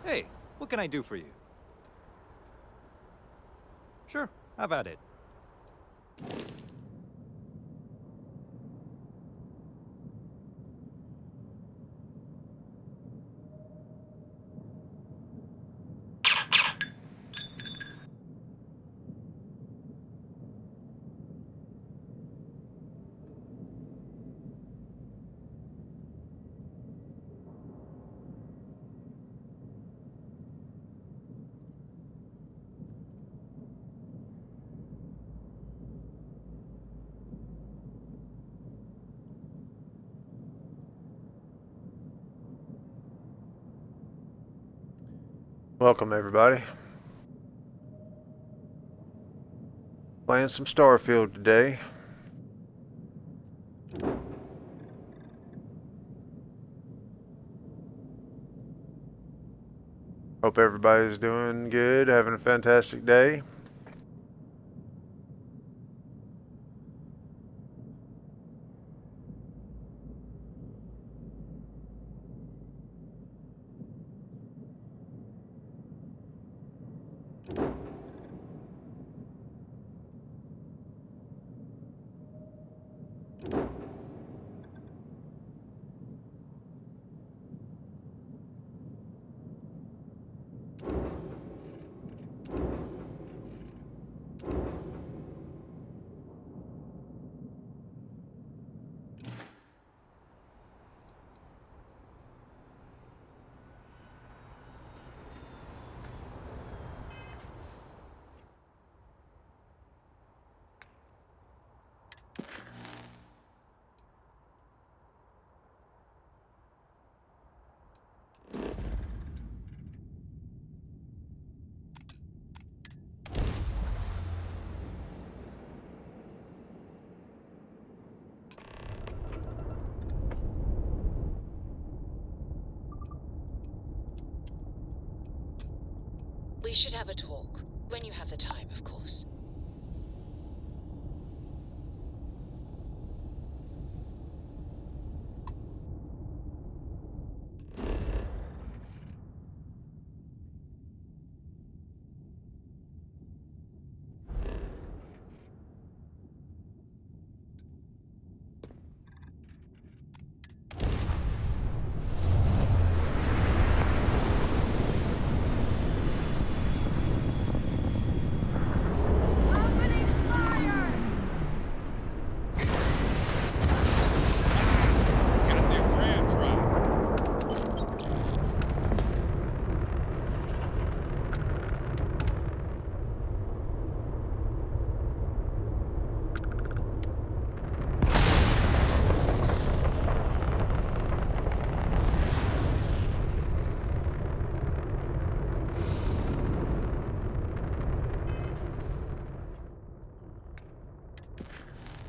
Hey, what can I do for you? Sure, have at it. Welcome everybody. Playing some Starfield today. Hope everybody's doing good, having a fantastic day. We should have a talk. When you have the time, of course.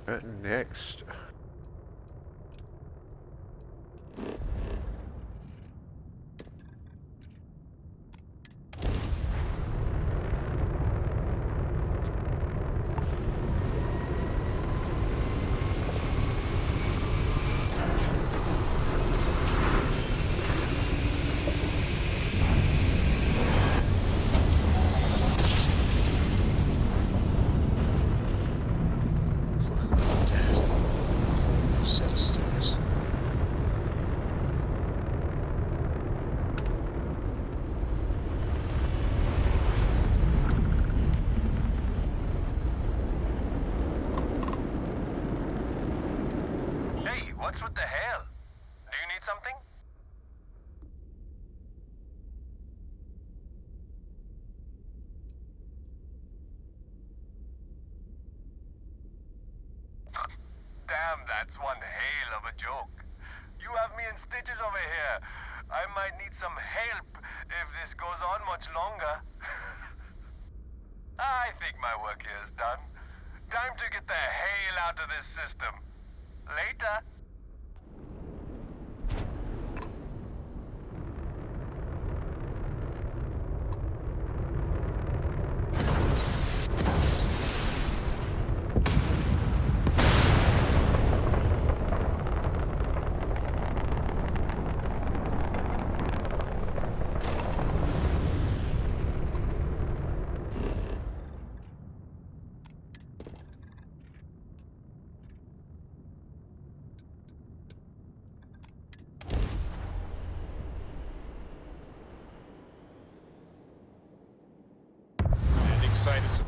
Right, next. Set of stairs. Hey, what's with the hell? Do you need something? Damn, that's one hail of a joke. You have me in stitches over here. I might need some help if this goes on much longer. I think my work here is done. Time to get the hail out of this system. Later.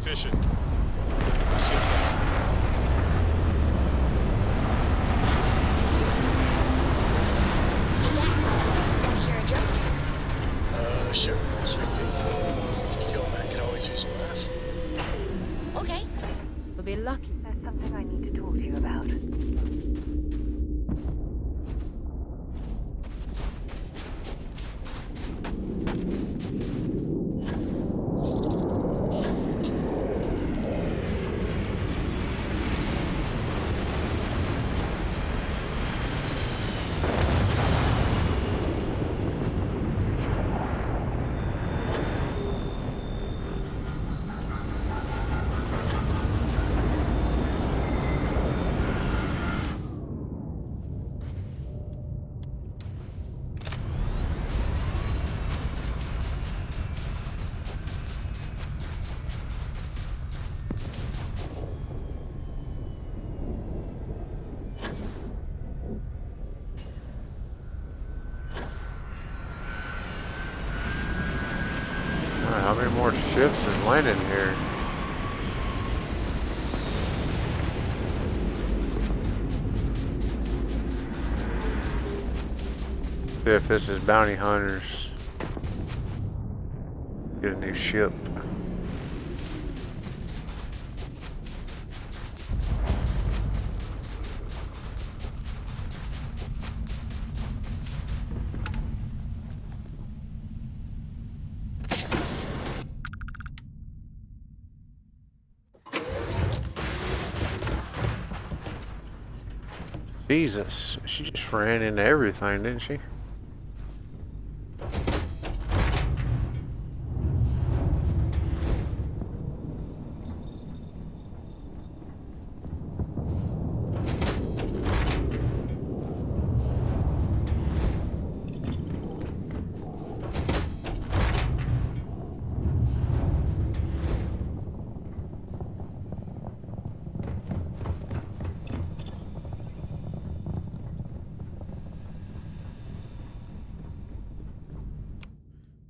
fishing. Ship. Want to hear a joke? Sure. Sweet thing. Yo, man, can always use a laugh. Okay. We'll be lucky. There's something I need to talk to you about. How many more ships is landing here? See if this is bounty hunters. Get a new ship. Jesus, she just ran into everything, didn't she?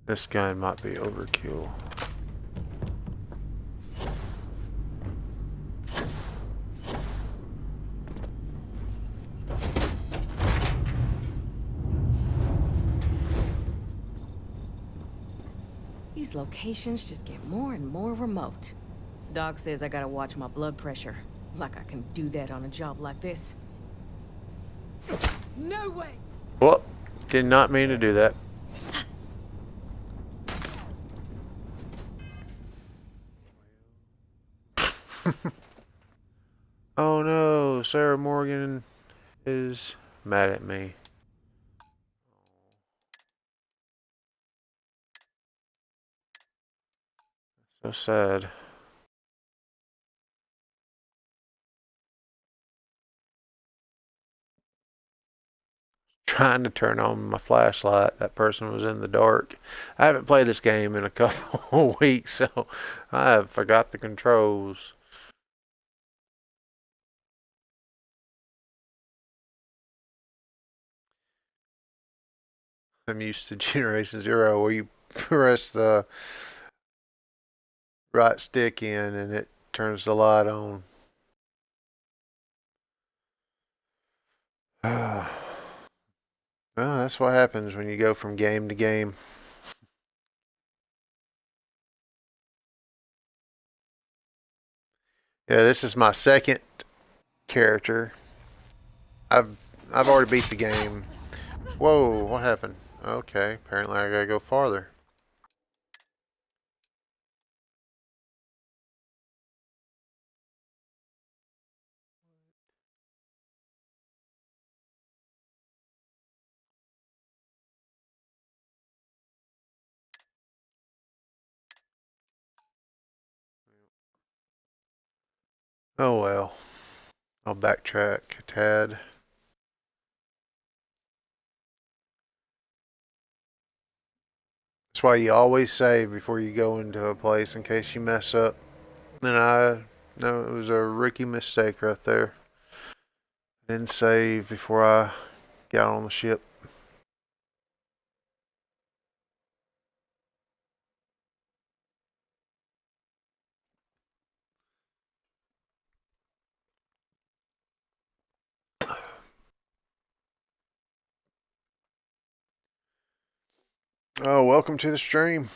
This gun might be overkill. These locations just get more and more remote. Doc says I gotta watch my blood pressure. Like I can do that on a job like this. No way! Well, did not mean to do that. Oh no, Sarah Morgan is mad at me. So sad. Trying to turn on my flashlight. That person was in the dark. I haven't played this game in a couple of weeks, so I have forgot the controls. I'm used to Generation Zero where you press the right stick in and it turns the light on. Well, that's what happens when you go from game to game. Yeah, this is my second character. I've already beat the game. Whoa, what happened? Okay, apparently I gotta go farther. Oh well. I'll backtrack a tad. That's why you always save before you go into a place in case you mess up. And I know it was a rookie mistake right there. Didn't save before I got on the ship. Oh, welcome to the stream.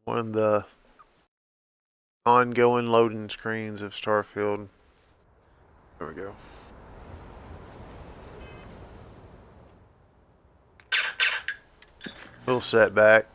One of the ongoing loading screens of Starfield. There we go. Little setback.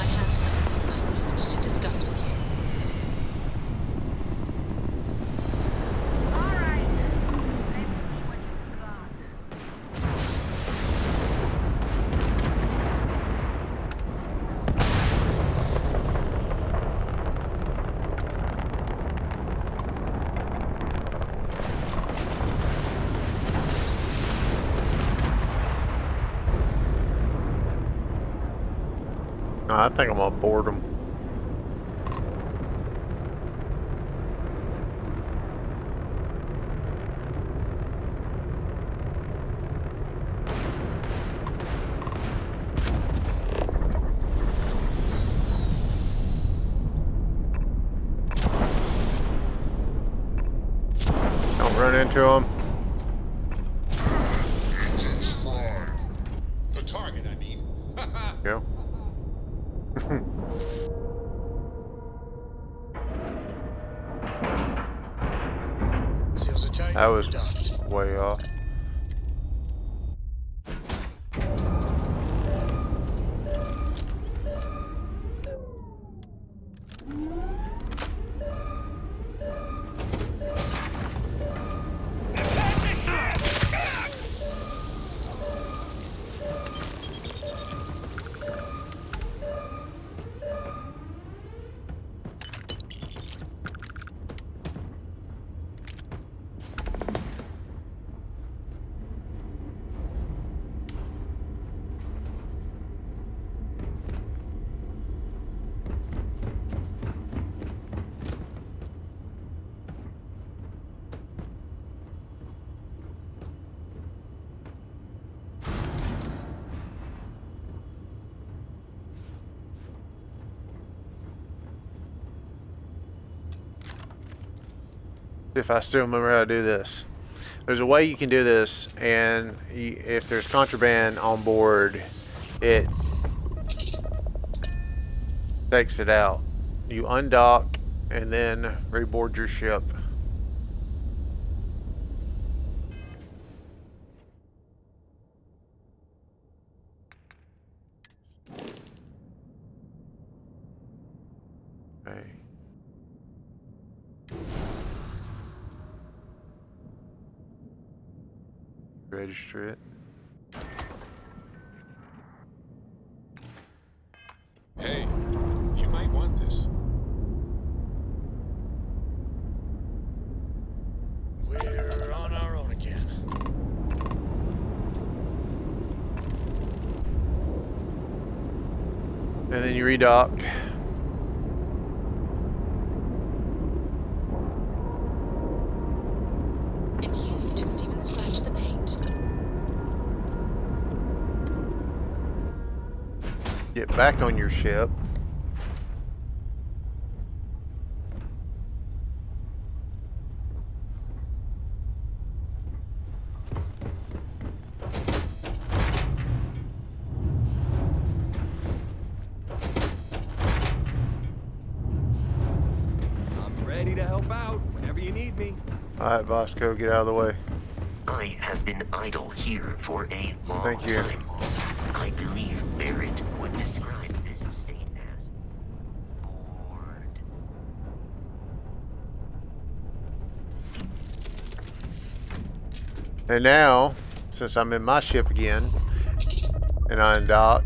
I have something I need to discuss with you. Alright. Let's see what you've got. I think I'm gonna board them. Don't run into them. Engines fried. The target, I mean. Go. Seals are tight. That was Docked. way off. If I still remember how to do this. There's a way you can do this, and if there's contraband on board, it takes it out. You undock and then reboard your ship. Okay. Register it. Hey, you might want this. We're on our own again. And then you redock. And you didn't even scratch the paint. Get back on your ship. I'm ready to help out whenever you need me. Alright, Bosco, get out of the way. I have been idle here for a long Thank you. time. I believe Barrett would describe this state as bored. And now, since I'm in my ship again and I undock,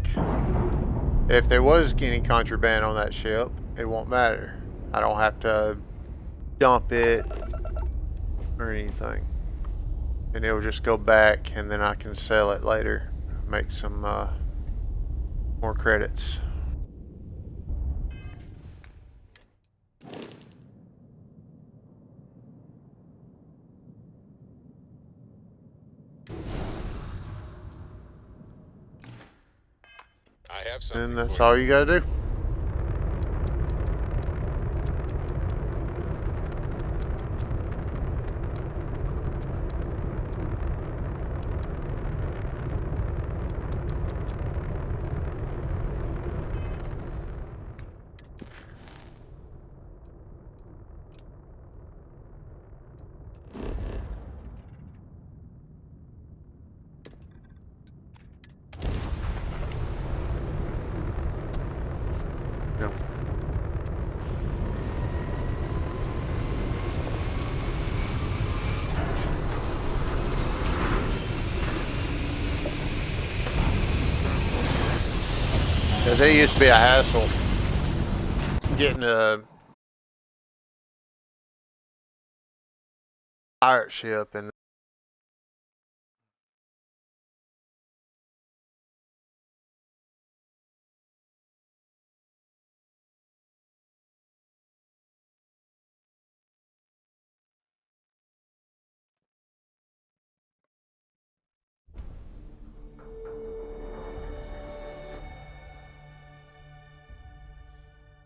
if there was any contraband on that ship, it won't matter. I don't have to dump it or anything. And it'll just go back and then I can sell it later. Make some more credits. I have something. And that's for you. all you gotta do. No. Because it used to be a hassle getting a pirate ship and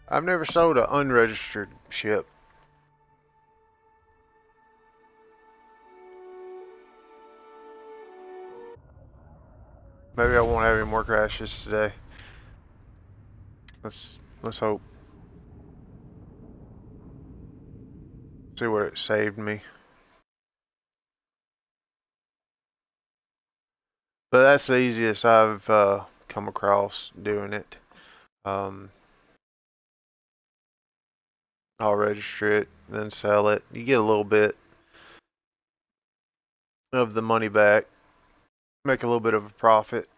I've never sold an unregistered ship. Maybe I won't have any more crashes today. Let's hope. See what it saved me. But that's the easiest I've come across doing it. I'll register it, then sell it. You get a little bit of the money back. Make a little bit of a profit.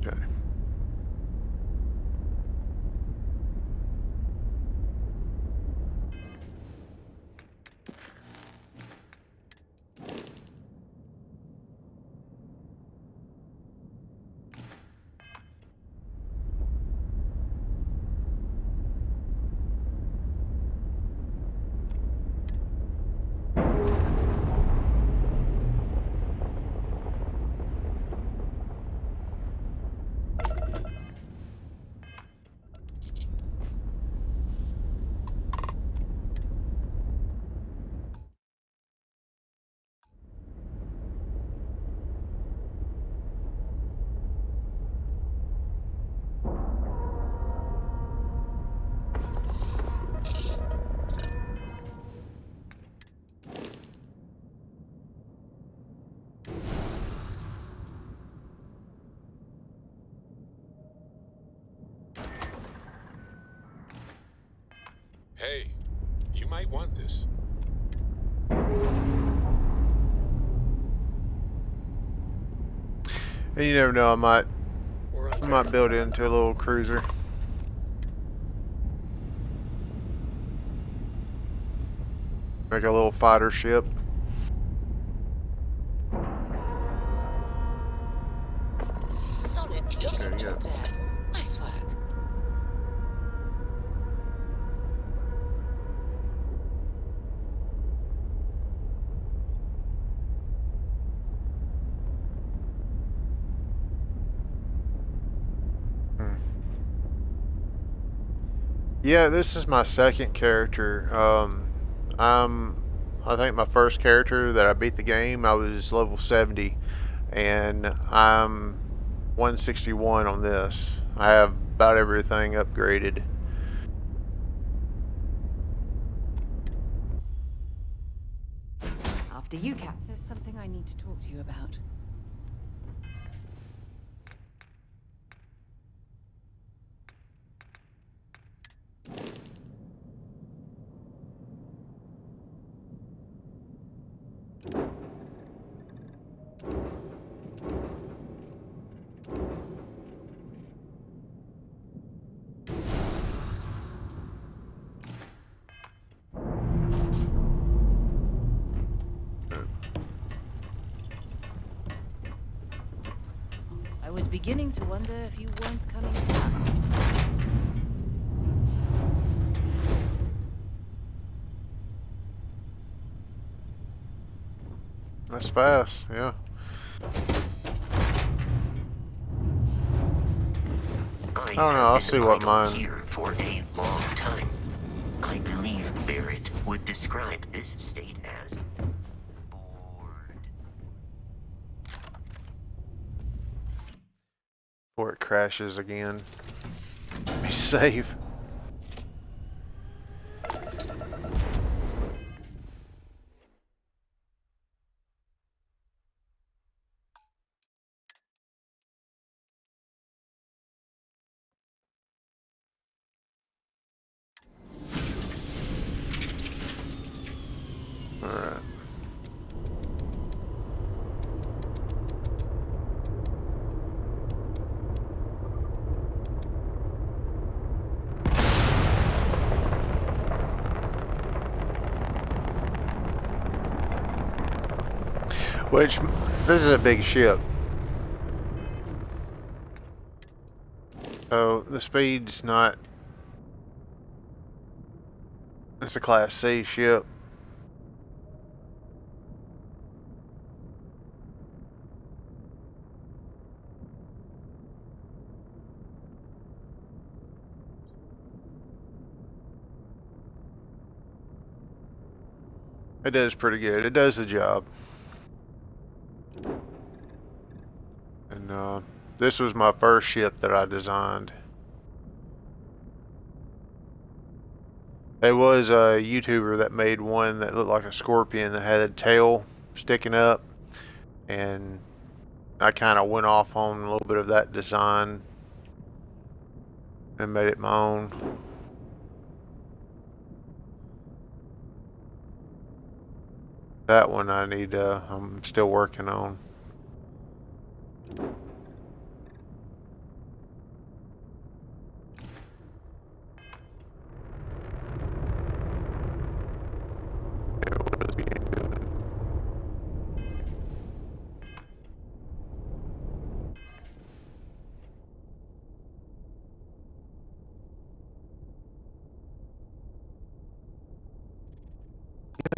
Okay. Hey, you might want this. And you never know, I might We're on build it into a little cruiser. Make a little fighter ship. Solid docking There you job go. there. Nice work. Yeah, this is my second character. I think my first character that I beat the game, I was level 70, and I'm 161 on this. I have about everything upgraded. After you, Cap. There's something I need to talk to you about. I was beginning to wonder if you weren't coming back. That's fast, yeah. I don't know, I'll see what mine... Here for a long time. I believe Barrett would describe this state as bored. Before it crashes again. Be safe. Alright. Which, this is a big ship. So, the speed's not... It's a Class C ship. It does pretty good. It does the job. And this was my first ship that I designed. There was a YouTuber that made one that looked like a scorpion that had a tail sticking up, and I kind of went off on a little bit of that design and made it my own. That one I need, I'm still working on.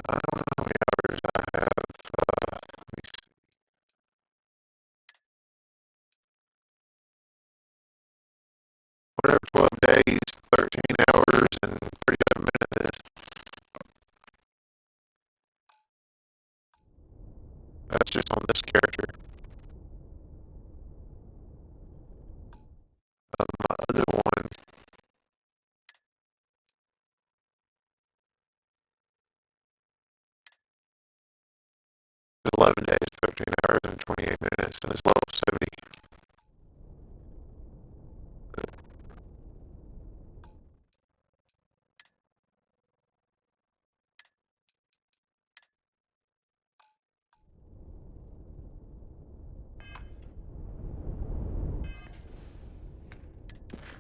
I don't know how many hours I have. Let me see. Whatever, 12 days, 13 hours, and 37 minutes. That's just on this character. My other one, 11 days, 13 hours, and 28 minutes, and it's level 70.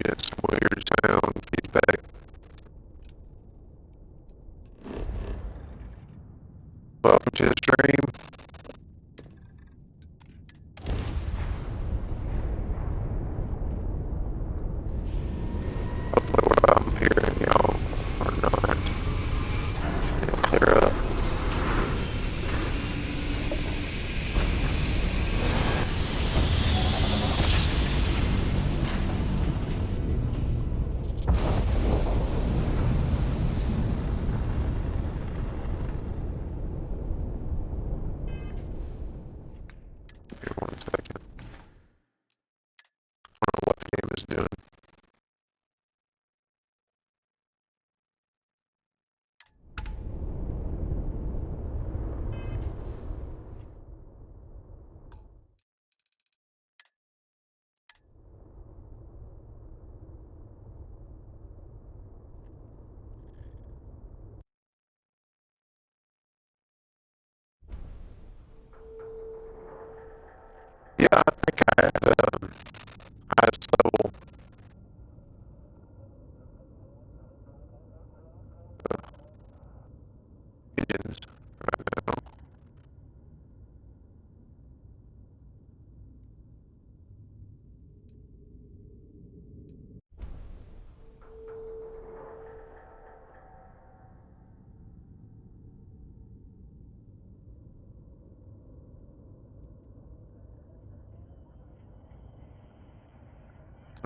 Get some weird sound feedback. Welcome to the stream. Here, 1 second. I don't know what the game is doing. Yeah, I think I had highest level engines right now.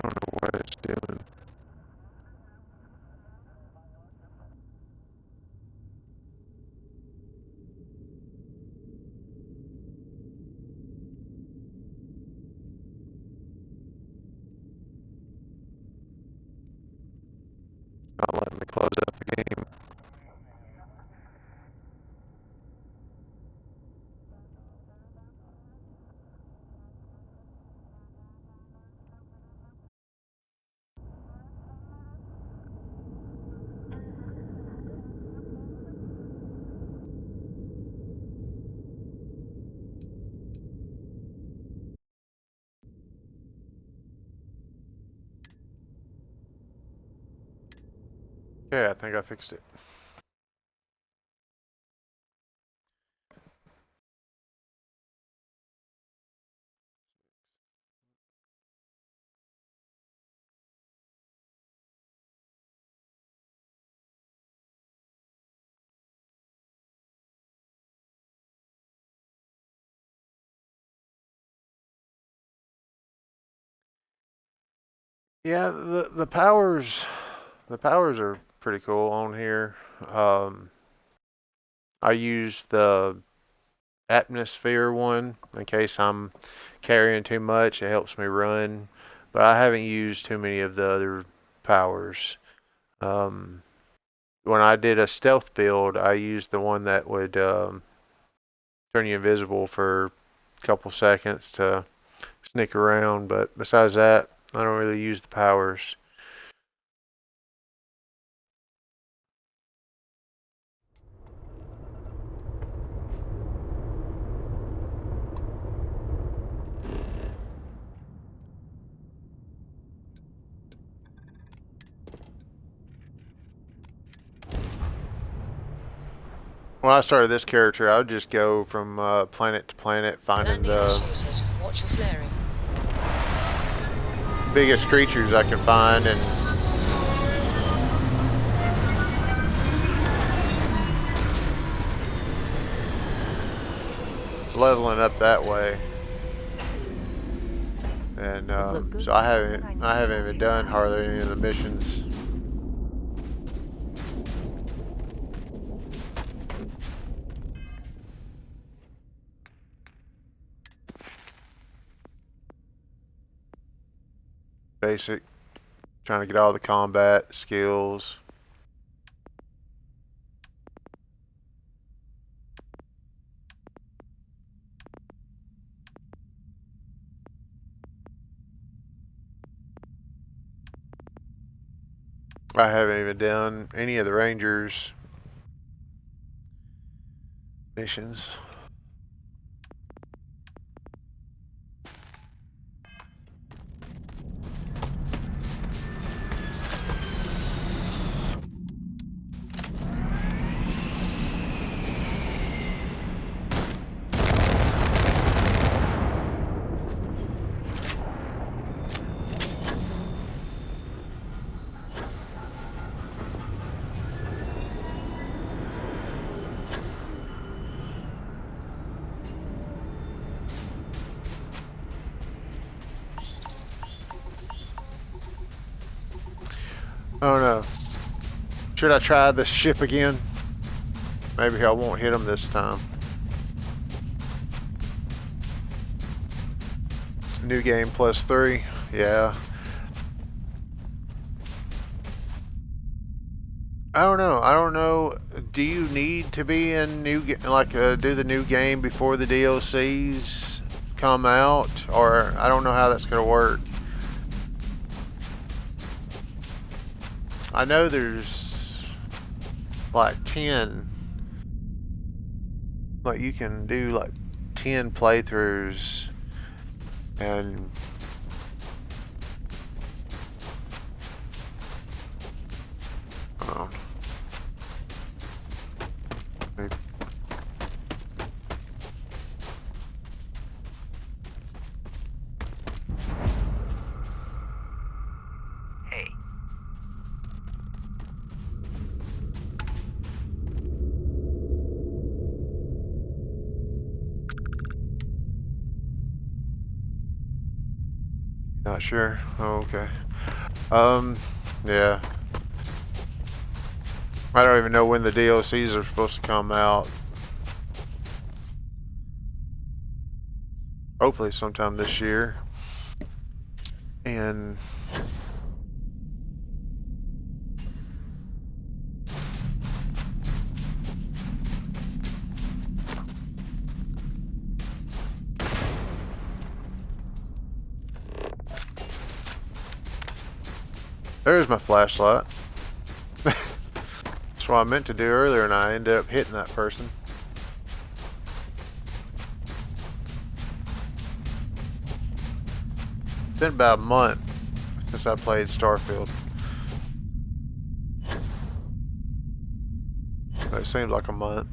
I don't know what it's doing. Not letting me close out the game. Okay, I think I fixed it. Yeah, the powers are pretty cool on here. I use the atmosphere one in case I'm carrying too much. It helps me run, but I haven't used too many of the other powers. When I did a stealth build, I used the one that would turn you invisible for a couple seconds to sneak around, but besides that, I don't really use the powers. When I started this character, I would just go from planet to planet, finding Landing the initiated. Watch your flaring. biggest creatures I can find and leveling up that way. And so I haven't even done hardly any of the missions. Basic, trying to get all the combat skills. I haven't even done any of the Rangers missions. I don't know. Should I try this ship again? Maybe I won't hit them this time. New game plus 3. Yeah. I don't know. I don't know. Do you need to be in do the new game before the DLCs come out, or I don't know how that's gonna work. I know there's like 10. Like you can do like 10 playthroughs, and Hey. not sure. Oh, okay. Yeah. I don't even know when the DLCs are supposed to come out. Hopefully sometime this year. And there's my flashlight. That's what I meant to do earlier, and I ended up hitting that person. It's been about a month since I played Starfield. It seems like a month.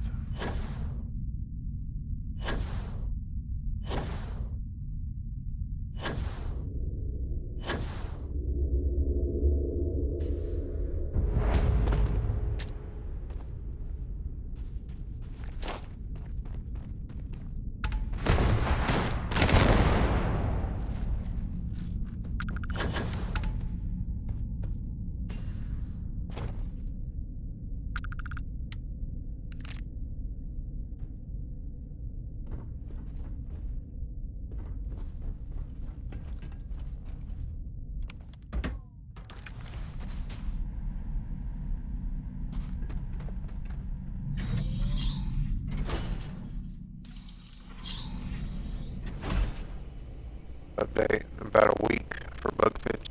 Update in about a week for bug fix.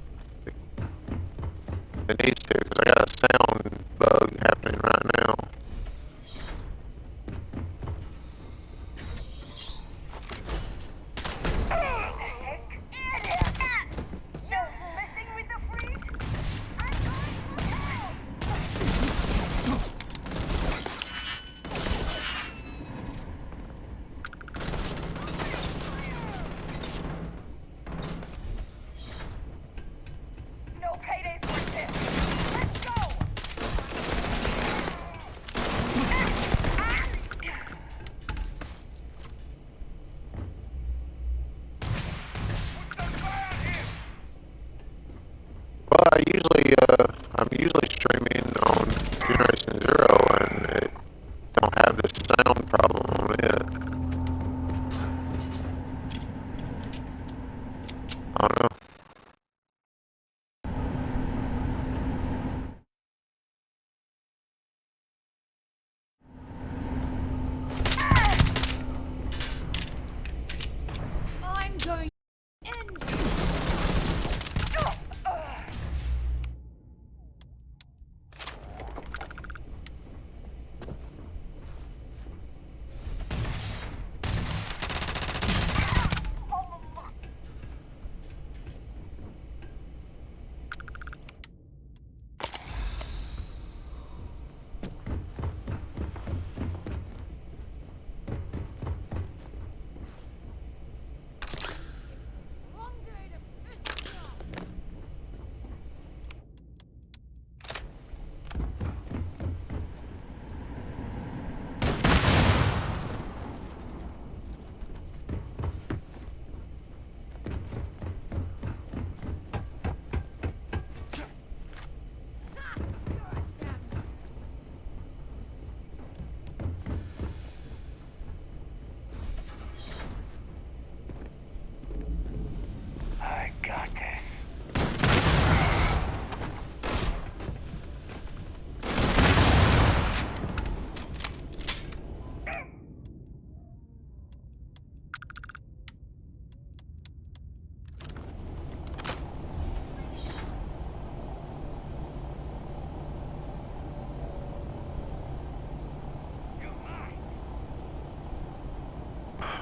It needs to, because I got a sound bug happening right now. Well, I'm usually streaming on Generation Zero, and it don't have this sound problem on it. I don't know. I'm going to end you.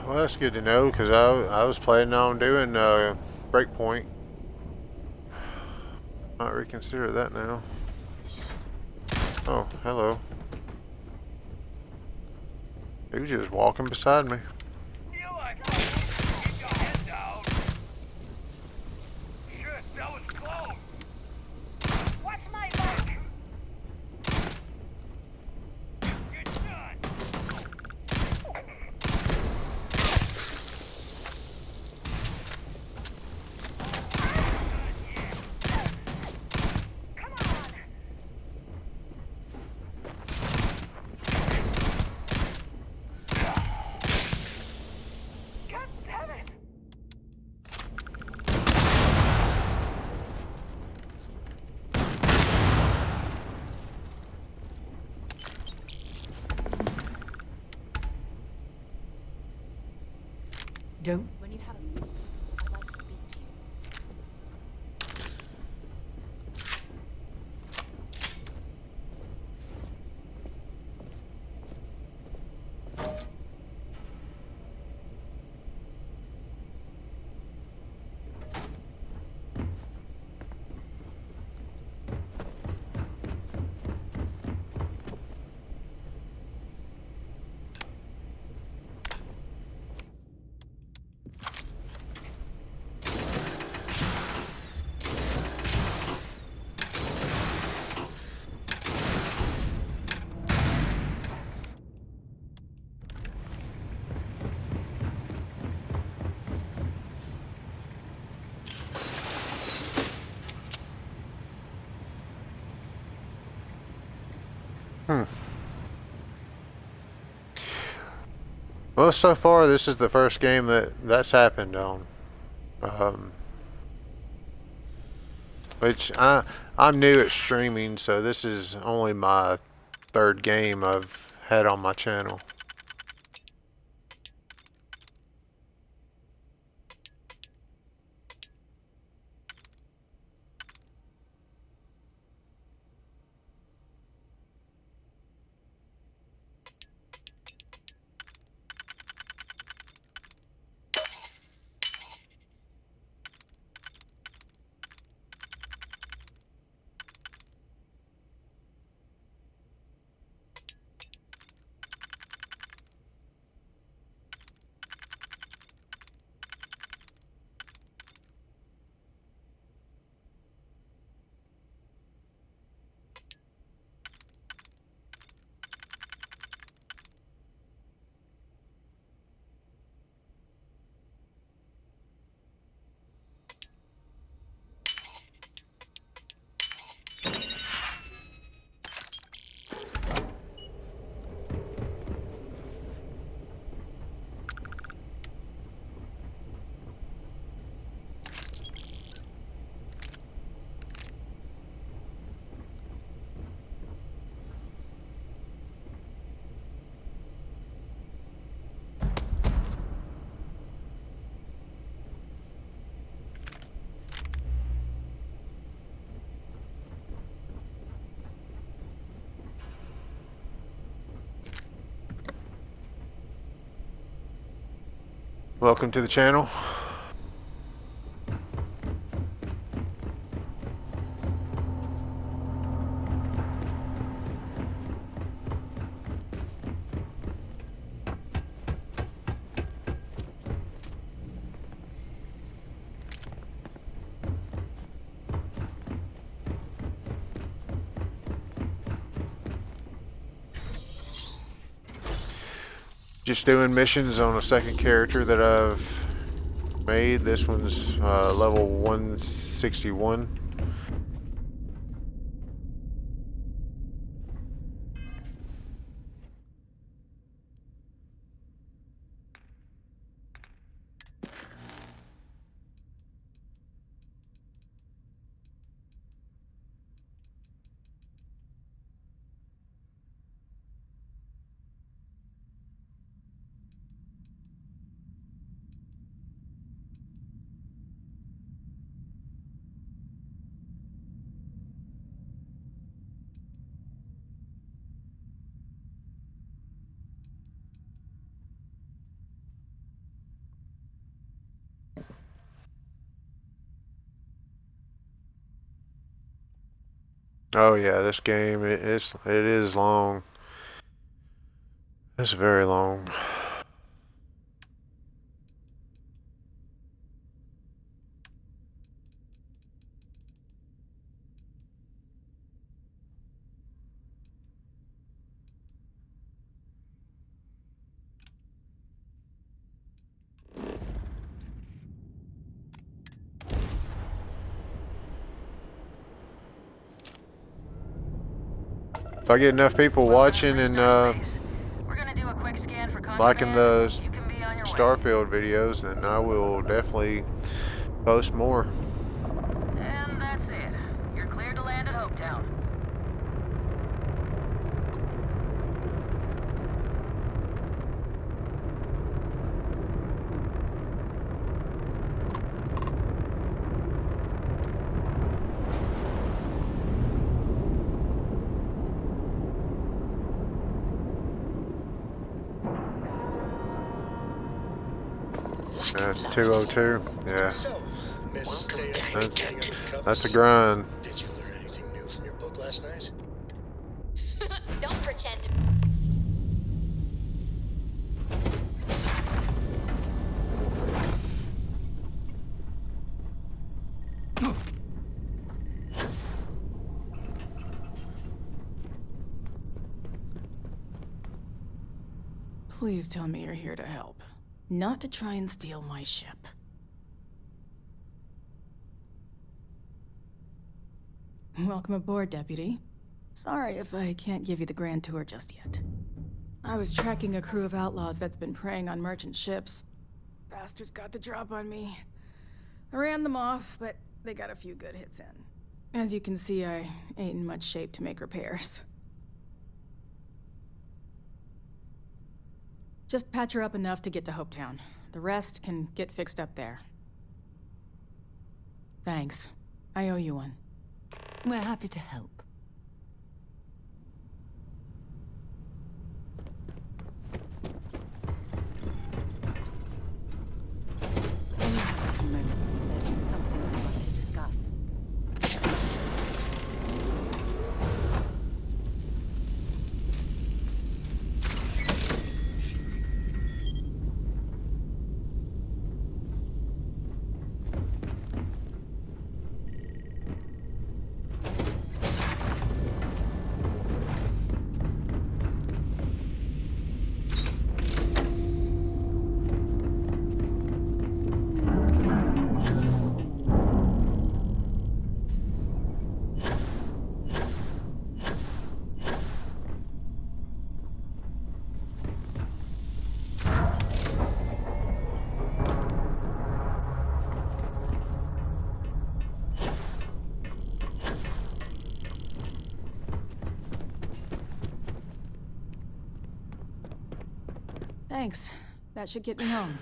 Well, that's good to know because I was planning on doing Breakpoint. Might reconsider that now. Oh, hello. He was just walking beside me. Feel like keep your head down. Shit, that was close. Watch my back! Good shot. Come on! God damn it! Don't. When you have a minute, I'd like to speak to you. Well, so far this is the first game that's happened on. Which I'm new at streaming, so this is only my third game I've had on my channel. Welcome to the channel. Just doing missions on a second character that I've made. This one's level 161. Oh yeah, this game it is long. It's very long. If I get enough people watching and We're gonna do a quick scan for liking contraband. the You can be on your way. Starfield videos, then I will definitely post more. And that's it. You're cleared to land at Hopetown. Like a blood. 202. Yeah, So, Miss Welcome Stay back, Up Captain. Late Hanging Up that's a Covers, grind. did you learn anything new from your book last night? Don't pretend. Please tell me you're here to help. Not to try and steal my ship. Welcome aboard, Deputy. Sorry if I can't give you the grand tour just yet. I was tracking a crew of outlaws that's been preying on merchant ships. Bastards got the drop on me. I ran them off, but they got a few good hits in. As you can see, I ain't in much shape to make repairs. Just patch her up enough to get to Hopetown. The rest can get fixed up there. Thanks. I owe you one. We're happy to help. Only have a few moments. There's something I'd like to discuss. Thanks. That should get me home.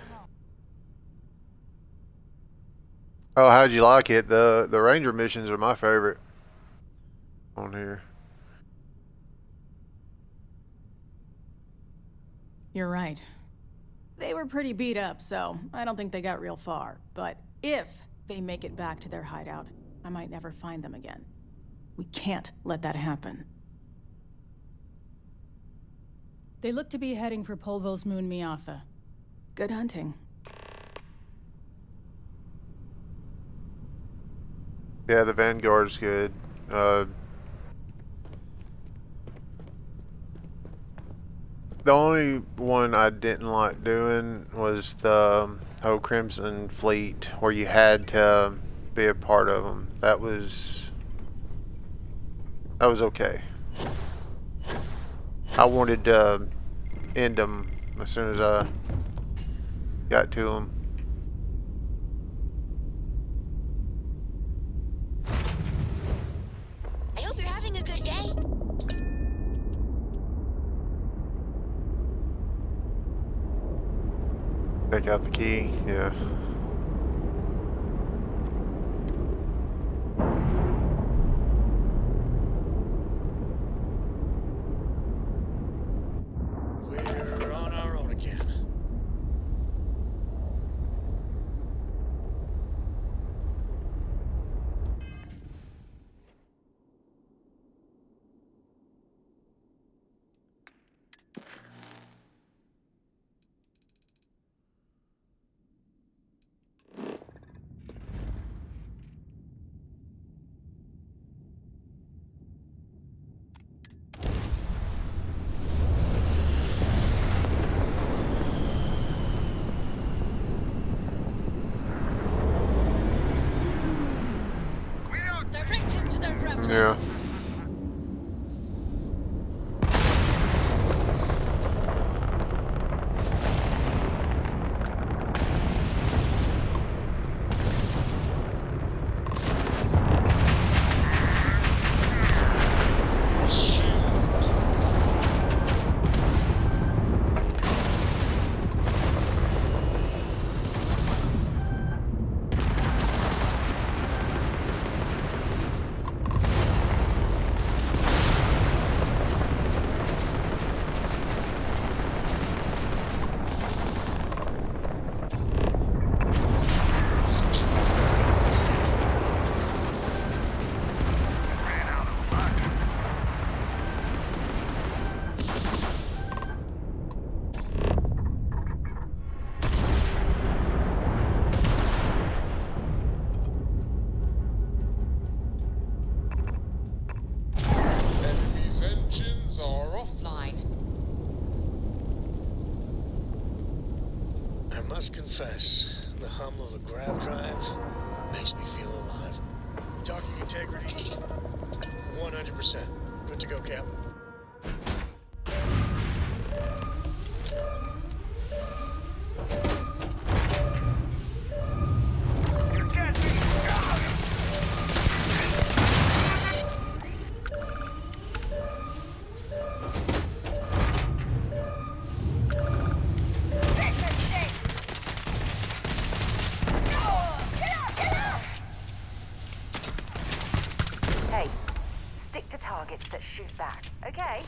Oh, how'd you like it? The Ranger missions are my favorite on here. You're right. They were pretty beat up, so I don't think they got real far. But if they make it back to their hideout, I might never find them again. We can't let that happen. They look to be heading for Polvo's moon Miatha. Good hunting. Yeah, the Vanguard's good. The only one I didn't like doing was the whole Crimson Fleet, where you had to be a part of them. That was okay. I wanted to end them as soon as I got to them. I hope you're having a good day. Take out the key, yeah. We're on our own again. Yeah. Enemy's engines are offline. I must confess, the hum of a grav drive makes me feel alive. Talking integrity, 100%. Good to go, Cap. Hey, stick to targets that shoot back, okay?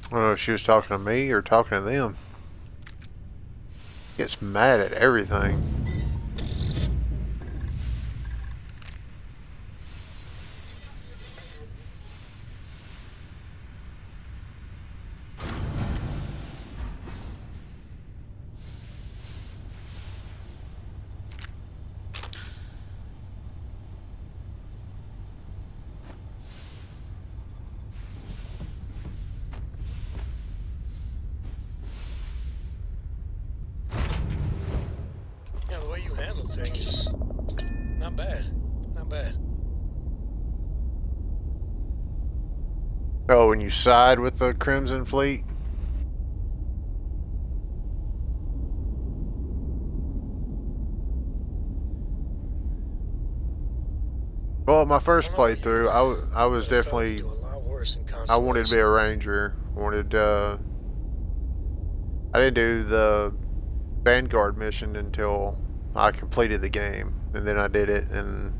I don't know if she was talking to me or talking to them. Gets mad at everything. Yeah, the way you handle things, not bad. Not bad. Oh, when you side with the Crimson Fleet? Well, my first playthrough, I was definitely, Do a lot worse in I wanted to be Constellation. a ranger. I didn't do the Vanguard mission until I completed the game, and then I did it, and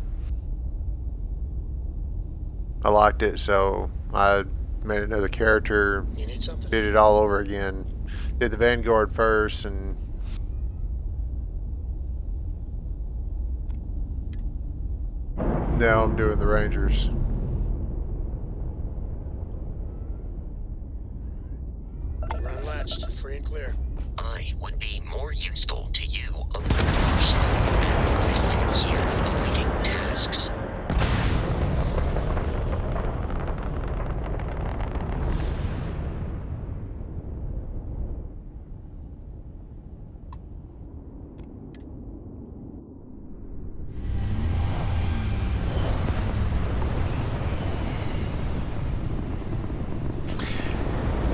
I liked it, so I made another character, You need something? did it all over again. Did the Vanguard first, and now I'm doing the Rangers. We're unlatched, free and clear. I would be more useful to you on the mission. I'm here awaiting tasks.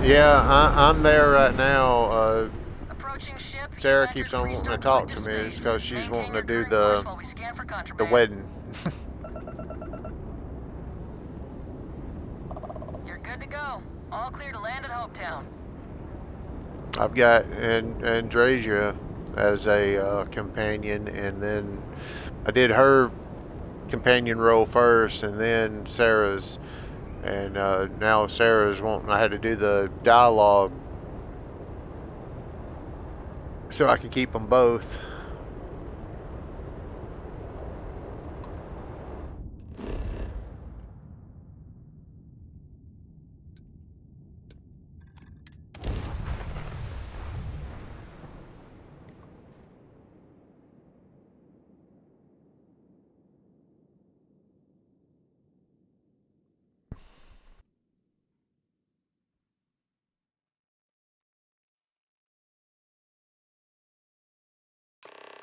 Yeah, I'm there right now. Approaching ship. Sarah keeps on wanting to talk to me. It's because she's wanting to do the wedding. You're good to go. All clear to land at Hopetown. I've got Andrasia as a companion, and then I did her companion role first, and then Sarah's, and now Sarah's wanting. I had to do the dialogue so I could keep them both.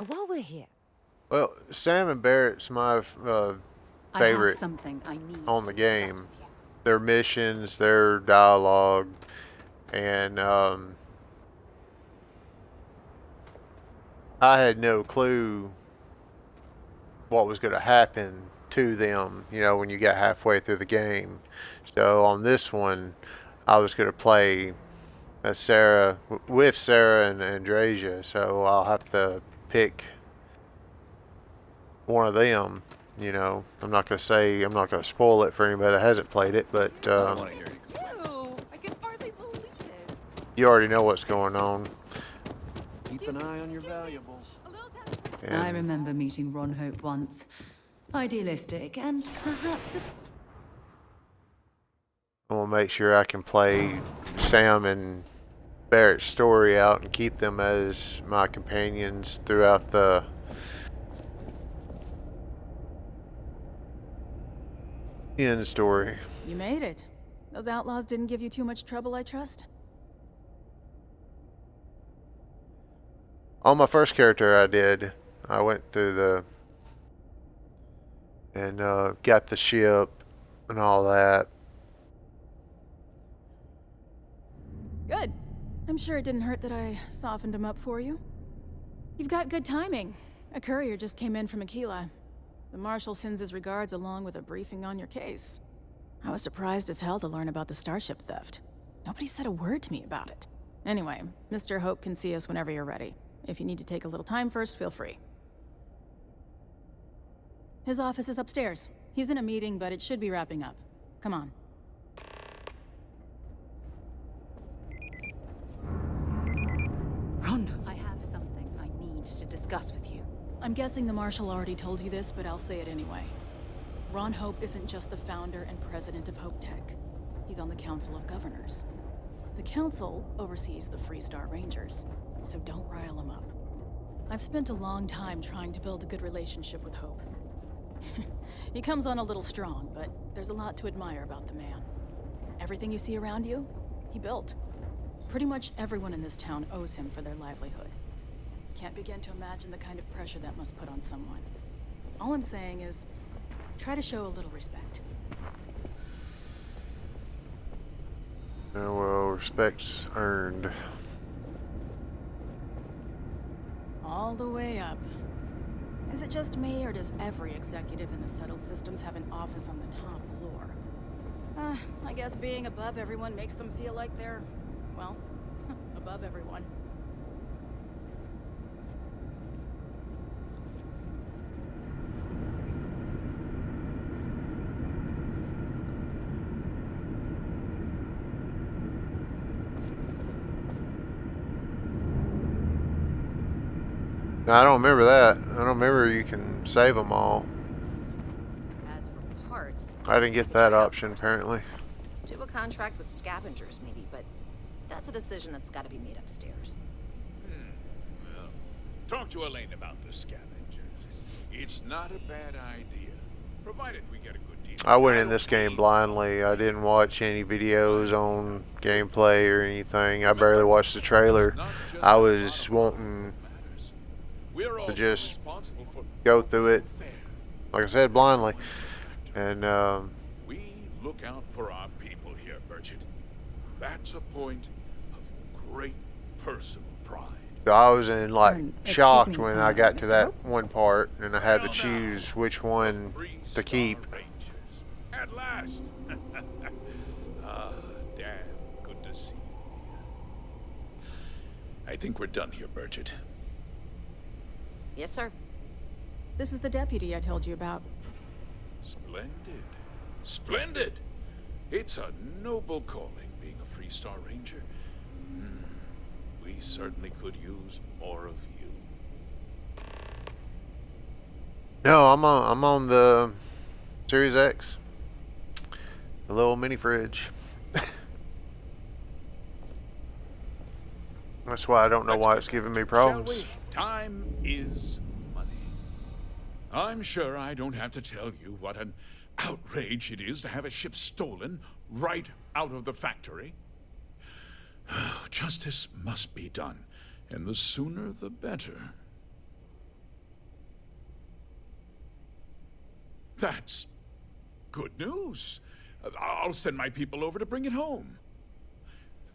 While we're here, Well, Sam and Barrett's my I have favorite something I need on to the discuss game. with you. Their missions, their dialogue, and I had no clue what was going to happen to them, you know, when you got halfway through the game. So on this one, I was going to play as Sarah, with Sarah and Andrasia, so I'll have to pick one of them. You know, I'm not going to spoil it for anybody that hasn't played it, but I don't want to hear you. Ew, I can hardly believe it. you already know what's going on. Keep an eye on your valuables. And I remember meeting Ron Hope once. Idealistic and perhaps a... I'm going to make sure I can play Sam and Barrett's story out and keep them as my companions throughout the end story. You made it. Those outlaws didn't give you too much trouble, I trust? On my first character I did. I went through and got the ship and all that. Good. I'm sure it didn't hurt that I softened him up for you. You've got good timing. A courier just came in from Aquila. The Marshal sends his regards along with a briefing on your case. I was surprised as hell to learn about the starship theft. Nobody said a word to me about it. Anyway, Mr. Hope can see us whenever you're ready. If you need to take a little time first, feel free. His office is upstairs. He's in a meeting, but it should be wrapping up. Come on. Ron, I have something I need to discuss with you. I'm guessing the Marshal already told you this, but I'll say it anyway. Ron Hope isn't just the founder and president of Hope Tech. He's on the Council of Governors. The Council oversees the Freestar Rangers, so don't rile him up. I've spent a long time trying to build a good relationship with Hope. He comes on a little strong, but there's a lot to admire about the man. Everything you see around you, he built. Pretty much everyone in this town owes him for their livelihood. Can't begin to imagine the kind of pressure that must put on someone. All I'm saying is, try to show a little respect. Oh, well, respect's earned. All the way up. Is it just me, or does every executive in the settled systems have an office on the top floor? I guess being above everyone makes them feel like they're, well, above everyone. No, I don't remember that. I don't remember you can save them all. As for parts, I didn't get that option, apparently. do a contract with scavengers, maybe, but that's a decision that's got to be made upstairs. Well, talk to Elaine about the scavengers. It's not a bad idea, provided we get a good deal. I went in this game blindly. I didn't watch any videos on gameplay or anything. I barely watched the trailer. I was wanting to just go through it, like I said, blindly. And we look out for our people here, Burchett. That's a point of great personal pride. so I was in like shocked me, when I got to Mr. that Hope? one part and I had to choose which one to keep. At last. Ah, damn, good to see you here. I think we're done here, Burchett. Yes, sir. This is the deputy I told you about. Splendid. Splendid! It's a noble calling, being a Freestar Ranger. We certainly could use more of you. No, I'm on the Series X. The little mini fridge. That's why I don't know Let's why get it's giving me shall problems. we? Time is money. I'm sure I don't have to tell you what an outrage it is to have a ship stolen right out of the factory. Justice must be done, and the sooner the better. That's good news. I'll send my people over to bring it home.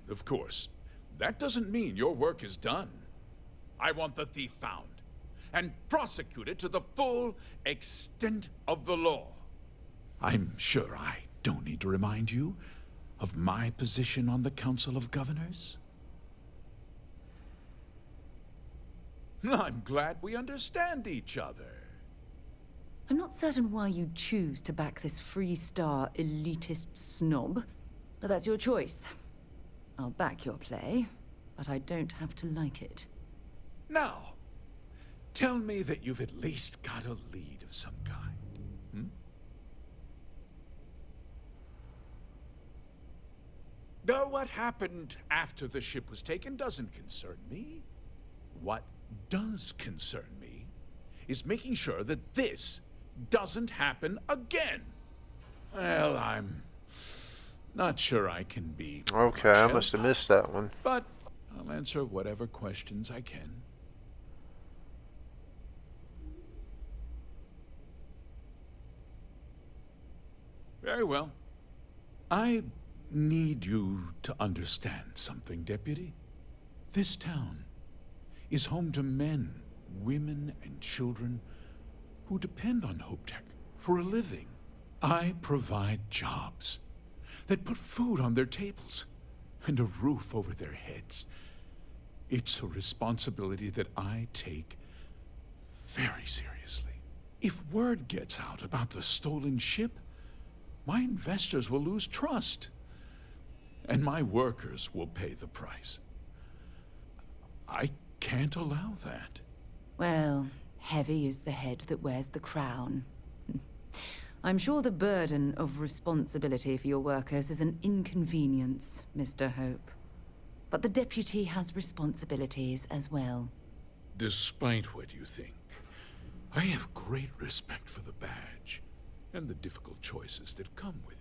Of course, that doesn't mean your work is done. I want the thief found and prosecuted to the full extent of the law. I'm sure I don't need to remind you of my position on the Council of Governors. I'm glad we understand each other. I'm not certain why you choose to back this Freestar elitist snob, but that's your choice. I'll back your play, but I don't have to like it. Now, tell me that you've at least got a lead of some kind. Though what happened after the ship was taken doesn't concern me. What does concern me is making sure that this doesn't happen again. Well, I'm not sure I can be... Okay, I must have missed that one. But I'll answer whatever questions I can. Very well. I need you to understand something, Deputy. This town is home to men, women, and children who depend on HopeTech for a living. I provide jobs that put food on their tables and a roof over their heads. It's a responsibility that I take very seriously. If word gets out about the stolen ship, my investors will lose trust, and my workers will pay the price. I can't allow that. Well, heavy is the head that wears the crown. I'm sure the burden of responsibility for your workers is an inconvenience, Mr. Hope. But the deputy has responsibilities as well. Despite what you think, I have great respect for the badge and the difficult choices that come with it.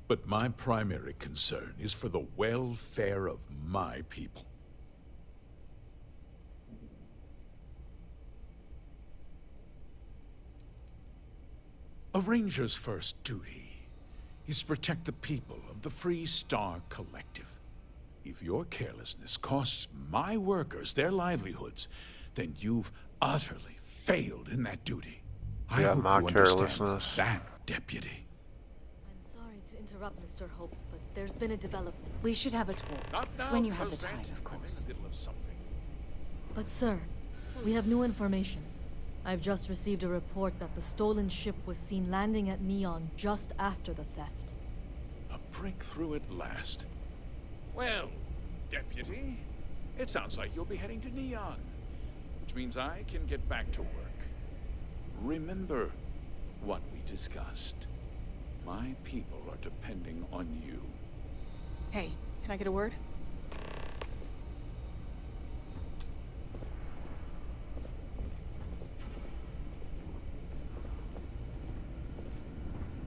But my primary concern is for the welfare of my people. A ranger's first duty is to protect the people of the Freestar Collective. If your carelessness costs my workers their livelihoods, then you've utterly failed in that duty. I hope my you understand carelessness. that, Deputy. I'm sorry to interrupt, Mr. Hope, but there's been a development. We should have a talk. Not now, when you have the Cosette. time, of I'm course. in the middle of something. But sir, we have new information. I've just received a report that the stolen ship was seen landing at Neon just after the theft. A breakthrough at last. Well, Deputy, it sounds like you'll be heading to Neon, which means I can get back to work. Remember what we discussed. My people are depending on you. Hey, can I get a word?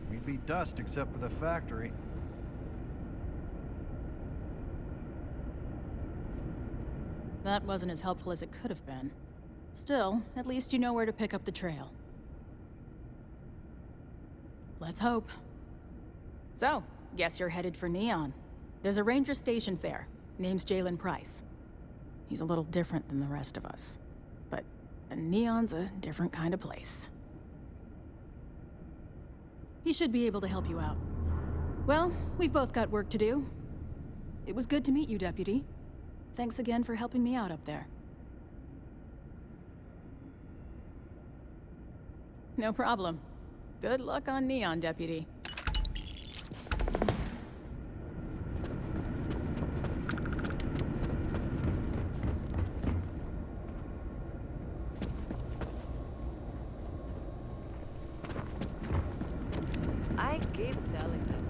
We'd be dust except for the factory. That wasn't as helpful as it could have been. Still, at least you know where to pick up the trail. Let's hope. So, guess you're headed for Neon. There's a ranger stationed there. Name's Jalen Price. He's a little different than the rest of us. But Neon's a different kind of place. He should be able to help you out. Well, we've both got work to do. It was good to meet you, Deputy. Thanks again for helping me out up there. No problem. Good luck on Neon, Deputy. I keep telling them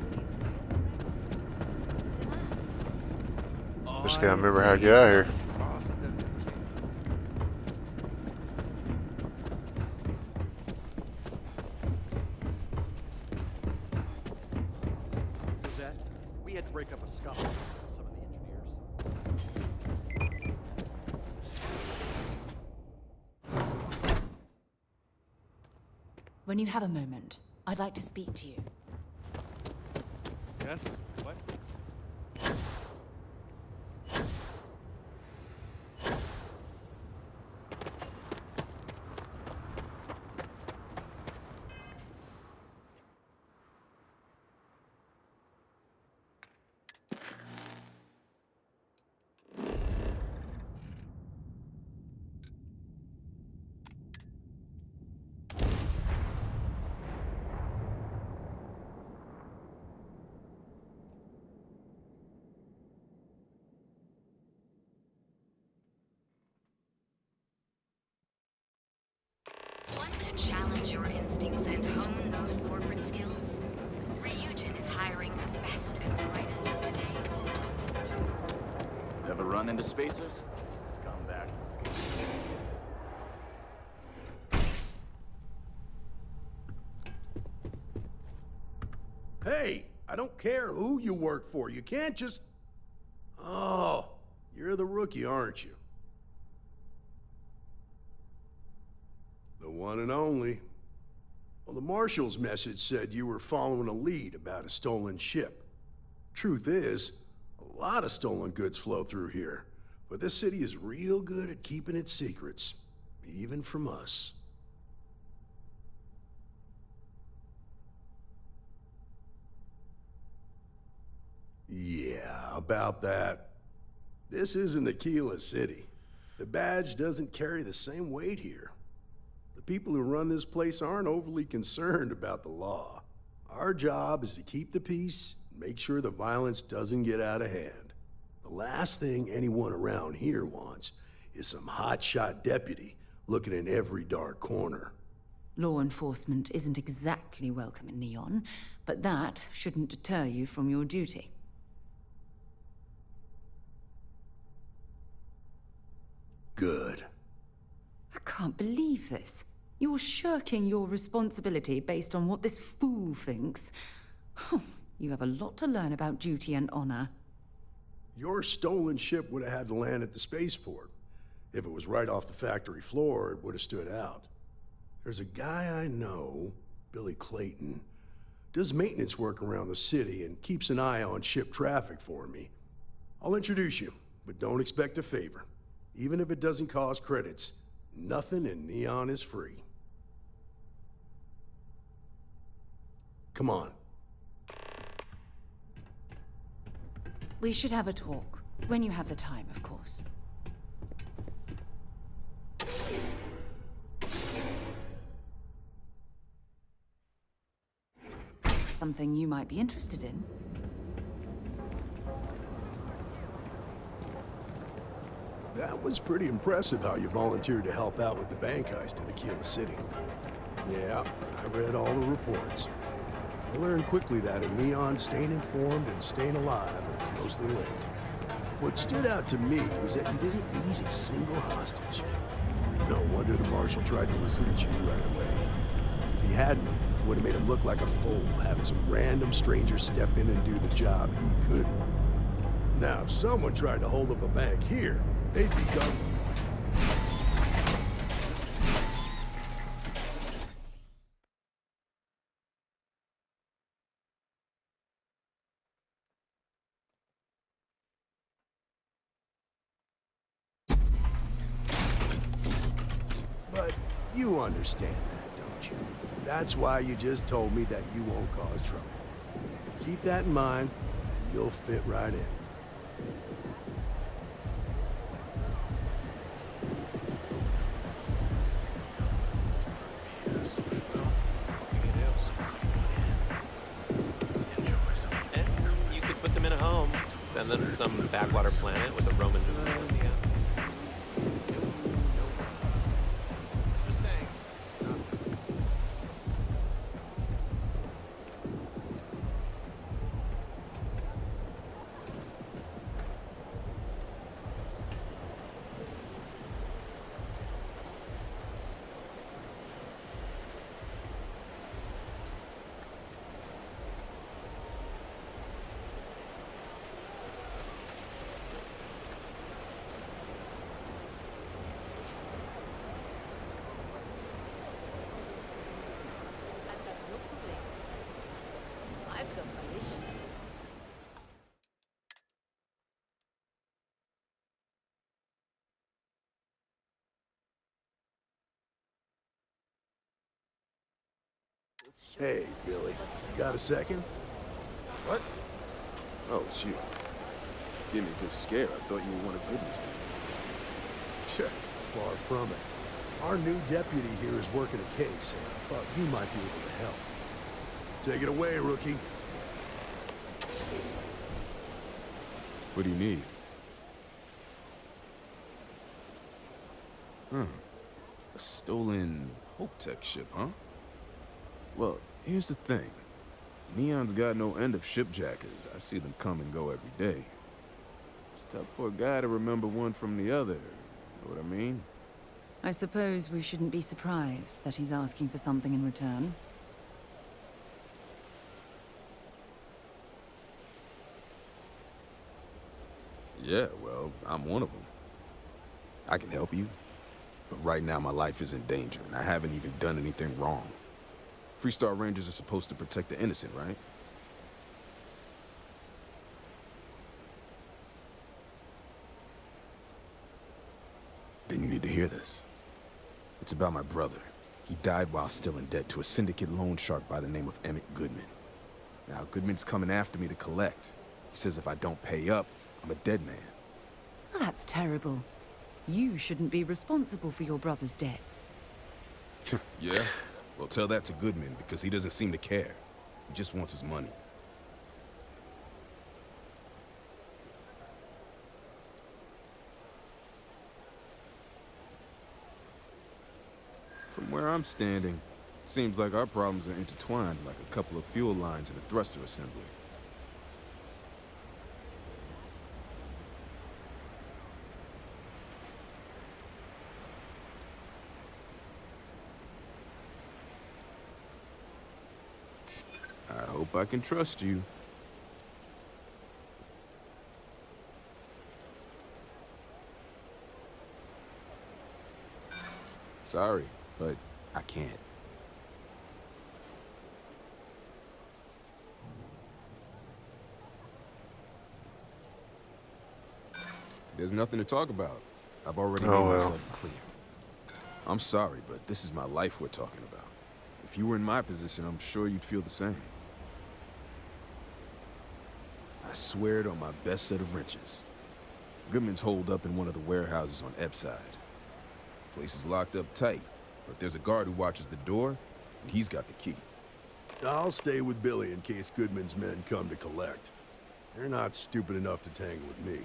Just gotta remember how to get out of here. Cosette, we had to break up a scuffle with some of the engineers. When you have a moment, I'd like to speak to you. Yes? What? Want to challenge your instincts and hone those corporate skills? Ryujin is hiring the best and brightest of the day. Ever run into spacers? Scumbags. Hey, I don't care who you work for. You can't just... Oh, you're the rookie, aren't you? The one and only. Well, the Marshal's message said you were following a lead about a stolen ship. Truth is, a lot of stolen goods flow through here, but this city is real good at keeping its secrets, even from us. Yeah, about that. This isn't Aquila City. The badge doesn't carry the same weight here. The people who run this place aren't overly concerned about the law. Our job is to keep the peace and make sure the violence doesn't get out of hand. The last thing anyone around here wants is some hotshot deputy looking in every dark corner. Law enforcement isn't exactly welcome in Neon, but that shouldn't deter you from your duty. Good. I can't believe this. You're shirking your responsibility based on what this fool thinks. You have a lot to learn about duty and honor. Your stolen ship would have had to land at the spaceport. If it was right off the factory floor, it would have stood out. There's a guy I know, Billy Clayton, does maintenance work around the city and keeps an eye on ship traffic for me. I'll introduce you, but don't expect a favor. Even if it doesn't cause credits, nothing in Neon is free. Come on. We should have a talk. When you have the time, of course. Something you might be interested in. That was pretty impressive how you volunteered to help out with the bank heist in Aquila City. Yeah, I read all the reports. I learned quickly that in Neon, staying informed and staying alive are closely linked. What stood out to me was that you didn't lose a single hostage. No wonder the Marshal tried to recruit you right away. If he hadn't, it would have made him look like a fool, having some random stranger step in and do the job he couldn't. Now, if someone tried to hold up a bank here, they'd be done. But you understand that, don't you? That's why you just told me that you won't cause trouble. Keep that in mind, and you'll fit right in. You could put them in a home, send them to some backwater planet with a Roman numeral at the end. Just saying. It's not true. Hey, Billy. Got a second? What? Oh, it's you. Gave me a good scare. I thought you were one of Goodman's people. Sure, far from it. Our new deputy here is working a case, and I thought you might be able to help. Take it away, rookie. What do you need? A stolen Hope Tech ship, huh? Well, here's the thing. Neon's got no end of shipjackers. I see them come and go every day. It's tough for a guy to remember one from the other. Know what I mean? I suppose we shouldn't be surprised that he's asking for something in return. Yeah, well, I'm one of them. I can help you, but right now my life is in danger, and I haven't even done anything wrong. Freestar Rangers are supposed to protect the innocent, right? Then you need to hear this. It's about my brother. He died while still in debt to a syndicate loan shark by the name of Emmett Goodman. Now, Goodman's coming after me to collect. He says if I don't pay up, I'm a dead man. Well, that's terrible. You shouldn't be responsible for your brother's debts. Yeah? Well, tell that to Goodman, because he doesn't seem to care. He just wants his money. From where I'm standing, seems like our problems are intertwined like a couple of fuel lines in a thruster assembly. I hope I can trust you. Sorry, but I can't. There's nothing to talk about. I've already made myself clear. I'm sorry, but this is my life we're talking about. If you were in my position, I'm sure you'd feel the same. I swear it on my best set of wrenches. Goodman's holed up in one of the warehouses on Epside. Place is locked up tight, but there's a guard who watches the door, and he's got the key. I'll stay with Billy in case Goodman's men come to collect. They're not stupid enough to tangle with me.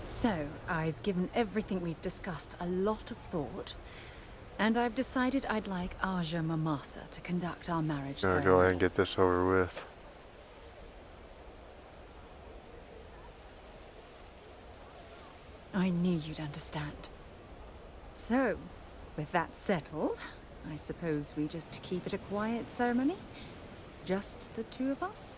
So, I've given everything we've discussed a lot of thought, and I've decided I'd like Aja Mamasa to conduct our marriage ceremony. Go ahead and get this over with. I knew you'd understand. So, with that settled, I suppose we just keep it a quiet ceremony? Just the two of us?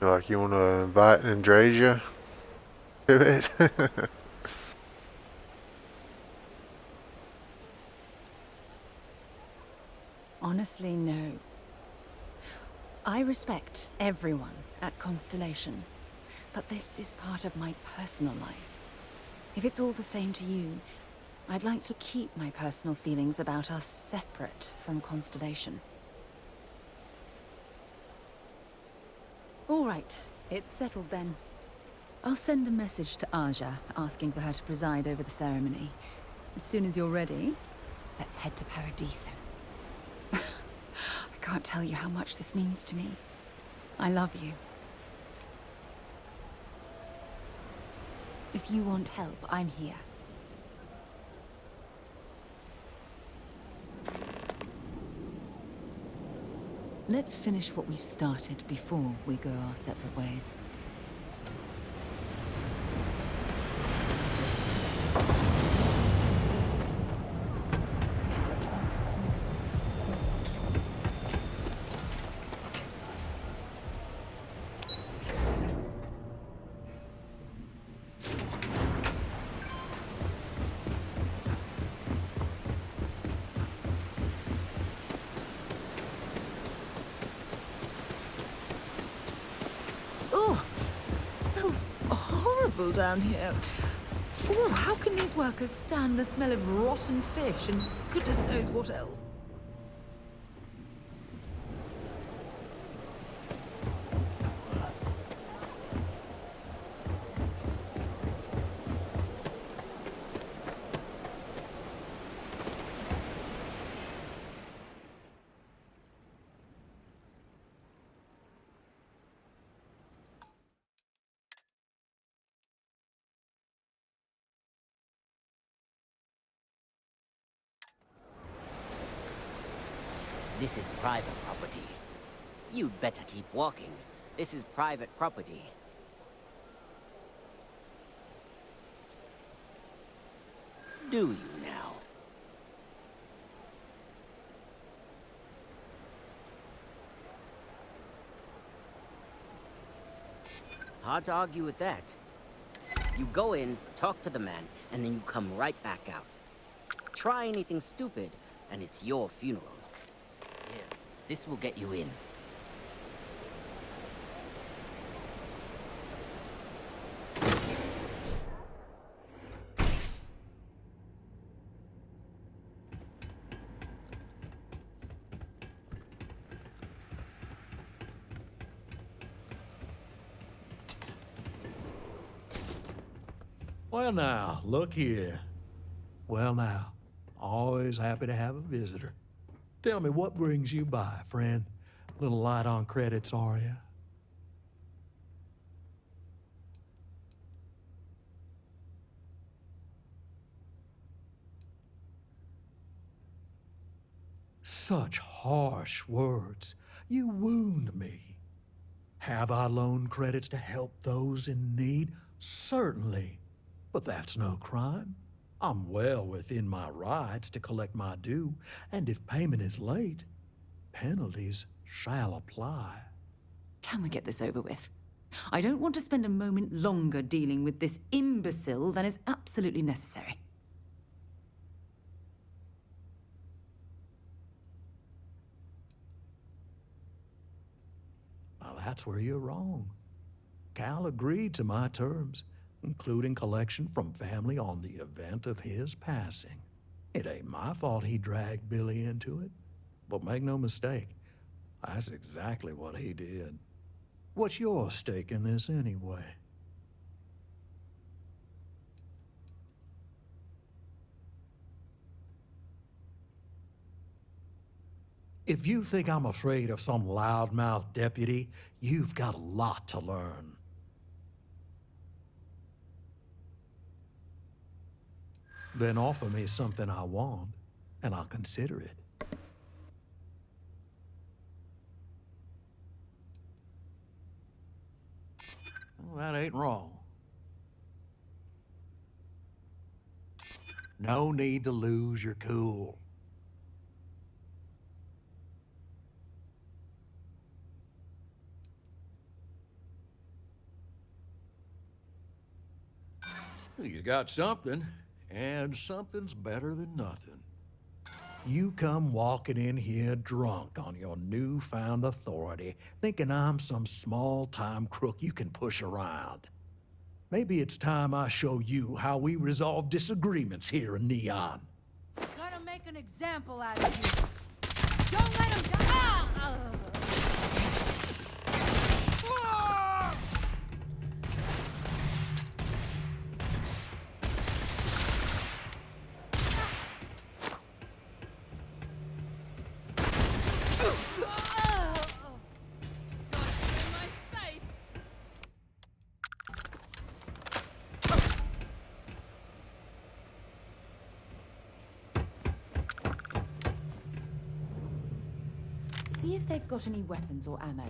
Like you want to invite Andrasia to it? Honestly, no. I respect everyone at Constellation, but this is part of my personal life. If it's all the same to you, I'd like to keep my personal feelings about us separate from Constellation. All right, it's settled then. I'll send a message to Aja asking for her to preside over the ceremony. As soon as you're ready, let's head to Paradiso. I can't tell you how much this means to me. I love you. If you want help, I'm here. Let's finish what we've started before we go our separate ways. miserable down here. Oh, how can these workers stand the smell of rotten fish and goodness knows what else? This is private property. You'd better keep walking. This is private property. Do you now? Hard to argue with that. You go in, talk to the man, and then you come right back out. Try anything stupid, and it's your funeral. Here, this will get you in. Well now, look here. Well now, always happy to have a visitor. Tell me, what brings you by, friend? Little light on credits, are you? Such harsh words. You wound me. Have I loaned credits to help those in need? Certainly. But that's no crime. I'm well within my rights to collect my due, and if payment is late, penalties shall apply. Can we get this over with? I don't want to spend a moment longer dealing with this imbecile than is absolutely necessary. Now that's where you're wrong. Cal agreed to my terms, including collection from family on the event of his passing. It ain't my fault he dragged Billy into it. But make no mistake, that's exactly what he did. What's your stake in this anyway? If you think I'm afraid of some loudmouth deputy, you've got a lot to learn. Then offer me something I want, and I'll consider it. Well, that ain't wrong. No need to lose your cool. You got something, and something's better than nothing. You come walking in here drunk on your newfound authority, thinking I'm some small-time crook you can push around. Maybe it's time I show you how we resolve disagreements here in Neon. Gonna make an example out of you. Don't let him die. Ah! See if they've got any weapons or ammo.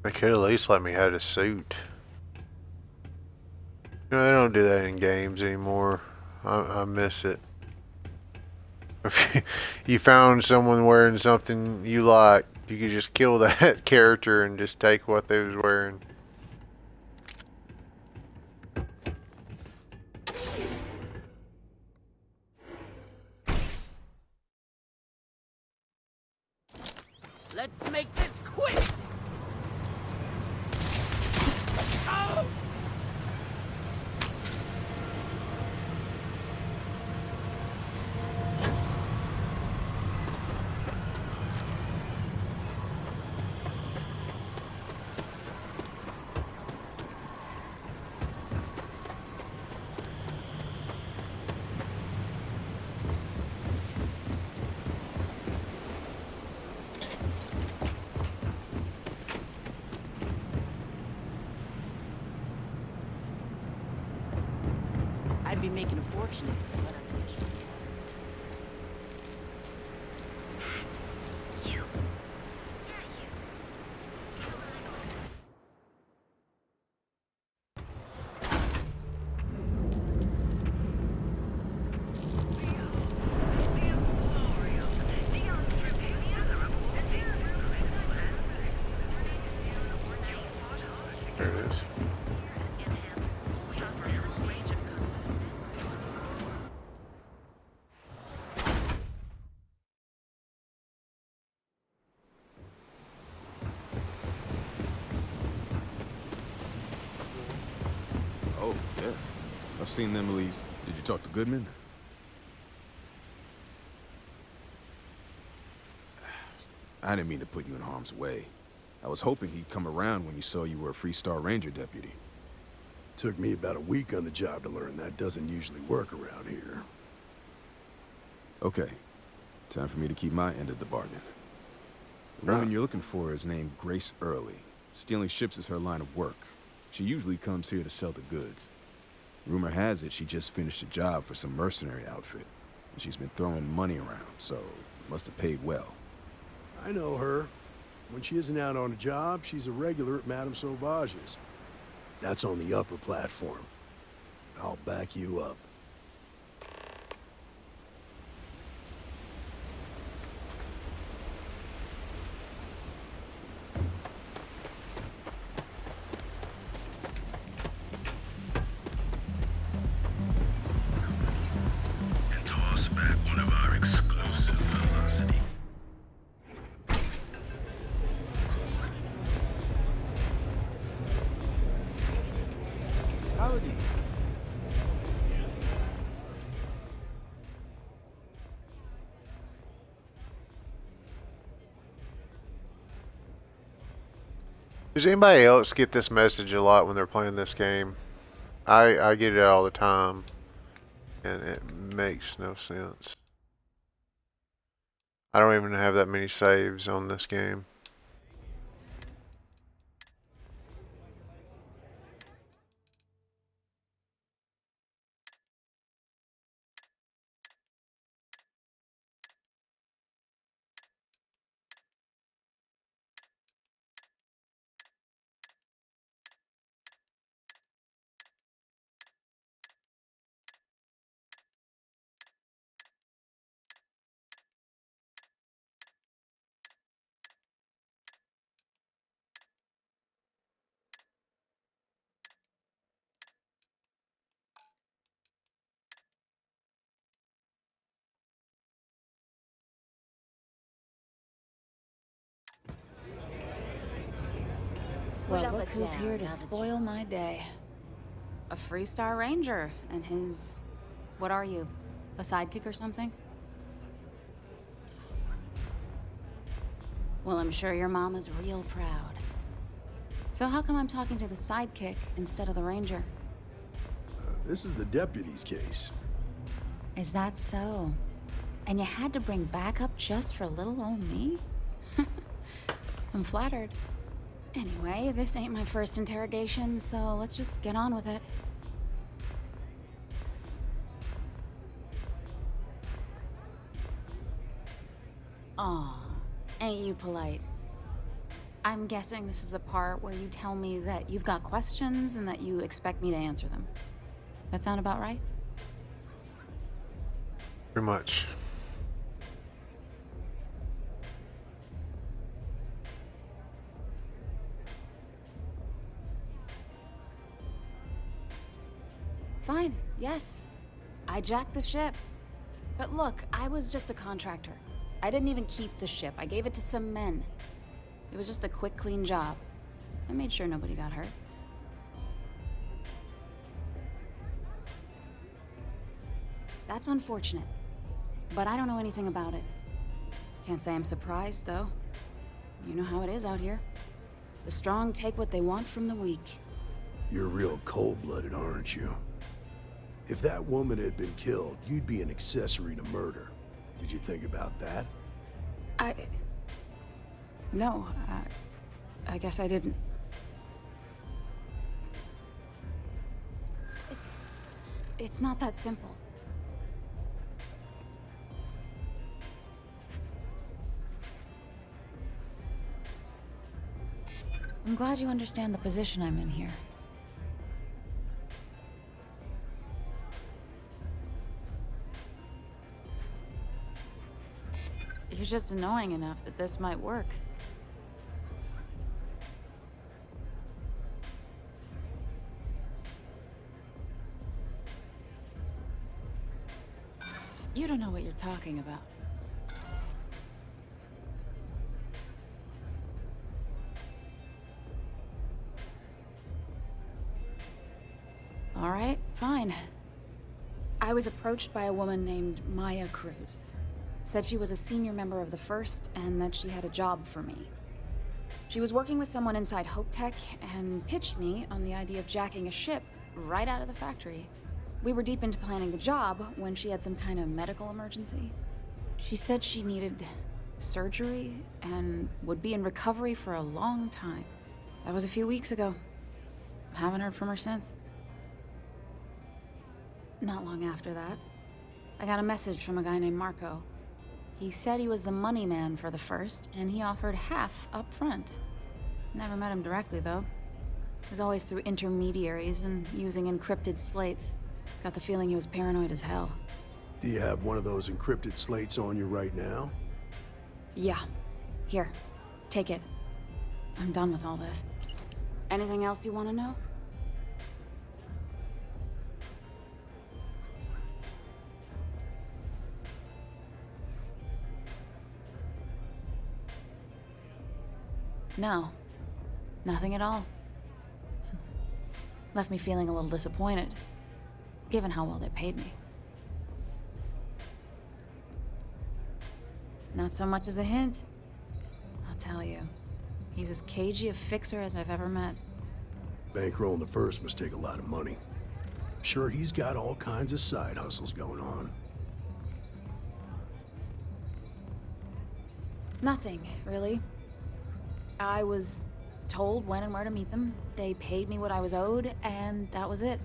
They could at least let me have a suit. You know, they don't do that in games anymore. I miss it. If you found someone wearing something you like, you could just kill that character and just take what they was wearing. Let's make this quick! Oh! I'd be making a fortune if they let us finish. There it is. Oh, yeah. I've seen them, Elise. Did you talk to Goodman? I didn't mean to put you in harm's way. I was hoping he'd come around when you saw you were a Freestar Ranger deputy. Took me about a week on the job to learn that doesn't usually work around here. Okay. Time for me to keep my end of the bargain. The woman you're looking for is named Grace Early. Stealing ships is her line of work. She usually comes here to sell the goods. Rumor has it she just finished a job for some mercenary outfit. And she's been throwing money around, so must have paid well. I know her. When she isn't out on a job, she's a regular at Madame Sauvage's. That's on the upper platform. I'll back you up. And toss back one of our exclusive velocity. Howdy. Does anybody else get this message a lot when they're playing this game? I get it all the time, and it makes no sense. I don't even have that many saves on this game. Well, look who's here to spoil my day. A Freestar Ranger and his... what are you? A sidekick or something? Well, I'm sure your mom is real proud. So how come I'm talking to the sidekick instead of the Ranger? This is the deputy's case. Is that so? And you had to bring backup just for little old me? I'm flattered. Anyway, this ain't my first interrogation, so let's just get on with it. Aw, ain't you polite? I'm guessing this is the part where you tell me that you've got questions and that you expect me to answer them. That sound about right? Pretty much. Fine, yes. I jacked the ship. But look, I was just a contractor. I didn't even keep the ship. I gave it to some men. It was just a quick, clean job. I made sure nobody got hurt. That's unfortunate, but I don't know anything about it. Can't say I'm surprised, though. You know how it is out here. The strong take what they want from the weak. You're real cold-blooded, aren't you? If that woman had been killed, you'd be an accessory to murder. Did you think about that? No, I guess I didn't. It's not that simple. I'm glad you understand the position I'm in here. You're just annoying enough that this might work. You don't know what you're talking about. All right, fine. I was approached by a woman named Maya Cruz. Said she was a senior member of the First and that she had a job for me. She was working with someone inside Hope Tech and pitched me on the idea of jacking a ship right out of the factory. We were deep into planning the job when she had some kind of medical emergency. She said she needed surgery and would be in recovery for a long time. That was a few weeks ago. Haven't heard from her since. Not long after that, I got a message from a guy named Marco. He said he was the money man for the First, and he offered half up front. Never met him directly, though. It was always through intermediaries and using encrypted slates. Got the feeling he was paranoid as hell. Do you have one of those encrypted slates on you right now? Yeah. Here, take it. I'm done with all this. Anything else you want to know? No. Nothing at all. Left me feeling a little disappointed, given how well they paid me. Not so much as a hint. I'll tell you. He's as cagey a fixer as I've ever met. Bankrolling the First must take a lot of money. I'm sure he's got all kinds of side hustles going on. Nothing, really. I was told when and where to meet them. They paid me what I was owed, and that was it.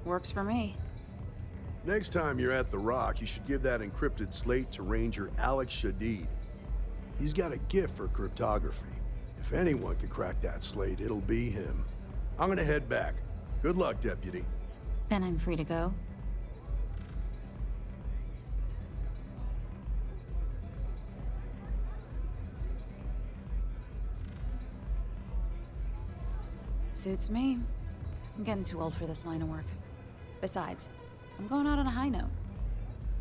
Works for me. Next time you're at the Rock, you should give that encrypted slate to Ranger Alex Shadid. He's got a gift for cryptography. If anyone could crack that slate, it'll be him. I'm gonna head back. Good luck, Deputy. Then I'm free to go. Suits me. I'm getting too old for this line of work. Besides, I'm going out on a high note.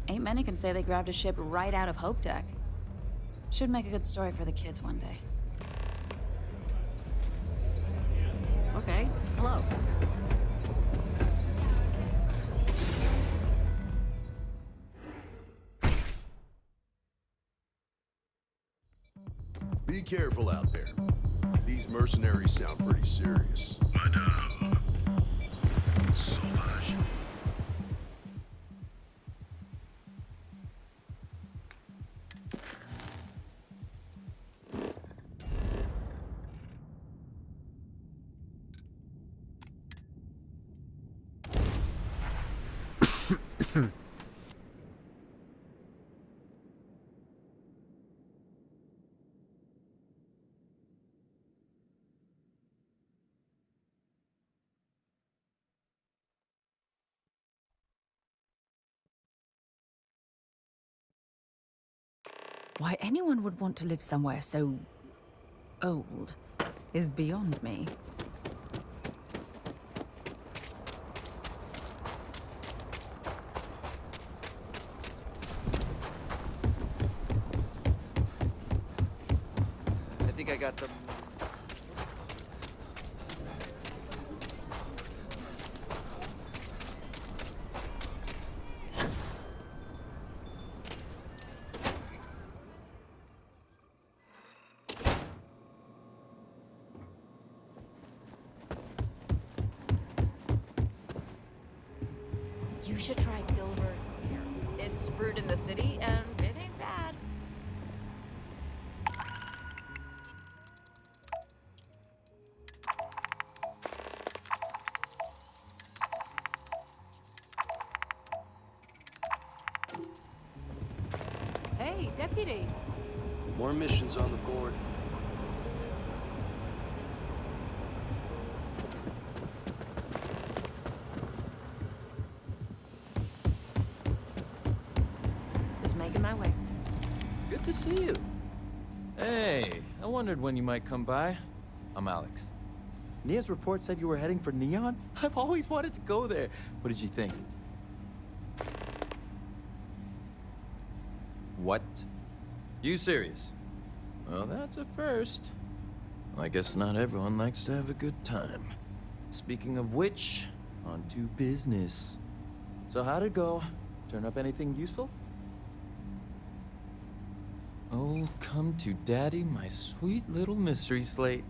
Ain't many can say they grabbed a ship right out of Hope Tech. Should make a good story for the kids one day. Okay, hello. Be careful out there. These mercenaries sound pretty serious. Why anyone would want to live somewhere so old is beyond me. should try Gilbert's beer. It's brewed in the city, and it ain't bad. Hey, Deputy. More missions on the board. Just making my way. Good to see you. Hey, I wondered when you might come by. I'm Alex. Nia's report said you were heading for Neon? I've always wanted to go there. What did you think? What? You serious? Well, that's a first. I guess not everyone likes to have a good time. Speaking of which, on to business. So how'd it go? Turn up anything useful? Oh, come to daddy, my sweet little mystery slate.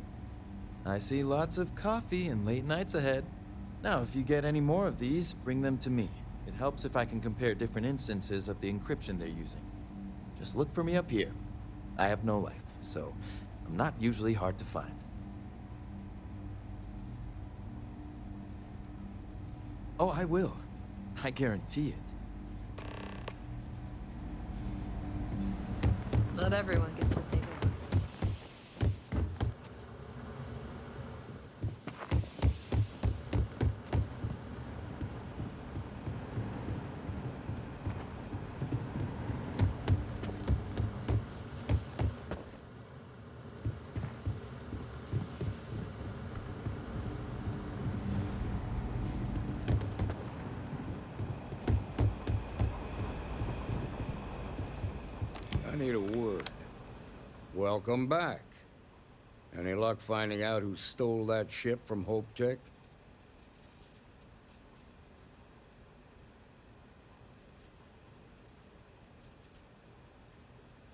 I see lots of coffee and late nights ahead. Now, if you get any more of these, bring them to me. It helps if I can compare different instances of the encryption they're using. Just look for me up here. I have no life, so I'm not usually hard to find. Oh, I will. I guarantee it. Not everyone gets to say that. I need a word. Welcome back. Any luck finding out who stole that ship from Hope Tech?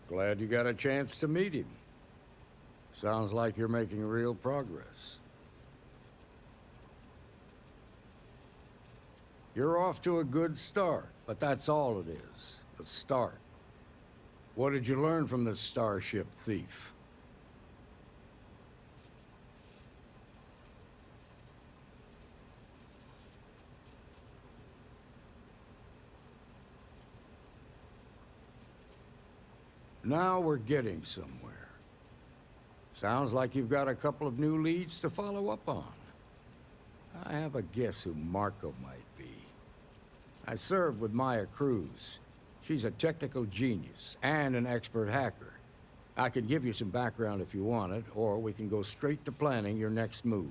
Glad you got a chance to meet him. Sounds like you're making real progress. You're off to a good start, but that's all it is, a start. What did you learn from this starship thief? Now we're getting somewhere. Sounds like you've got a couple of new leads to follow up on. I have a guess who Marco might be. I served with Maya Cruz. She's a technical genius and an expert hacker. I could give you some background if you want it, or we can go straight to planning your next move.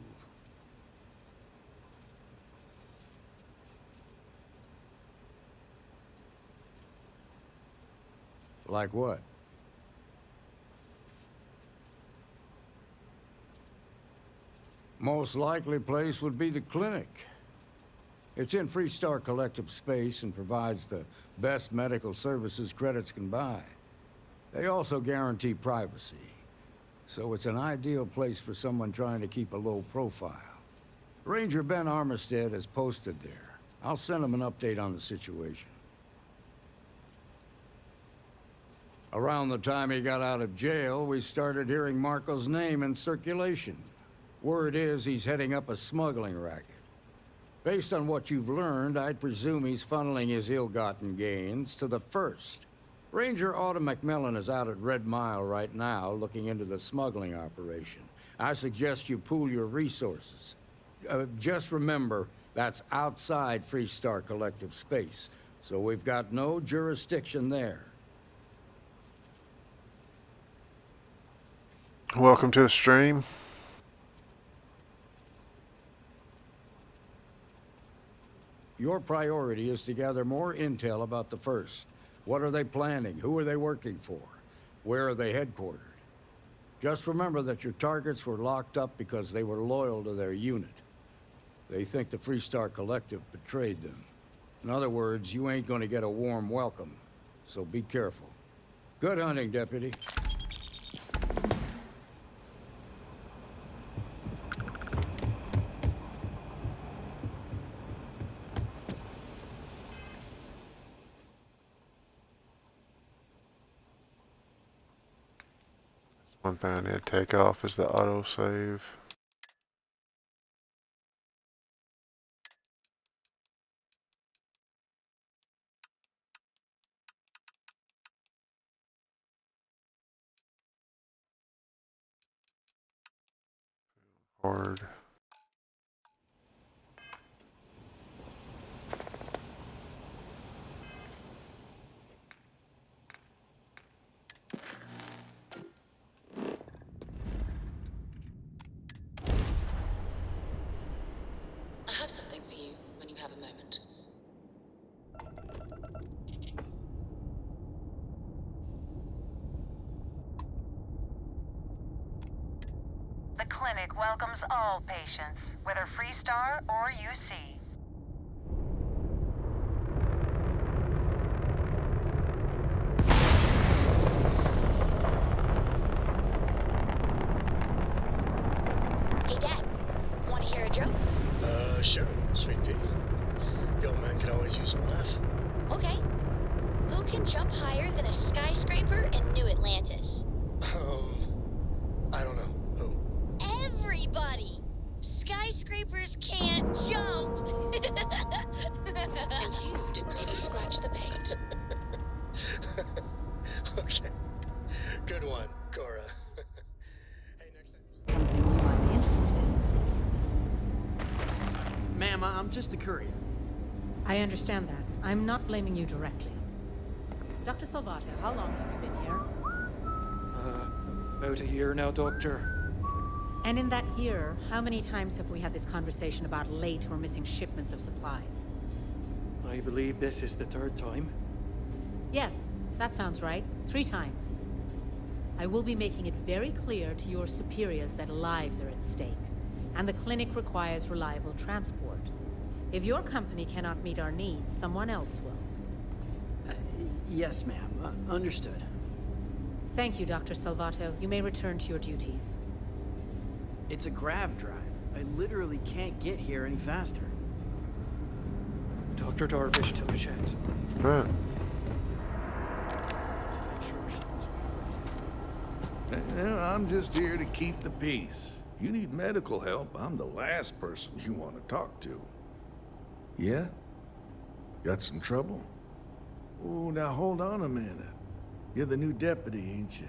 Like what? Most likely place would be the clinic. It's in Freestar Collective space and provides the best medical services credits can buy. They also guarantee privacy, so it's an ideal place for someone trying to keep a low profile. Ranger Ben Armistead is posted there. I'll send him an update on the situation. Around the time he got out of jail, we started hearing Marco's name in circulation. Word is he's heading up a smuggling racket. Based on what you've learned, I'd presume he's funneling his ill-gotten gains to the First. Ranger Autumn McMillan is out at Red Mile right now, looking into the smuggling operation. I suggest you pool your resources. Just remember, that's outside Freestar Collective space, so we've got no jurisdiction there. Welcome to the stream. Your priority is to gather more intel about the First. What are they planning? Who are they working for? Where are they headquartered? Just remember that your targets were locked up because they were loyal to their unit. They think the Freestar Collective betrayed them. In other words, you ain't gonna get a warm welcome, so be careful. Good hunting, Deputy. one thing I need to take off is the autosave. Hard. I have something for you when you have a moment. The clinic welcomes all patients, whether Freestar or UC. Hey, Dad. Want to hear a joke? Sure, sweet pea. The old man could always use a laugh. Okay. Who can jump higher than a skyscraper in New Atlantis? I don't know. Who? Everybody! Skyscrapers can't jump! And you didn't even scratch the paint. Okay. Good one, Cora. Something you might be interested in. Ma'am, I'm just a courier. I understand that. I'm not blaming you directly. Dr. Salvato, how long have you been here? About a year now, Doctor. And in that year, how many times have we had this conversation about late or missing shipments of supplies? I believe this is the third time. Yes, that sounds right. 3 times. I will be making it very clear to your superiors that lives are at stake, and the clinic requires reliable transport. If your company cannot meet our needs, someone else will. Yes, ma'am. Understood. Thank you, Dr. Salvato. You may return to your duties. It's a grav drive. I literally can't get here any faster. Dr. Darvish took a chance. Right. I'm just here to keep the peace. You need medical help, I'm the last person you want to talk to. Yeah? Got some trouble? Oh, now hold on a minute. You're the new deputy, ain't you?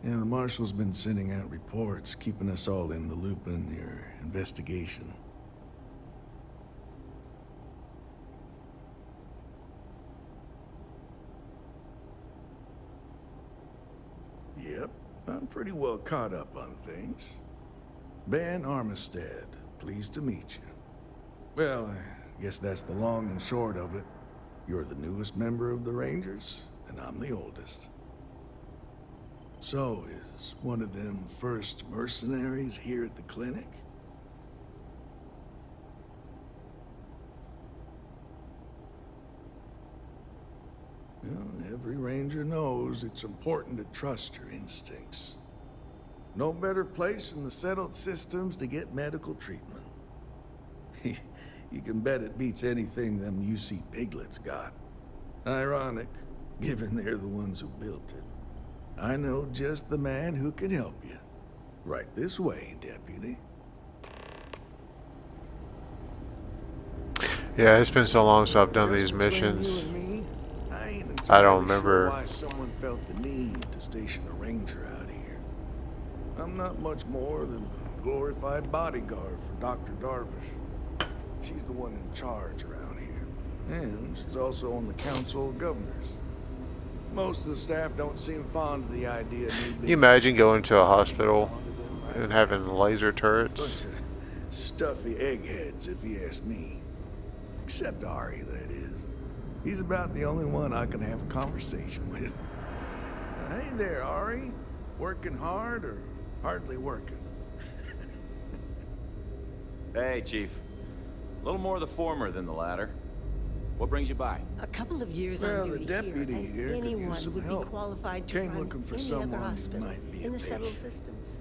Yeah, the marshal's been sending out reports, keeping us all in the loop in your investigation. Yep, I'm pretty well caught up on things. Ben Armistead, pleased to meet you. Well, I guess that's the long and short of it. You're the newest member of the Rangers, and I'm the oldest. So, is one of them first mercenaries here at the clinic? Well, every Ranger knows it's important to trust your instincts. No better place in the settled systems to get medical treatment. You can bet it beats anything them UC piglets got. Ironic, given they're the ones who built it. I know just the man who can help you. Right this way, Deputy. Yeah, it's been so long since I've done these missions. I don't remember. Why someone felt the need to station a ranger out here. I'm not much more than a glorified bodyguard for Dr. Darvish. She's the one in charge around here. And she's also on the Council of Governors. Most of the staff don't seem fond of the idea of me being... Can you imagine going to a hospital and having laser turrets? Bunch of stuffy eggheads, if you ask me. Except Ari, that is. He's about the only one I can have a conversation with. Hey there, Ari. Working hard or hardly working? Hey, Chief. A little more the former than the latter. What brings you by? A couple of years Well, on the duty deputy here, here and could use anyone some would help. be qualified to Came run looking for any someone other who hospital might be a in the patient. settled systems.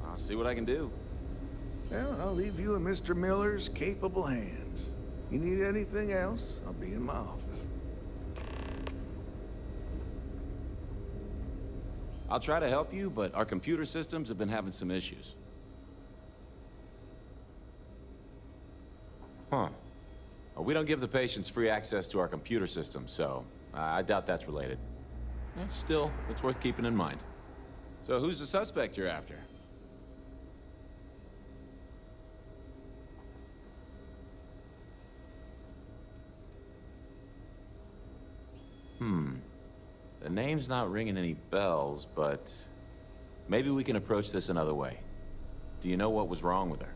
I'll see what I can do. Well, I'll leave you in Mr. Miller's capable hands. You need anything else, I'll be in my office. I'll try to help you, but our computer systems have been having some issues. Huh. Well, we don't give the patients free access to our computer system, so I doubt that's related. Still, it's worth keeping in mind. So who's the suspect you're after? The name's not ringing any bells, but maybe we can approach this another way. Do you know what was wrong with her?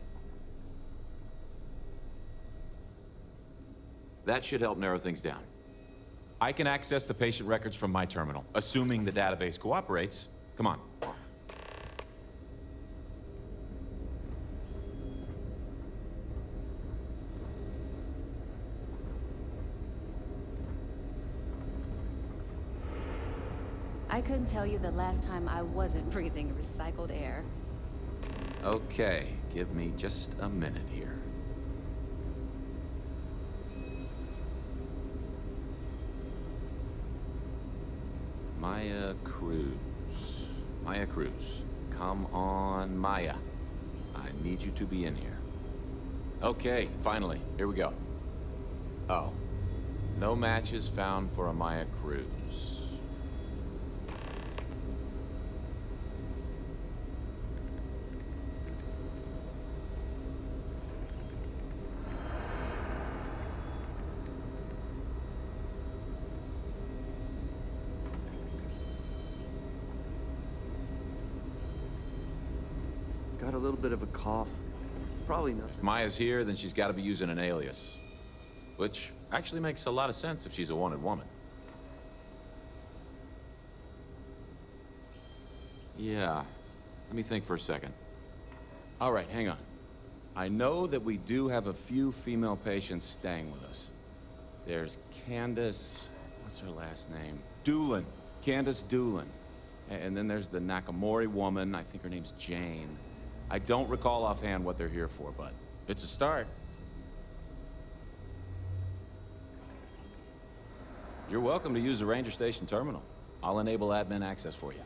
That should help narrow things down. I can access the patient records from my terminal, assuming the database cooperates. Come on. I couldn't tell you the last time I wasn't breathing recycled air. Okay, give me just a minute here. Maya Cruz. Maya Cruz. Come on, Maya. I need you to be in here. Okay, finally. Here we go. Oh. No matches found for a Maya Cruz. Got a little bit of a cough. Probably not. If Maya's here, then she's got to be using an alias. Which actually makes a lot of sense if she's a wanted woman. Yeah. Let me think for a second. All right, hang on. I know that we do have a few female patients staying with us. There's Candace... what's her last name? Doolin. Candace Doolin. And then there's the Nakamori woman. I think her name's Jane. I don't recall offhand what they're here for, but it's a start. You're welcome to use the Ranger Station terminal. I'll enable admin access for you.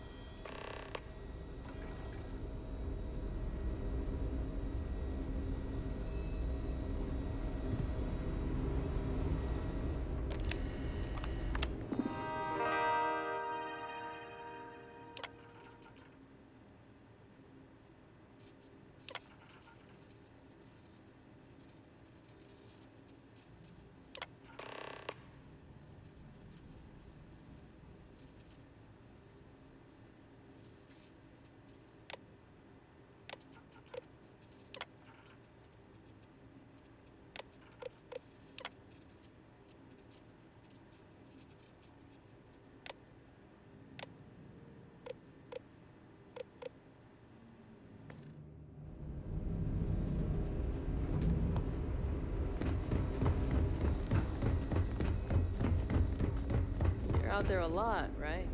Out there a lot, right?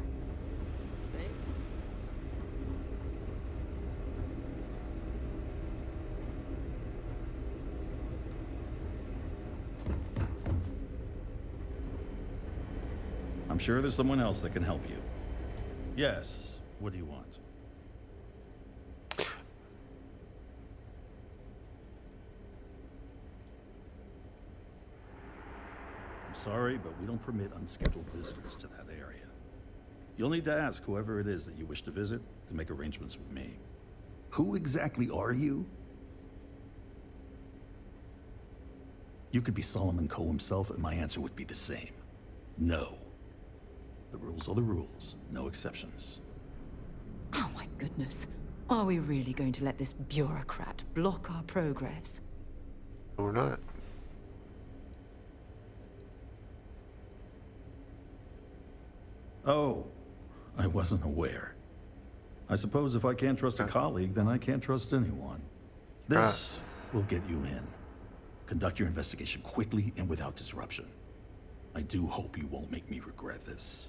Space. I'm sure there's someone else that can help you. Yes. What do you want? I'm sorry, but we don't permit unscheduled visitors to that area. You'll need to ask whoever it is that you wish to visit to make arrangements with me. Who exactly are you? You could be Solomon Coe himself, and my answer would be the same. No. The rules are the rules, no exceptions. Oh my goodness. Are we really going to let this bureaucrat block our progress? We're not. Oh, I wasn't aware. I suppose if I can't trust a colleague, then I can't trust anyone. This will get you in. Conduct your investigation quickly and without disruption. I do hope you won't make me regret this.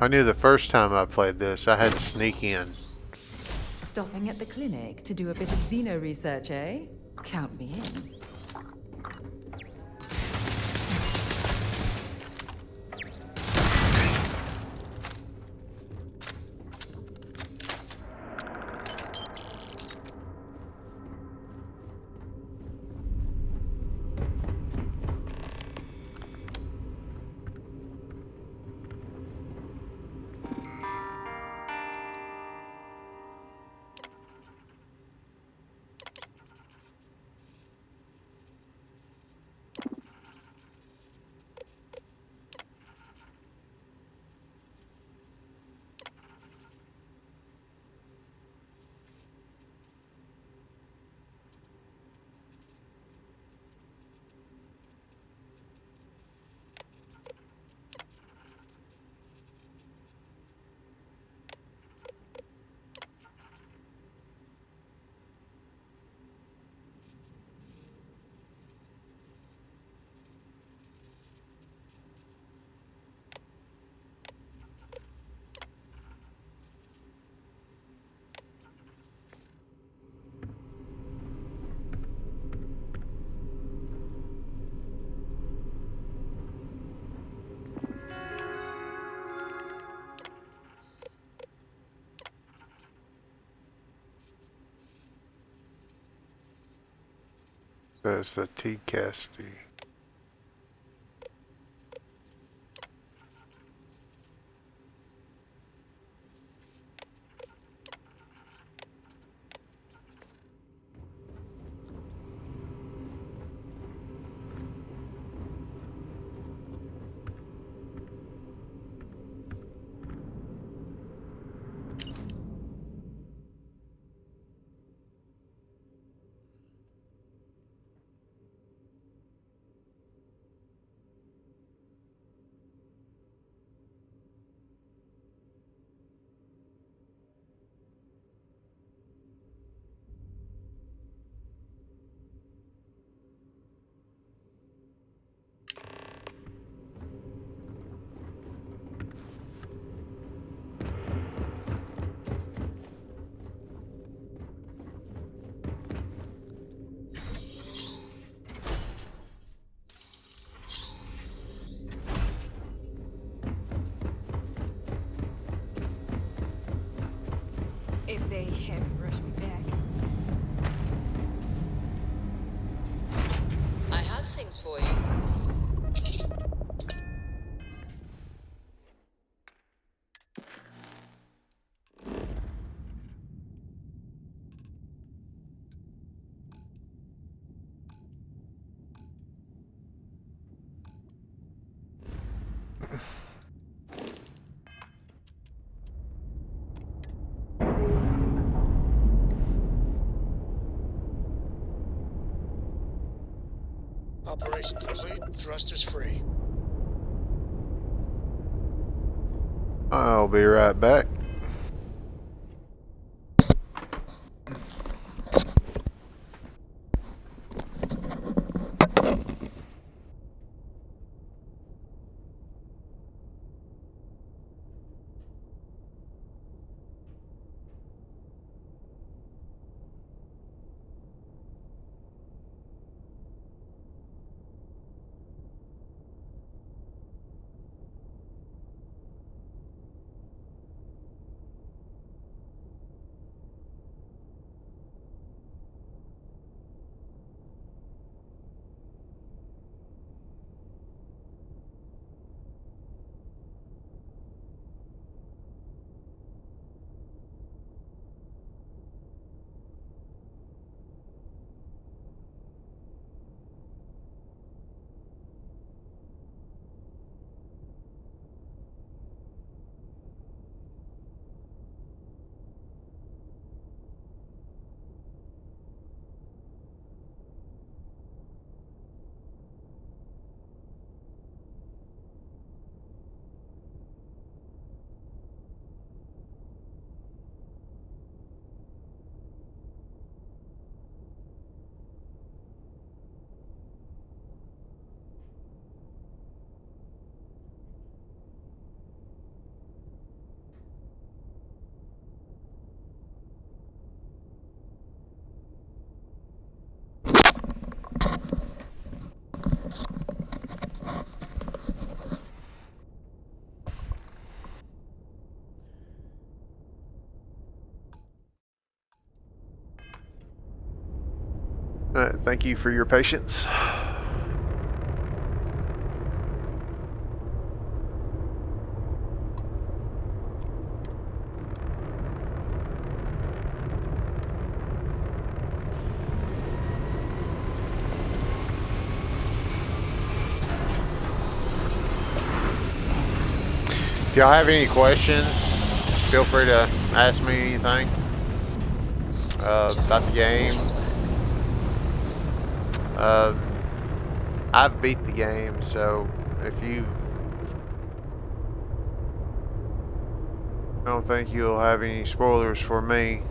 I knew the first time I played this, I had to sneak in. Stopping at the clinic to do a bit of xeno research, eh? Count me in. Says the T. Cassidy. If they haven't rushed me back. I have things for you. Operation complete. Thrusters free. I'll be right back. Thank you for your patience. If y'all have any questions, feel free to ask me anything about the game. I've beat the game, so if you've... I don't think you'll have any spoilers for me.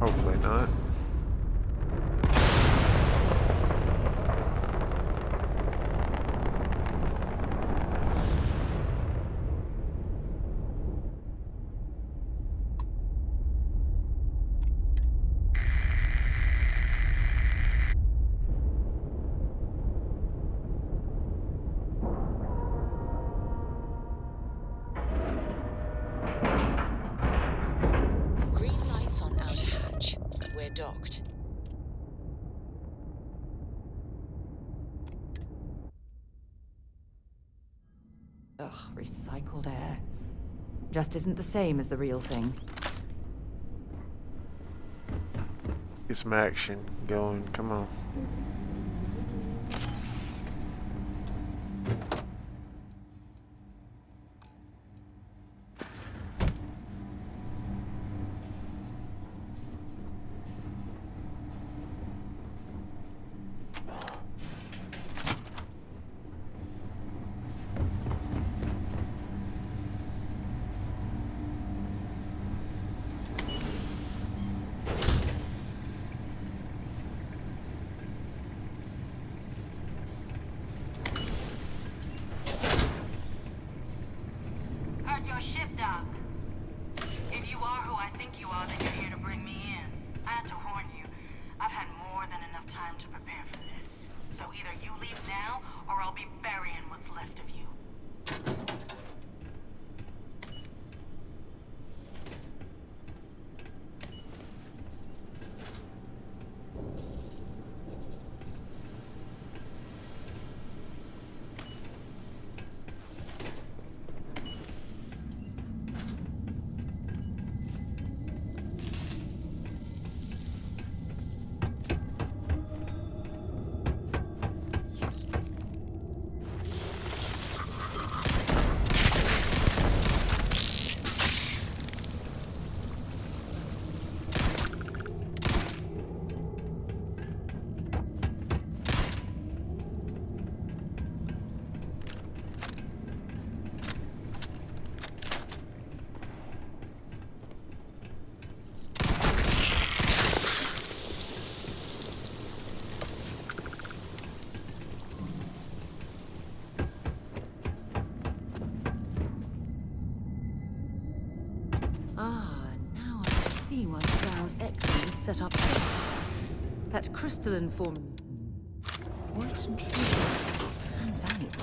Hopefully not. Green lights on outer hatch. We're docked. Ugh, recycled air. Just isn't the same as the real thing. Get some action going. Come on. Heard your ship, Doc. If you are who I think you are, then you're here to bring me in. I had to warn you. I've had more than enough time to prepare for this. So either you leave now, or I'll be burying what's left of you. Ah, now I see why Ground Echo was set up. That crystalline form. Quite intriguing and valuable.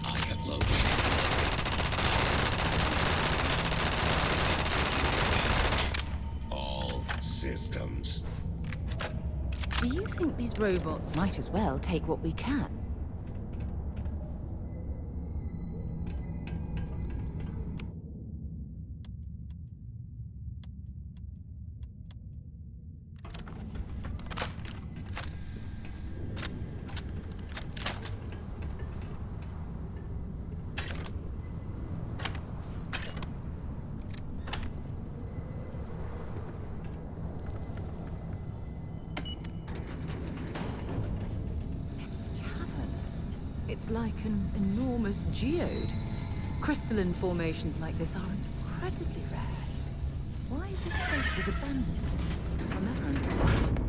I have located all systems. Do you think these robots might as well take what we can? It's like an enormous geode. Crystalline formations like this are incredibly rare. Why this place was abandoned, I'll never understand.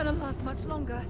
gonna last much longer.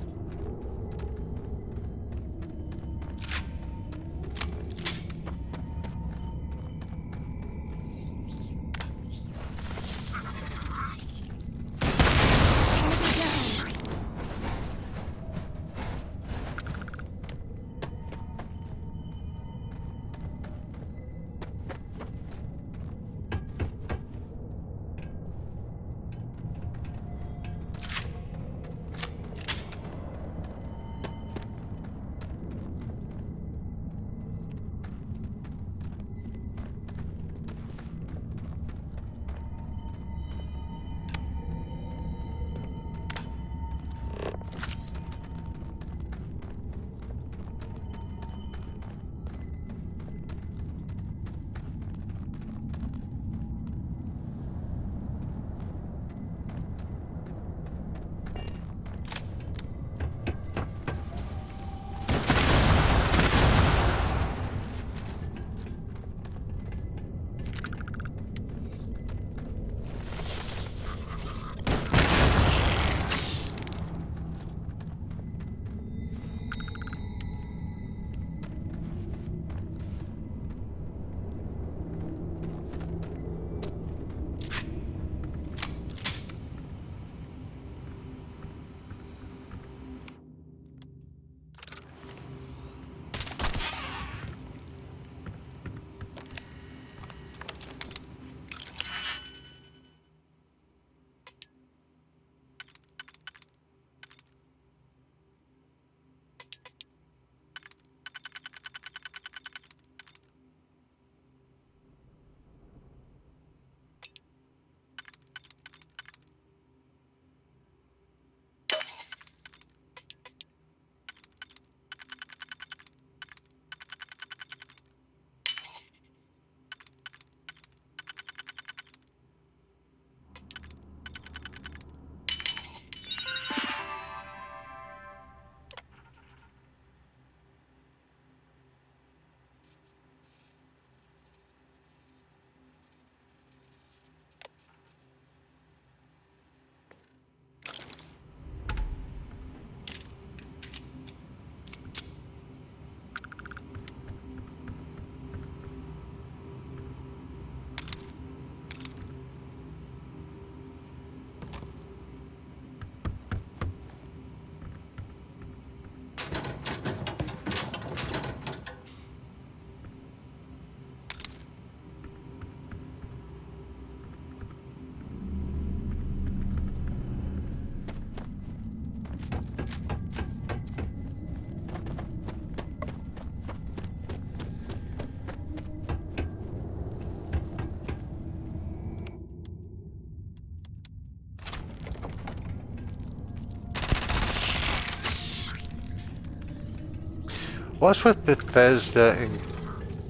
What's with Bethesda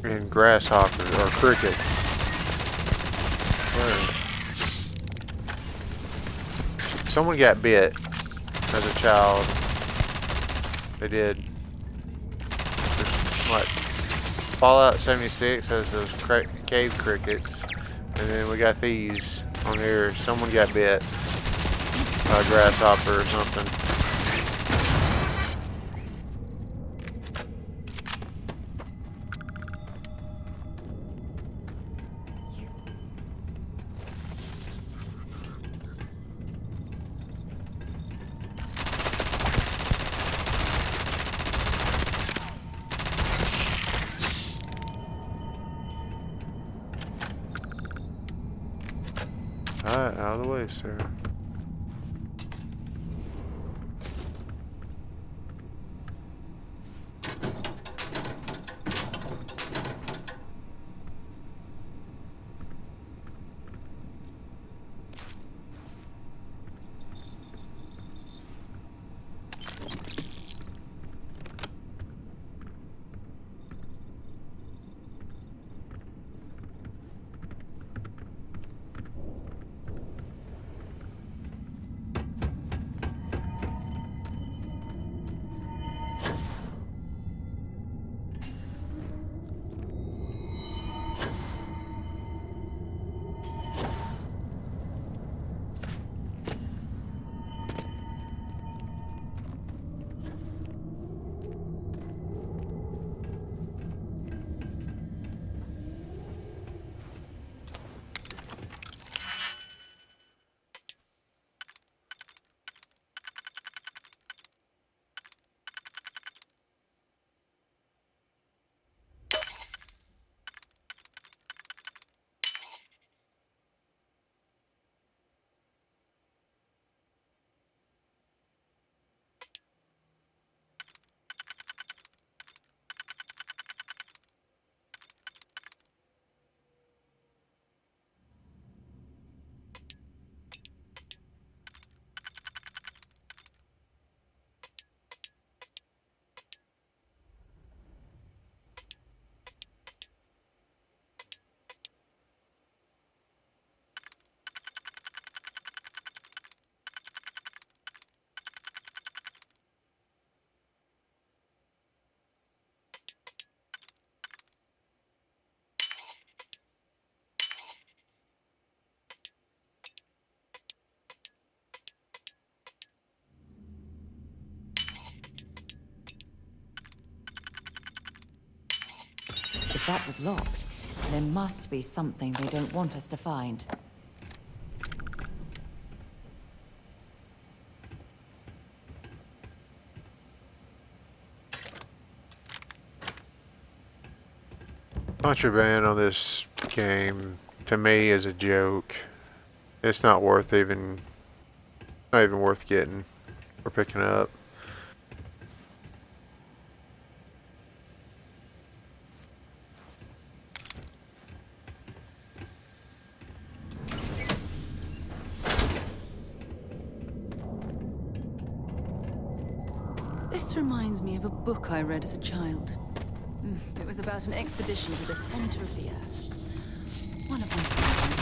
and grasshoppers or crickets? Someone got bit as a child. They did. There's, what? Fallout 76 has those cave crickets, and then we got these on here. Someone got bit by a grasshopper or something. Alright, out of the way, sir. If that was locked, there must be something they don't want us to find. Contraband on this game, to me, is a joke. It's not worth not even worth getting or picking up. This reminds me of a book I read as a child. It was about an expedition to the center of the Earth. One of my favorites.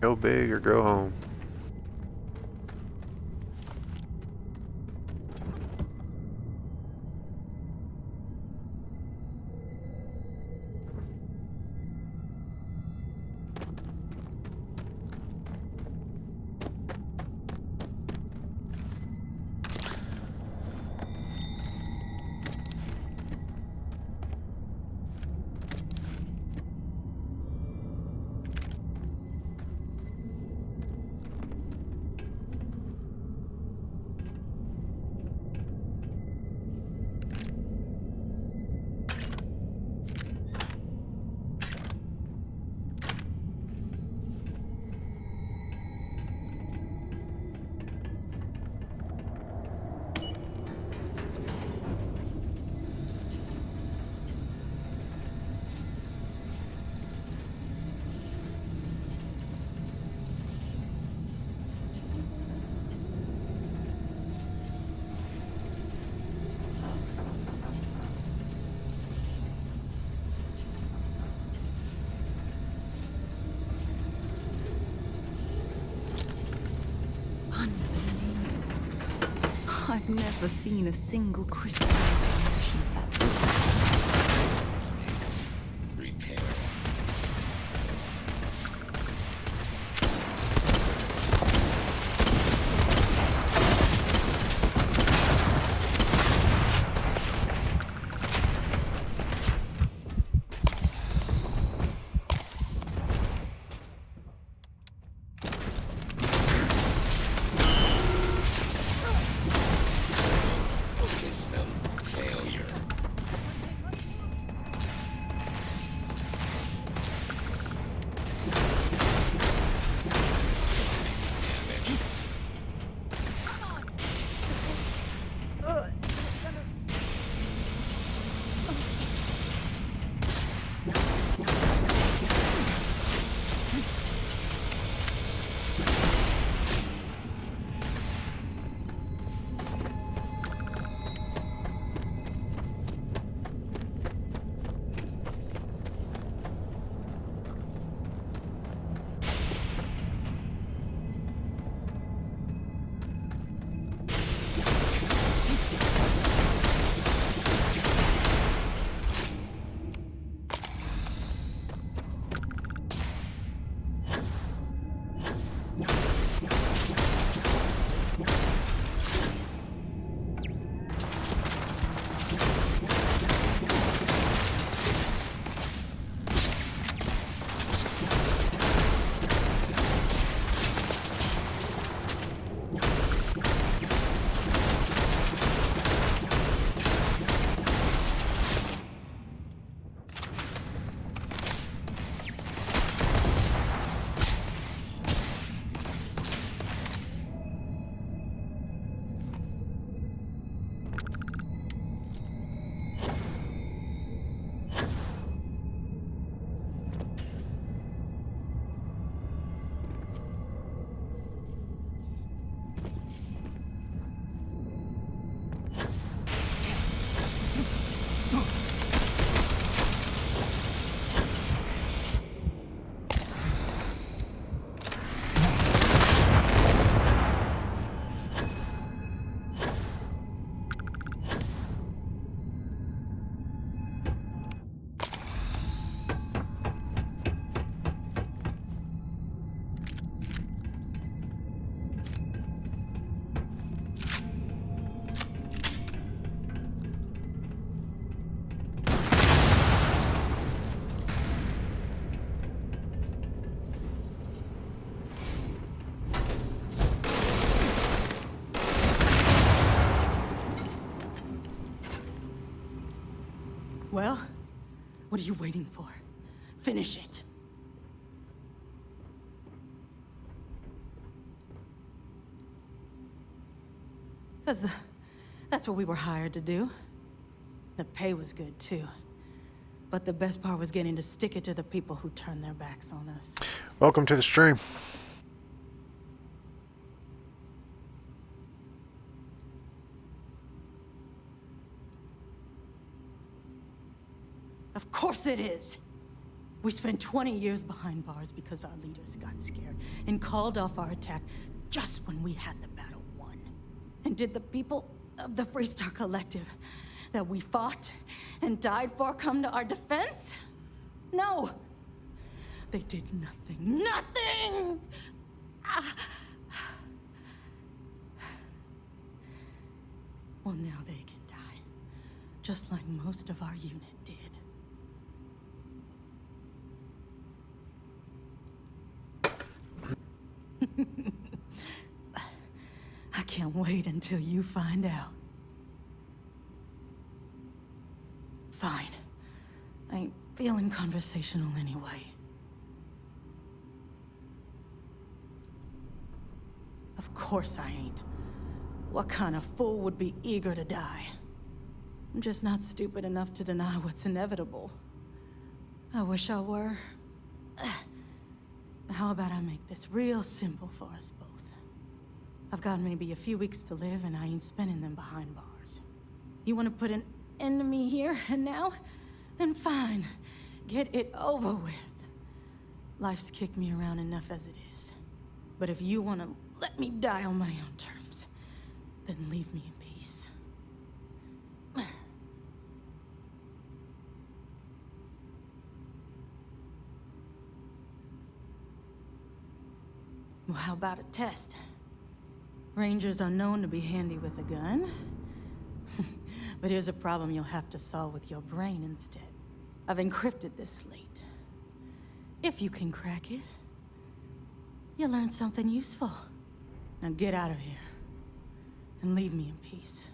Go big or go home. I've never seen a single crystal version of that stuff. Repair. System failure. Well, what are you waiting for? Finish it. Because that's what we were hired to do. The pay was good, too. But the best part was getting to stick it to the people who turned their backs on us. Welcome to the stream. Of course it is! We spent 20 years behind bars because our leaders got scared and called off our attack just when we had the battle won. And did the people of the Freestar Collective that we fought and died for come to our defense? No! They did nothing. Nothing! Well, now they can die. Just like most of our unit did. I can't wait until you find out. Fine. I ain't feeling conversational anyway. Of course I ain't. What kind of fool would be eager to die? I'm just not stupid enough to deny what's inevitable. I wish I were. How about I make this real simple for us both? I've got maybe a few weeks to live, and I ain't spending them behind bars. You want to put an end to me here and now? Then fine. Get it over with. Life's kicked me around enough as it is. But if you want to let me die on my own terms, then leave me in peace. Well, how about a test? Rangers are known to be handy with a gun. But here's a problem you'll have to solve with your brain instead. I've encrypted this slate. If you can crack it, you'll learn something useful. Now get out of here, and leave me in peace.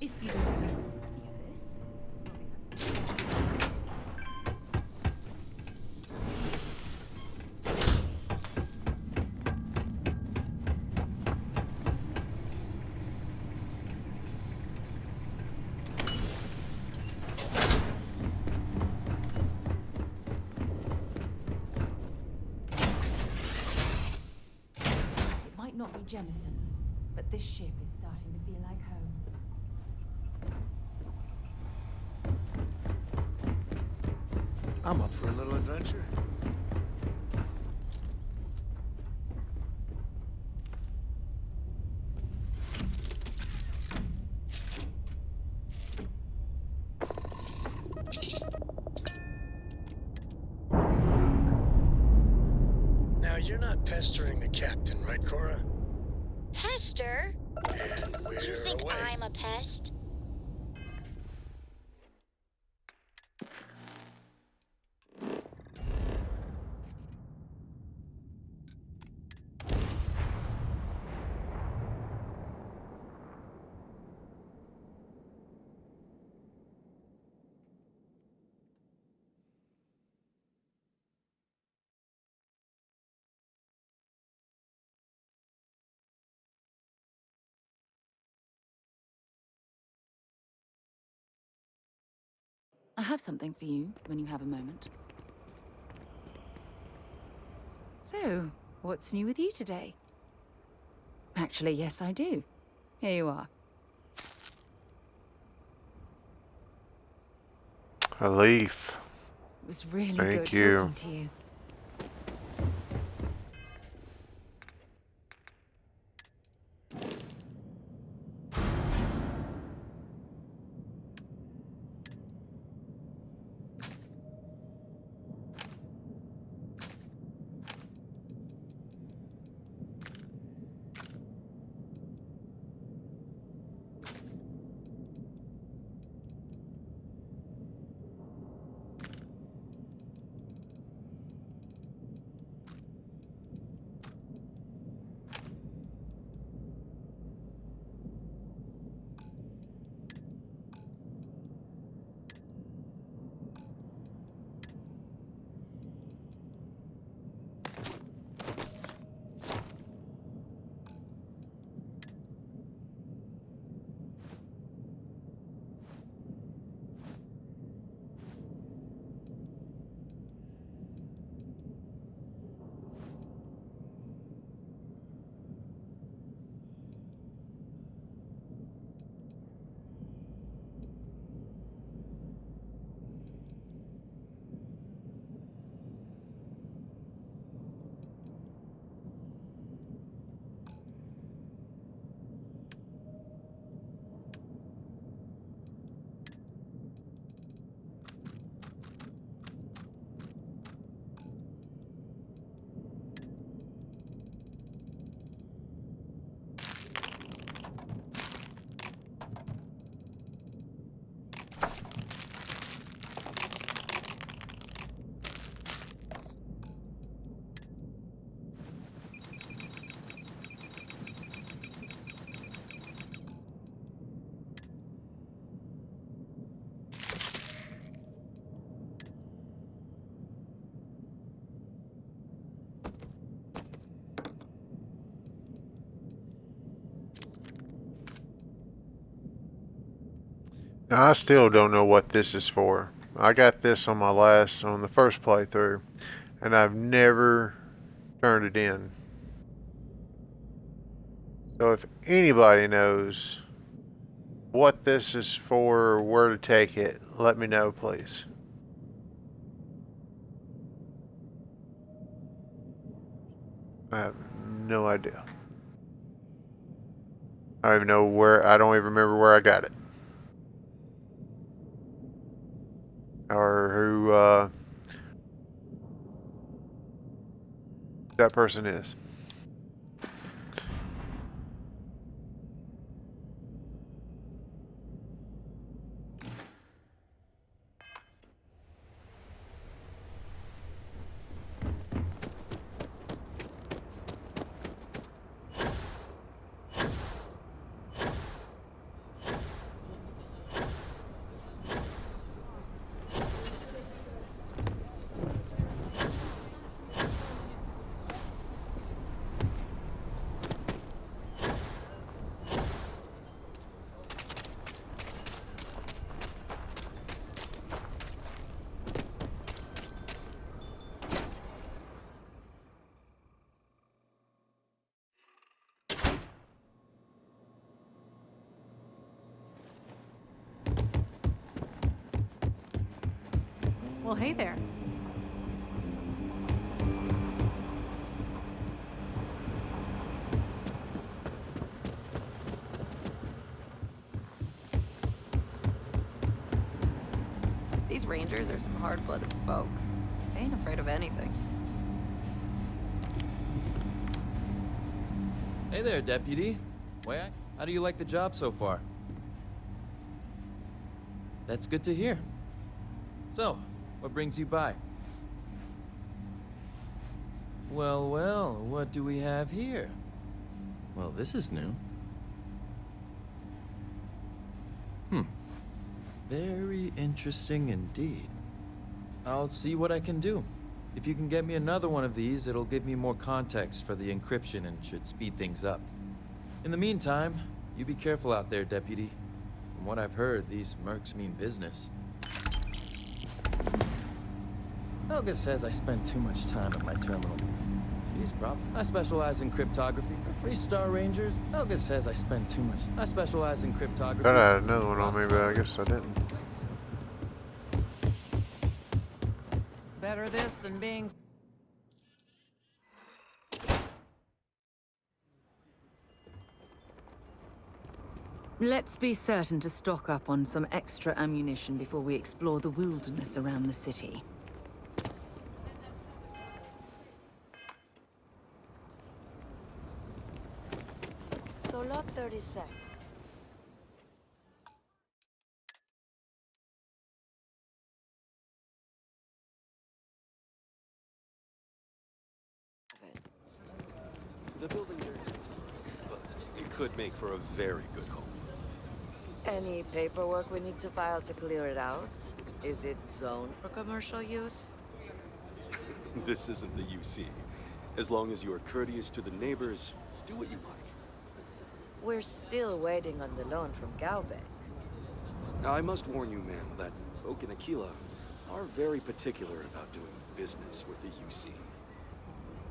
If you don't know any of this, it might not be Jemison, but this ship is starting to feel like home. I'm up for a little adventure. You're not pestering the captain, right, Cora? Pester? And You we're think away. I'm a pest? I have something for you when you have a moment. So, what's new with you today? Actually, yes, I do. Here you are. A leaf. It was really Thank good you. talking to you. Now, I still don't know what this is for. I got this on the first playthrough, and I've never turned it in. So if anybody knows what this is for or where to take it, let me know, please. I have no idea. I don't even know where, I don't even remember where I got it. Or who that person is. Well, hey there. These rangers are some hard-blooded folk. They ain't afraid of anything. Hey there, Deputy. How do you like the job so far? That's good to hear. So, what brings you by? Well, well, what do we have here? Well, this is new. Very interesting indeed. I'll see what I can do. If you can get me another one of these, it'll give me more context for the encryption and should speed things up. In the meantime, you be careful out there, Deputy. From what I've heard, these mercs mean business. Helga says I spend too much time at my terminal. She's probably. I specialize in cryptography. For Free Star Rangers, Helga says I spend too much. I specialize in cryptography. Thought I had another one on me, but I guess I didn't. Better this than being... Let's be certain to stock up on some extra ammunition before we explore the wilderness around the city. So lot 37. The building you're in, but it could make for a very good home. Any paperwork we need to file to clear it out? Is it zoned for commercial use? This isn't the UC. As long as you are courteous to the neighbors, do what you like. We're still waiting on the loan from Galbeck. I must warn you, ma'am, that Oak and Aquila are very particular about doing business with the UC.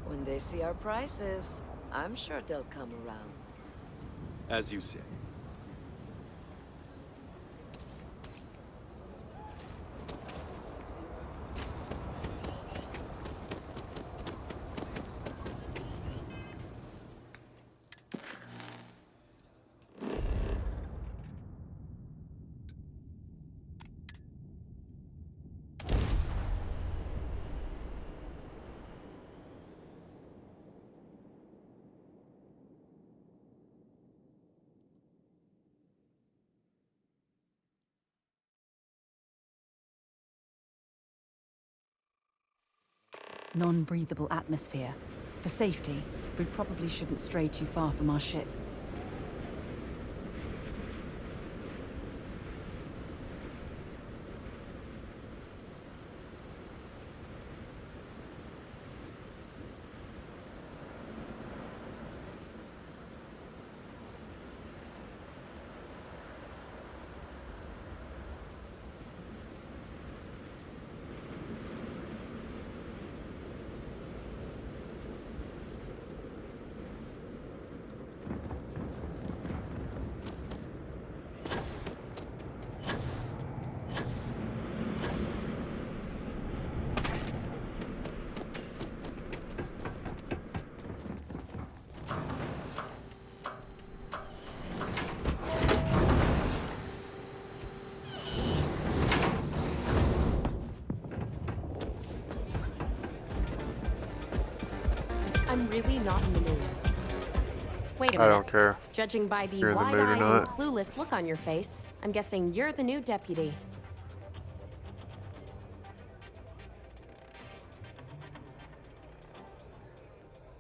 When they see our prices, I'm sure they'll come around. As you say. Non-breathable atmosphere. For safety, we probably shouldn't stray too far from our ship. I'm really not in the mood. Wait a minute. I don't care. Judging by the You're in the mood or wide-eyed and not. clueless look on your face, I'm guessing you're the new deputy.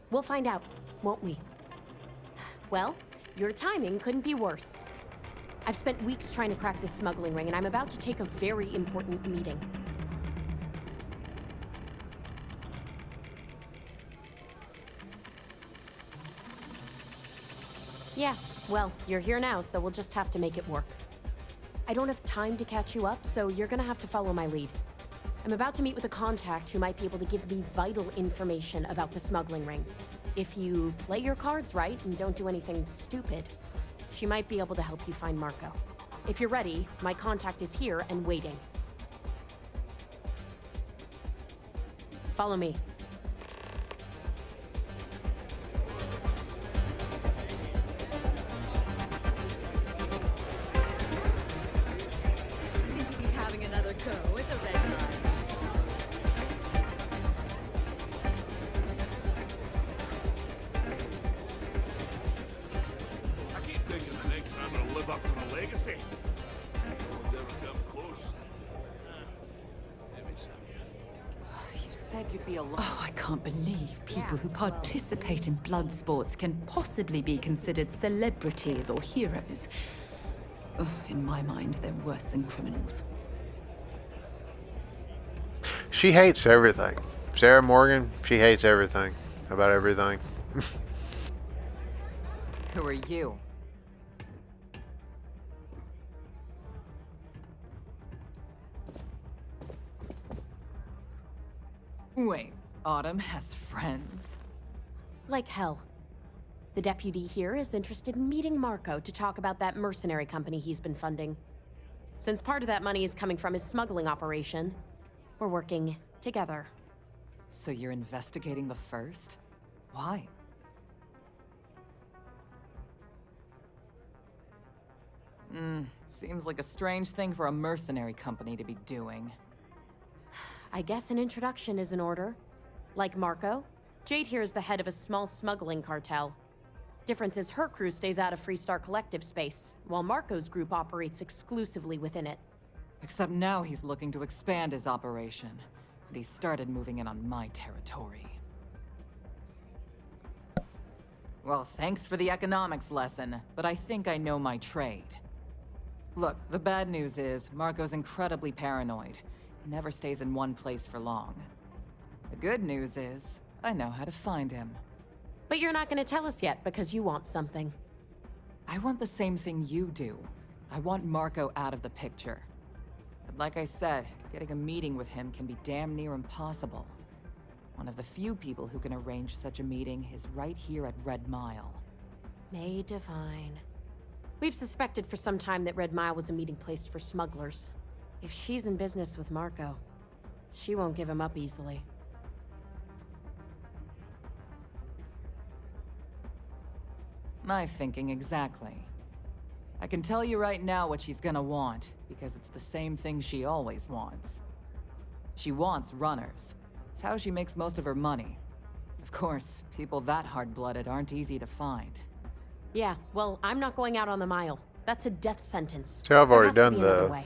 We'll find out, won't we? Well, your timing couldn't be worse. I've spent weeks trying to crack this smuggling ring, and I'm about to take a very important meeting. Yeah, well, you're here now, so we'll just have to make it work. I don't have time to catch you up, so you're gonna have to follow my lead. I'm about to meet with a contact who might be able to give me vital information about the smuggling ring. If you play your cards right and don't do anything stupid, she might be able to help you find Marco. If you're ready, my contact is here and waiting. Follow me. Having another go with the red line. see. No one's ever come close. Maybe someday. You said you'd be alone. Oh, I can't believe people who participate in blood sports can possibly be considered celebrities or heroes. Oh, in my mind, they're worse than criminals. She hates everything. Sarah Morgan, she hates everything. About everything. Who are you? Wait, Autumn has friends? Like hell. The deputy here is interested in meeting Marco to talk about that mercenary company he's been funding. Since part of that money is coming from his smuggling operation, we're working together. So you're investigating the first? Why? Seems like a strange thing for a mercenary company to be doing. I guess an introduction is in order. Like Marco, Jade here is the head of a small smuggling cartel. Difference is her crew stays out of Freestar Collective space, while Marco's group operates exclusively within it. Except now he's looking to expand his operation, and he started moving in on my territory. Well, thanks for the economics lesson, but I think I know my trade. Look, the bad news is, Marco's incredibly paranoid. He never stays in one place for long. The good news is, I know how to find him. But you're not gonna tell us yet because you want something. I want the same thing you do. I want Marco out of the picture. But like I said, getting a meeting with him can be damn near impossible. One of the few people who can arrange such a meeting is right here at Red Mile. May Divine. We've suspected for some time that Red Mile was a meeting place for smugglers. If she's in business with Marco, she won't give him up easily. My thinking exactly. I can tell you right now what she's gonna want, because it's the same thing she always wants. She wants runners. It's how she makes most of her money. Of course, people that hard-blooded aren't easy to find. Yeah, well, I'm not going out on the mile. That's a death sentence. See, I've There already has to done be another the way.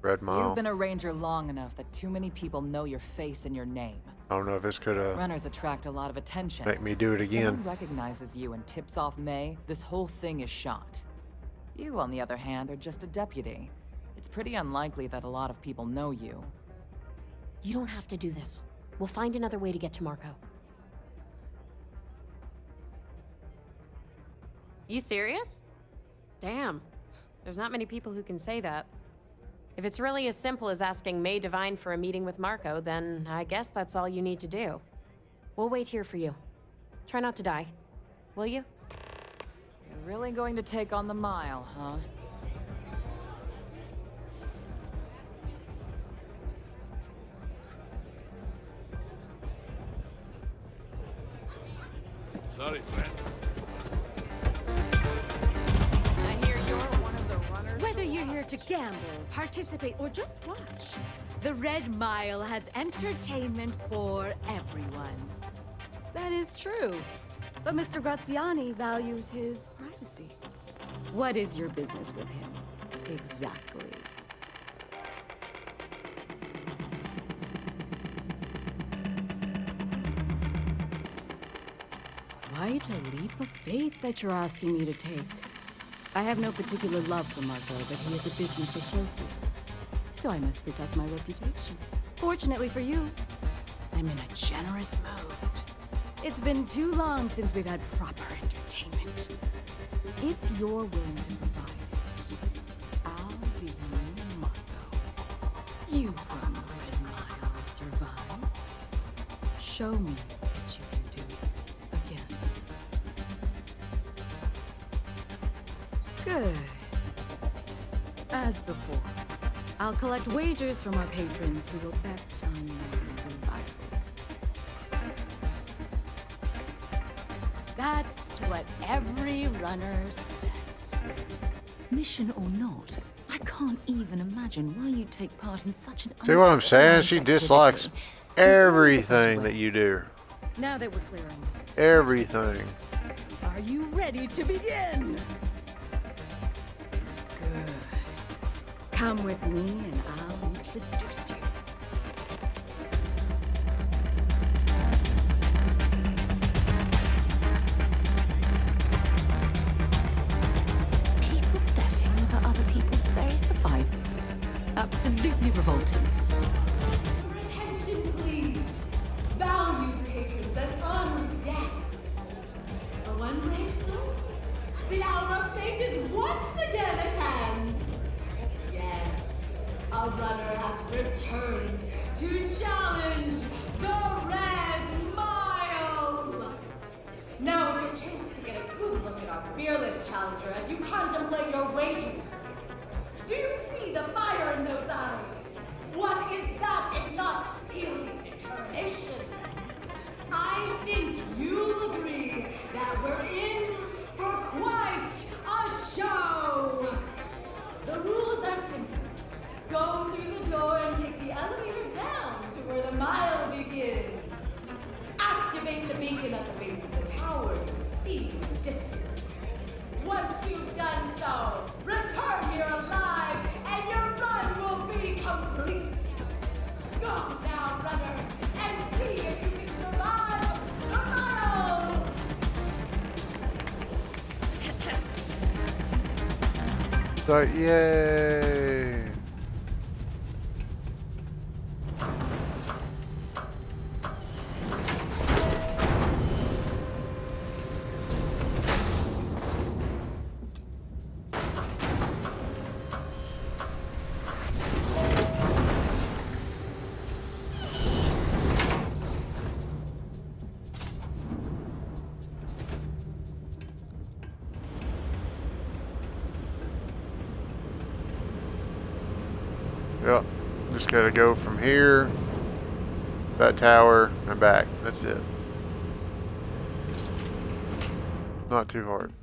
Red Mile. You've been a ranger long enough that too many people know your face and your name. I don't know if this could Runners attract a lot of attention. make me do it If again. someone recognizes you and tips off May, this whole thing is shot. You, on the other hand, are just a deputy. It's pretty unlikely that a lot of people know you. You don't have to do this. We'll find another way to get to Marco. You serious? Damn. There's not many people who can say that. If it's really as simple as asking May Divine for a meeting with Marco, then I guess that's all you need to do. We'll wait here for you. Try not to die. Will you? You're really going to take on the mile, huh? Sorry, friend. I hear you're one of the runners. Whether you're here to gamble, participate, or just watch, the Red Mile has entertainment for everyone. That is true. But Mr. Graziani values his privacy. What is your business with him? Exactly. It's quite a leap of faith that you're asking me to take. I have no particular love for Marco, but he is a business associate. So I must protect my reputation. Fortunately for you, I'm in a generous mood. It's been too long since we've had proper entertainment. If you're willing to provide it, I'll give you Marco. You from the Red Mile survive. Show me that you can do it again. Good. As before, I'll collect wagers from our patrons who will bet on your survival. That's what every runner says. Mission or not, I can't even imagine why you take part in such an See what I'm saying? She unscientific dislikes activity. everything that you do. Now that we're clear on what's Everything. Are you ready to begin? Good. Come with me and I'll introduce you. People betting over other people's very survival. Absolutely revolting. Your attention, please. Valued patrons and honored guests. For one brave soul, the hour of fate is once again at hand. Yes, a runner has returned to challenge the Red Mile. Now is your chance to get a good look at our fearless challenger as you contemplate your wagers. Do you see the fire in those eyes? What is that if not steely determination? I think you'll agree that we're in for quite a show. The rules are simple. Go through the door and take the elevator down to where the mile begins. Activate the beacon at the base of the tower you'll see in the distance. Once you've done so, return here alive and your run will be complete. Go now, runner, and see if you can survive the mile! So, yay! Yep, just gotta go from here, that tower, and back. That's it. Not too hard.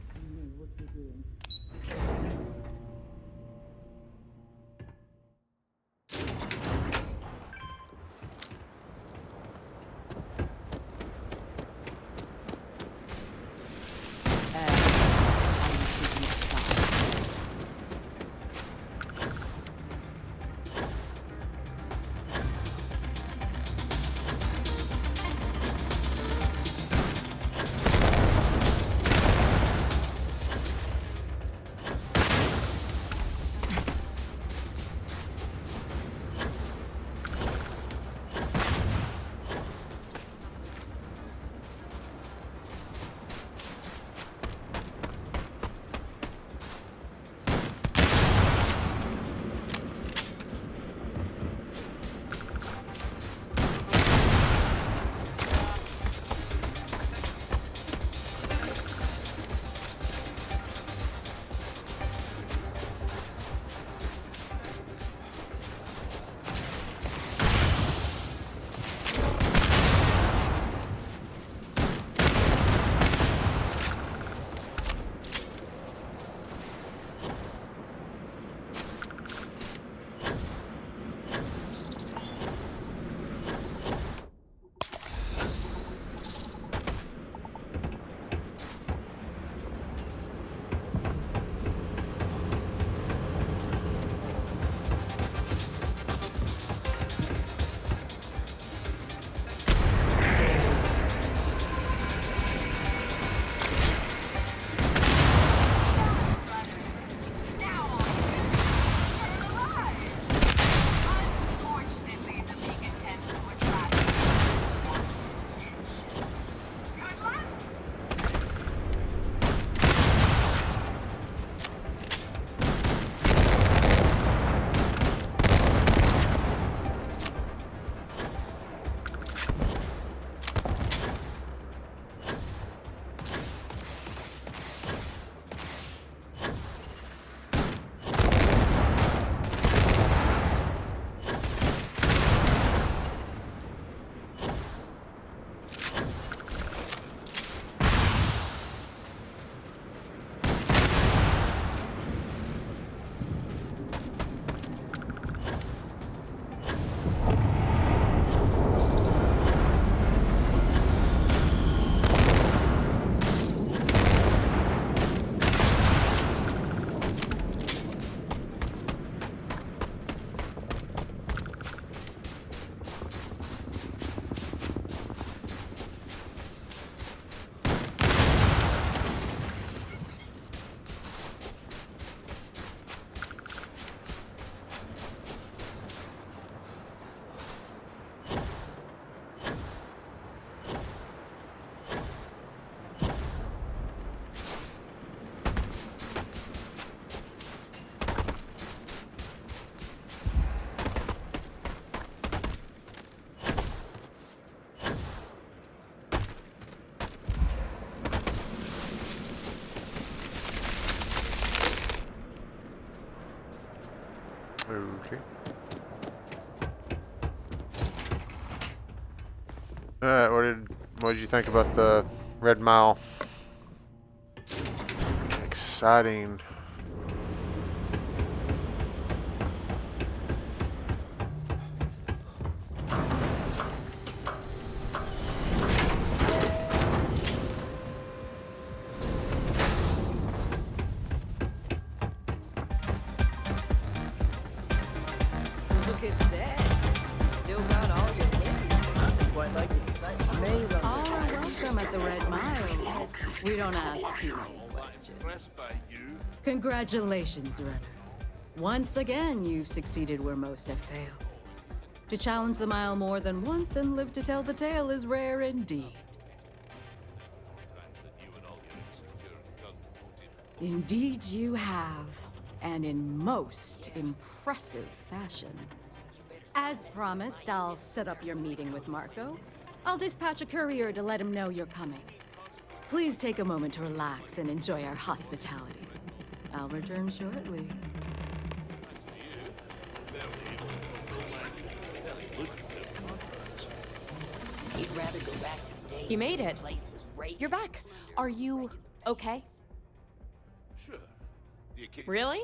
What did you think about the Red Mile? Exciting. Look at that. Still got all your limbs. Nothing quite like the excitement. All are welcome at the Red Mile. We don't ask too many questions. Impressed by you. Congratulations, runner. Once again, you've succeeded where most have failed. To challenge the mile more than once and live to tell the tale is rare indeed. Indeed you have, and in most impressive fashion. As promised, I'll set up your meeting with Marco. I'll dispatch a courier to let him know you're coming. Please take a moment to relax and enjoy our hospitality. I'll return shortly. You'd rather go back to the days You made when it. the place was raped. You're back. Are you okay? Sure. Really?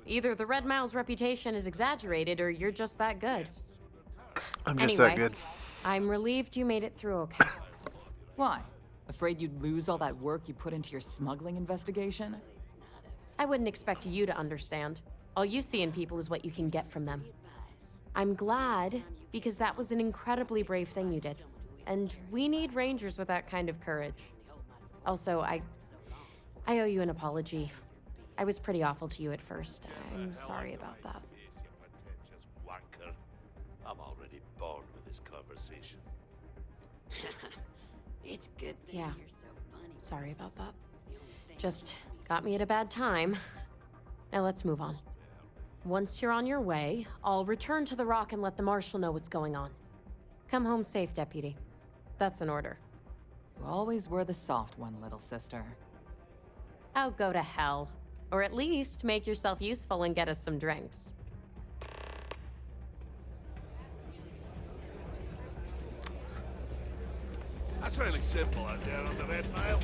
Either the Red Mile's reputation is exaggerated or you're just that good. I'm just Anyway, that good. I'm relieved you made it through okay. Why? Afraid you'd lose all that work you put into your smuggling investigation? I wouldn't expect you to understand. All you see in people is what you can get from them. I'm glad, because that was an incredibly brave thing you did. And we need rangers with that kind of courage. Also, I owe you an apology. I was pretty awful to you at first. I'm sorry about that. Wanker. I'm already bored with this conversation. It's good that Yeah. you're so funny. Sorry about that. Just got me at a bad time. Now let's move on. Once you're on your way, I'll return to the Rock and let the Marshal know what's going on. Come home safe, Deputy. That's an order. You always were the soft one, little sister. Oh, go to hell. Or at least make yourself useful and get us some drinks. That's fairly simple out there on the Red Mile.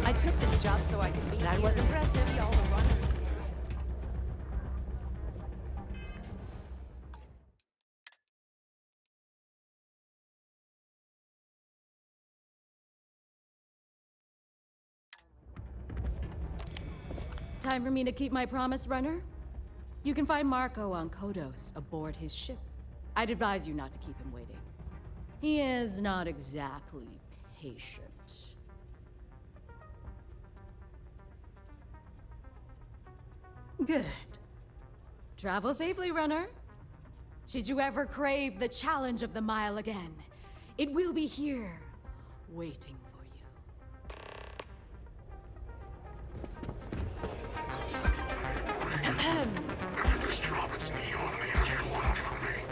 I took this job so I could be That here was and impressive. see all the runners. Time for me to keep my promise, runner? You can find Marco on Kodos aboard his ship. I'd advise you not to keep him waiting. He is not exactly patient. Good. Travel safely, runner. Should you ever crave the challenge of the mile again, it will be here, waiting for you. After this job, it's Neon and the astronaut for me.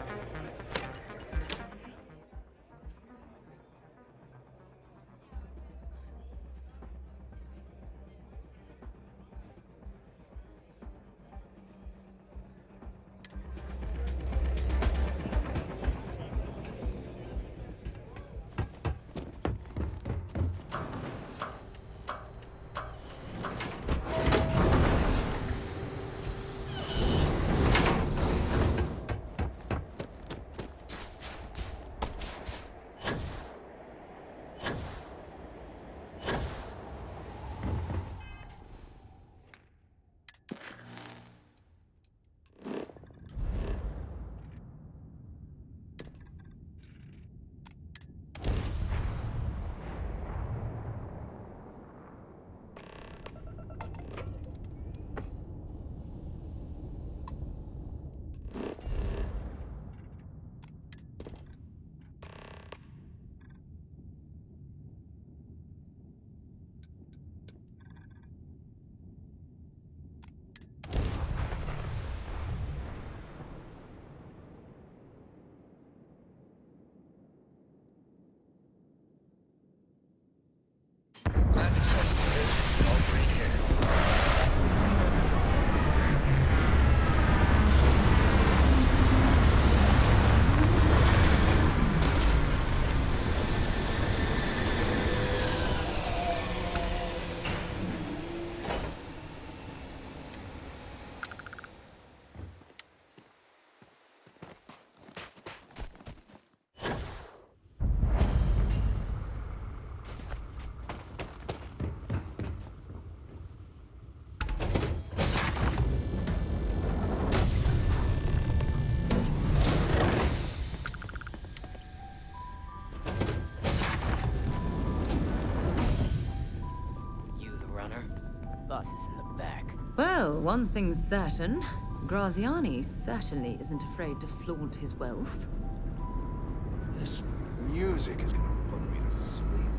Landing site's cleared. All green here. boss is in the back. Well, one thing's certain. Graziani certainly isn't afraid to flaunt his wealth. This music is gonna put me to sleep.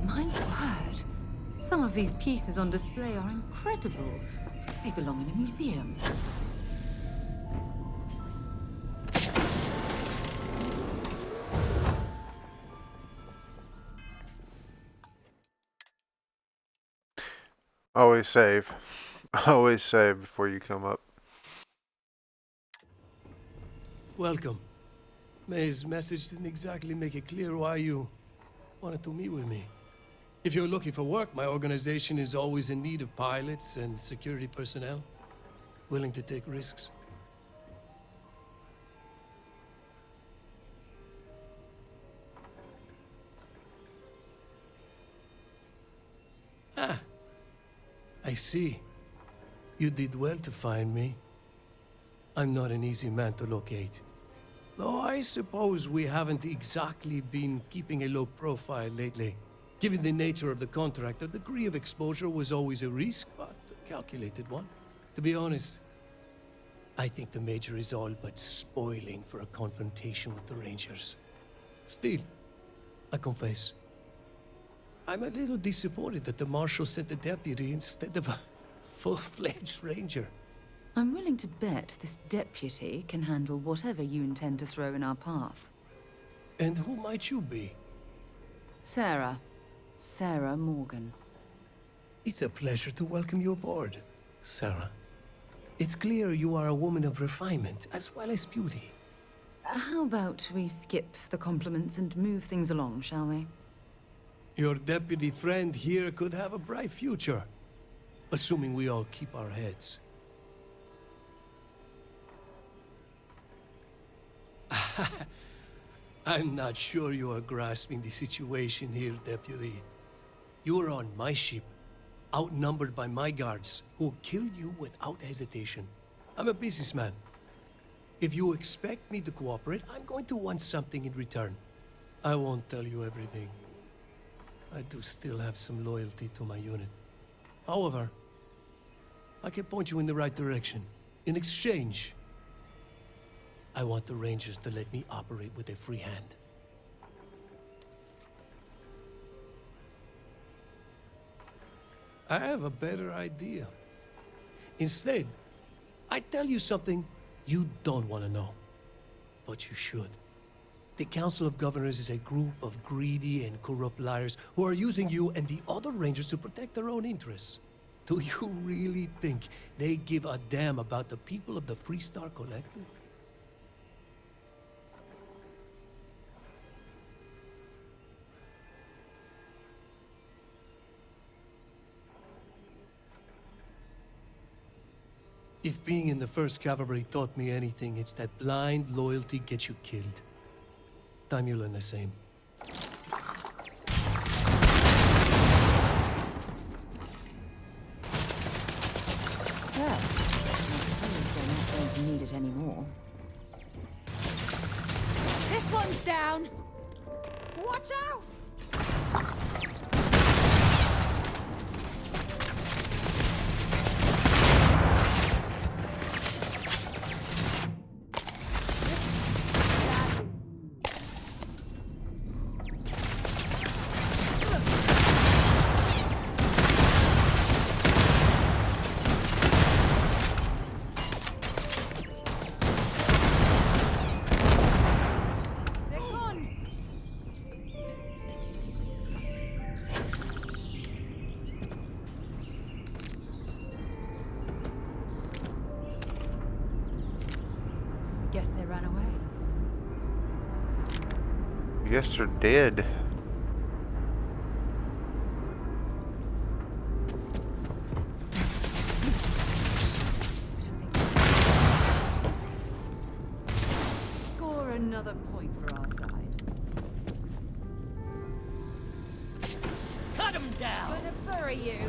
My word. Some of these pieces on display are incredible. They belong in a museum. Always save. Always save before you come up. Welcome. May's message didn't exactly make it clear why you wanted to meet with me. If you're looking for work, my organization is always in need of pilots and security personnel, willing to take risks. Ah, I see. You did well to find me. I'm not an easy man to locate. Though I suppose we haven't exactly been keeping a low profile lately. Given the nature of the contract, a degree of exposure was always a risk, but a calculated one. To be honest, I think the Major is all but spoiling for a confrontation with the Rangers. Still, I confess, I'm a little disappointed that the Marshal sent a deputy instead of a full-fledged Ranger. I'm willing to bet this deputy can handle whatever you intend to throw in our path. And who might you be? Sarah. Sarah Morgan. It's a pleasure to welcome you aboard, Sarah. It's clear you are a woman of refinement as well as beauty. How about we skip the compliments and move things along, shall we? Your deputy friend here could have a bright future, assuming we all keep our heads. I'm not sure you are grasping the situation here, Deputy. You are on my ship, outnumbered by my guards, who will kill you without hesitation. I'm a businessman. If you expect me to cooperate, I'm going to want something in return. I won't tell you everything. I do still have some loyalty to my unit. However, I can point you in the right direction. In exchange, I want the Rangers to let me operate with a free hand. I have a better idea. Instead, I tell you something you don't want to know, but you should. The Council of Governors is a group of greedy and corrupt liars who are using you and the other Rangers to protect their own interests. Do you really think they give a damn about the people of the Freestar Collective? If being in the 1st Cavalry taught me anything, it's that blind loyalty gets you killed. Time you learn the same. Well, I suppose they're not going to need it anymore. This one's down! Watch out! Guess they ran away. I guess they're dead. Score another point for our side. Cut him down! Gonna bury you!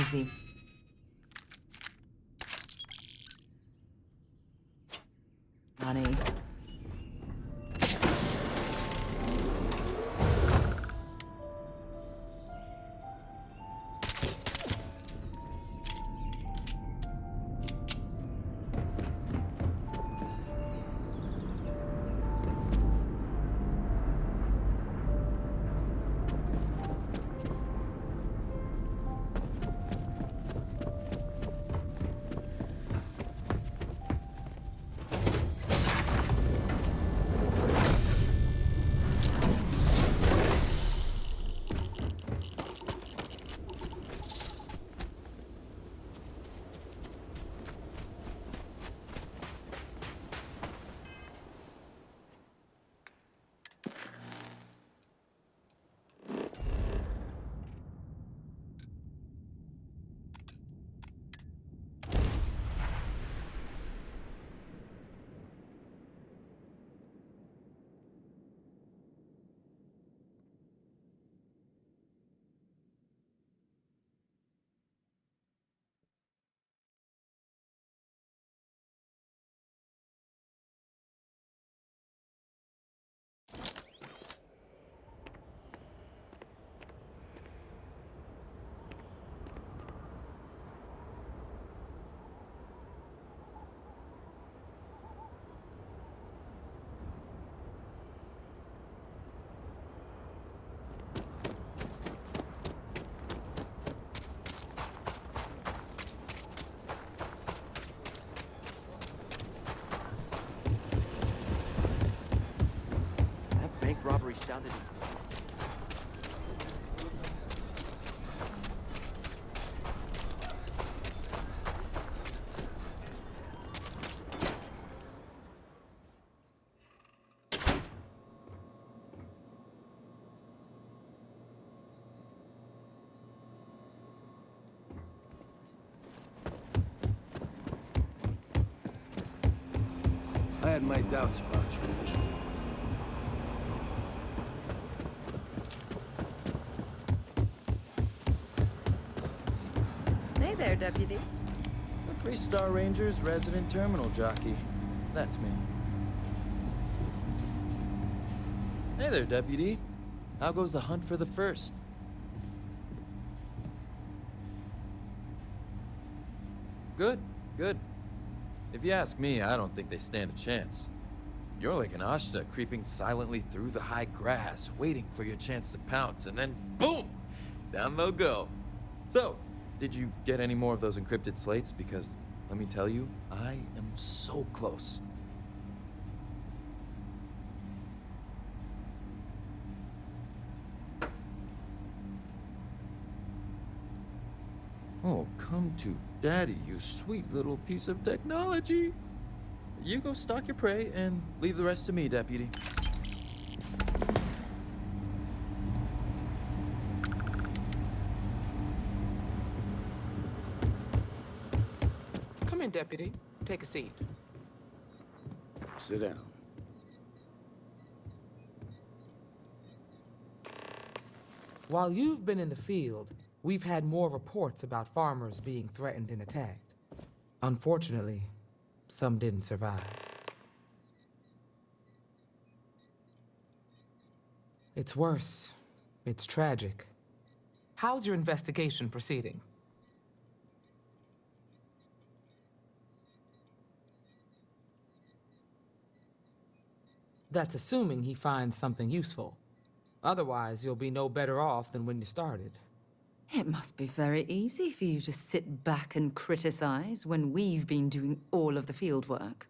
easy. Honey. That bank robbery sounded... I had my doubts about you initially. Hey there, Deputy. The Free Star Ranger's resident terminal jockey. That's me. Hey there, Deputy. How goes the hunt for the first? Good, good. If you ask me, I don't think they stand a chance. You're like an Ashta creeping silently through the high grass, waiting for your chance to pounce, and then boom! Down they'll go. So, did you get any more of those encrypted slates? Because, let me tell you, I am so close. Oh, come to Daddy, you sweet little piece of technology. You go stalk your prey and leave the rest to me, Deputy. Come in, Deputy. Take a seat. Sit down. While you've been in the field, we've had more reports about farmers being threatened and attacked. Unfortunately, some didn't survive. It's worse. It's tragic. How's your investigation proceeding? That's assuming he finds something useful. Otherwise, you'll be no better off than when you started. It must be very easy for you to sit back and criticize when we've been doing all of the field work.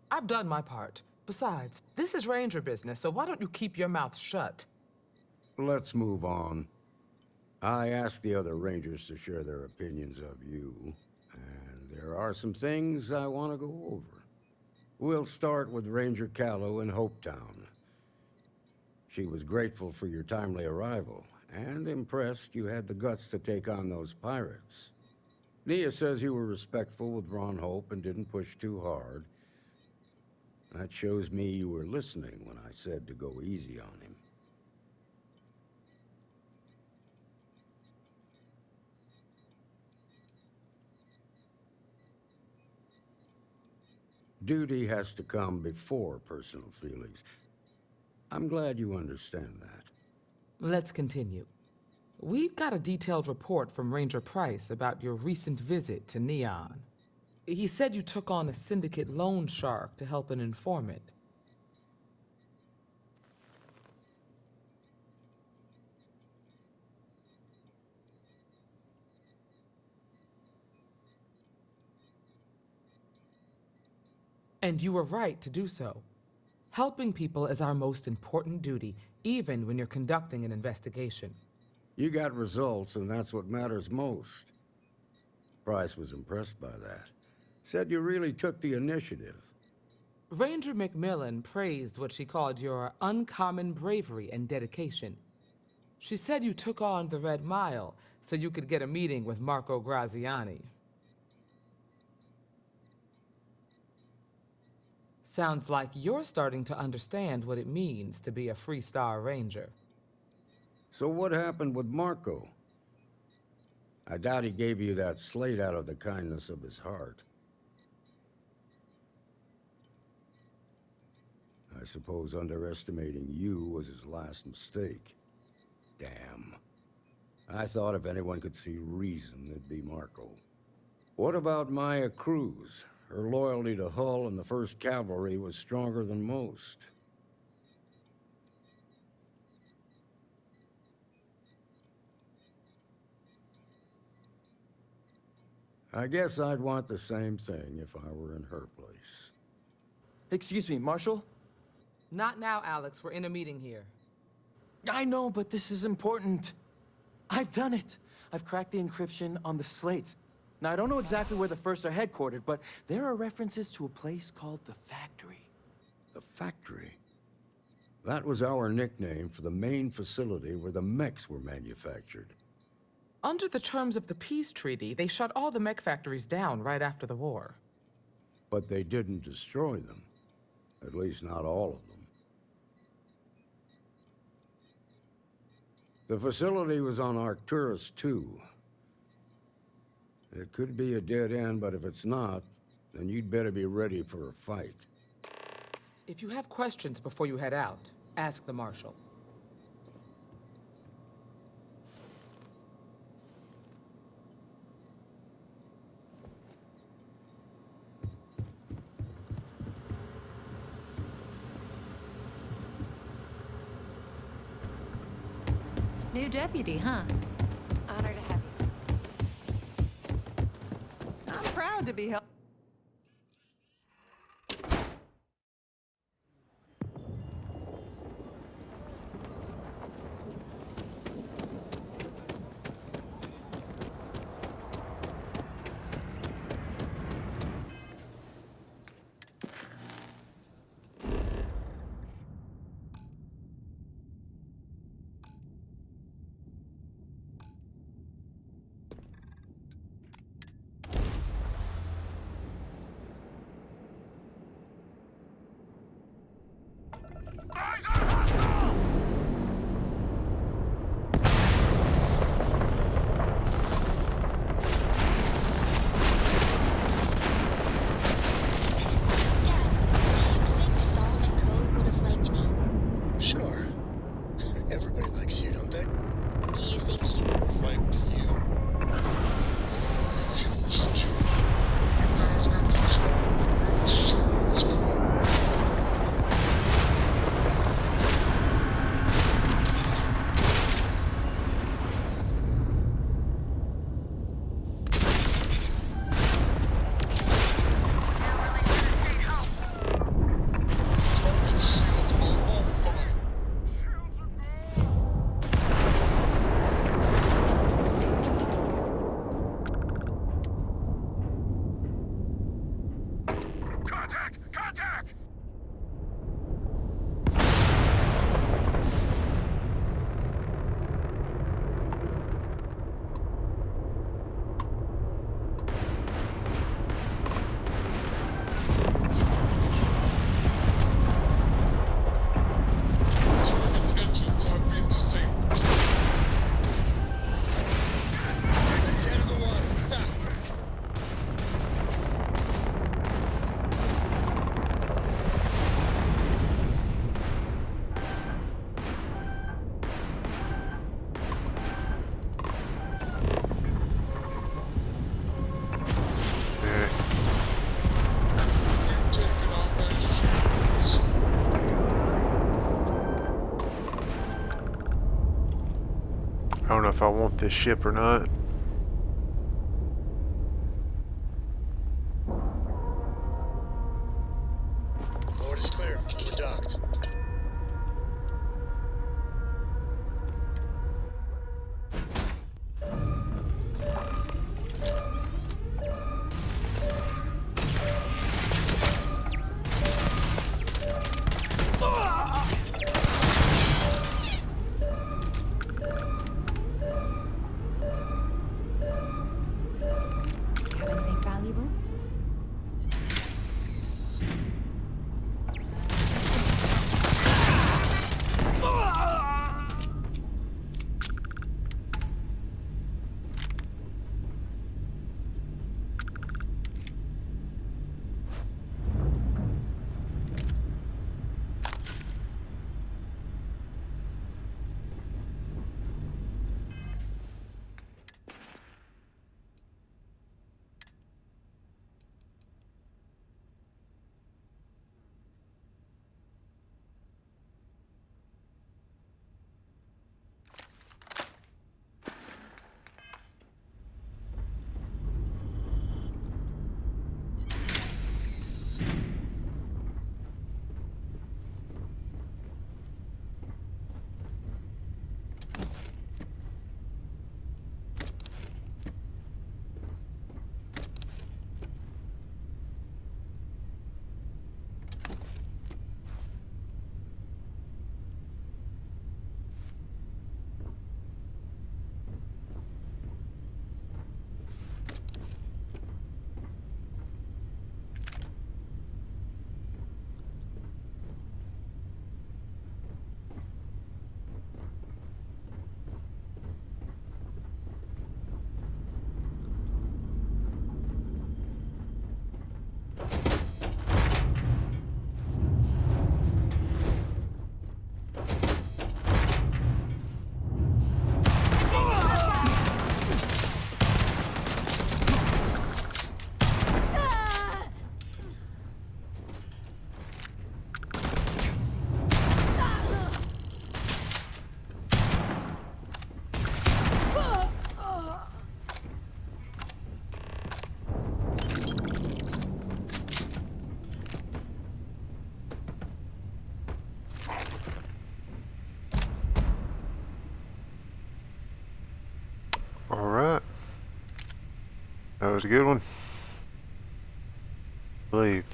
I've done my part. Besides, this is Ranger business, so why don't you keep your mouth shut? Let's move on. I asked the other Rangers to share their opinions of you, and there are some things I want to go over. We'll start with Ranger Callow in Hopetown. She was grateful for your timely arrival, and impressed you had the guts to take on those pirates. Nia says you were respectful with Ron Hope and didn't push too hard. That shows me you were listening when I said to go easy on him. Duty has to come before personal feelings. I'm glad you understand that. Let's continue. We've got a detailed report from Ranger Price about your recent visit to Neon. He said you took on a syndicate loan shark to help an informant. And you were right to do so. Helping people is our most important duty, even when you're conducting an investigation. You got results, and that's what matters most. Price was impressed by that. Said you really took the initiative. Ranger McMillan praised what she called your uncommon bravery and dedication. She said you took on the Red Mile so you could get a meeting with Marco Graziani. Sounds like you're starting to understand what it means to be a Freestar Ranger. So what happened with Marco? I doubt he gave you that slate out of the kindness of his heart. I suppose underestimating you was his last mistake. Damn. I thought if anyone could see reason, it'd be Marco. What about Maya Cruz? Her loyalty to Hull and the 1st Cavalry was stronger than most. I guess I'd want the same thing if I were in her place. Excuse me, Marshal? Not now, Alex. We're in a meeting here. I know, but this is important. I've done it. I've cracked the encryption on the slates. Now, I don't know exactly where the First are headquartered, but there are references to a place called the Factory. The Factory? That was our nickname for the main facility where the mechs were manufactured. Under the terms of the peace treaty, they shut all the mech factories down right after the war. But they didn't destroy them. At least not all of them. The facility was on Arcturus 2. It could be a dead end, but if it's not, then you'd better be ready for a fight. If you have questions before you head out, ask the Marshal. New deputy, huh? Honor to have you. I'm proud to be helped. if I want this ship or not. Board is clear. We're docked. Anything valuable? Alright. That was a good one. I believe.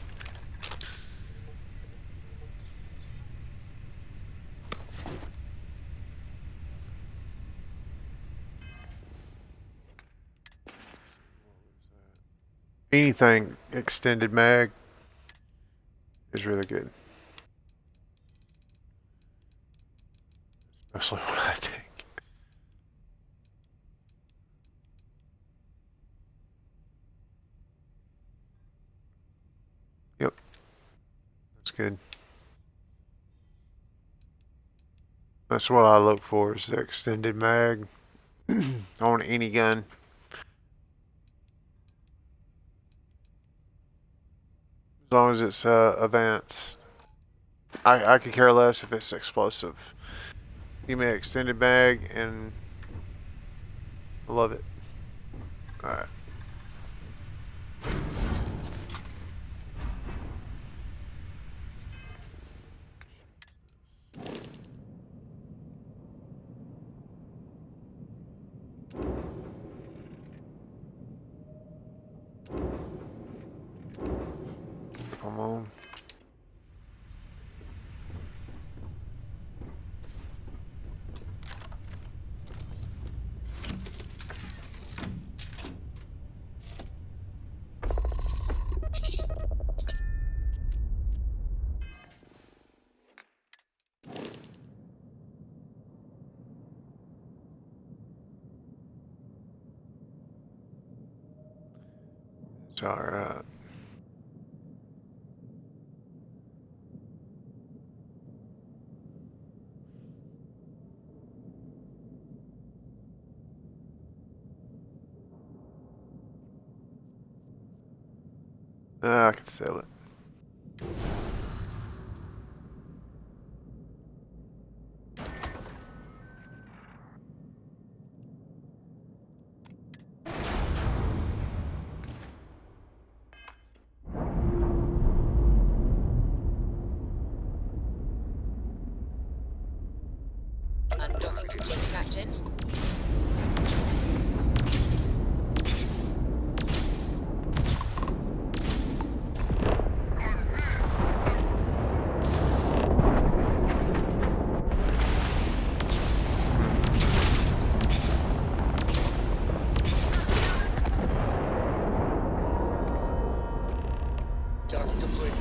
Anything extended mag is really good. Especially when I take. Yep. That's good. That's what I look for, is the extended mag on any gun. As long as it's advanced. I could care less if it's explosive. Give me an extended mag and I love it. Alright. Come on. It's alright. I can sell it. Captain. Docking complete.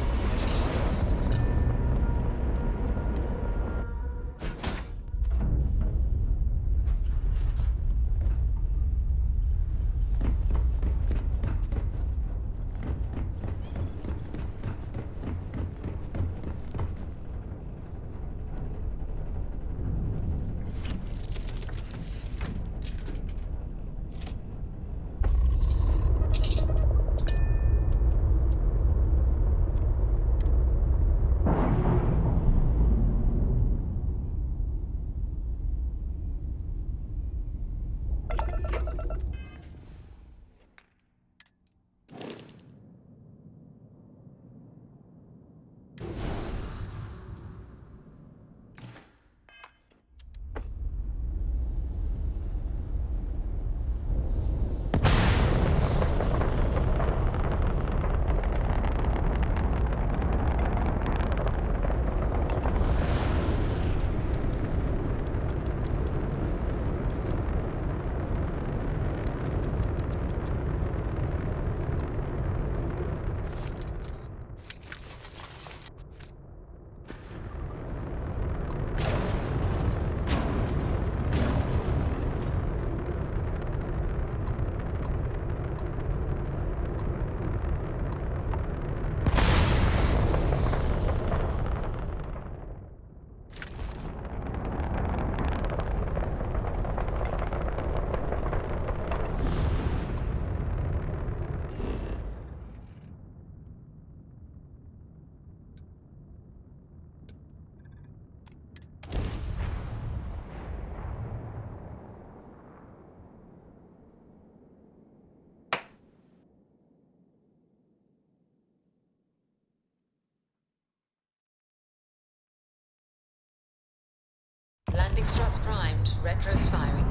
Landing struts primed. Retros firing.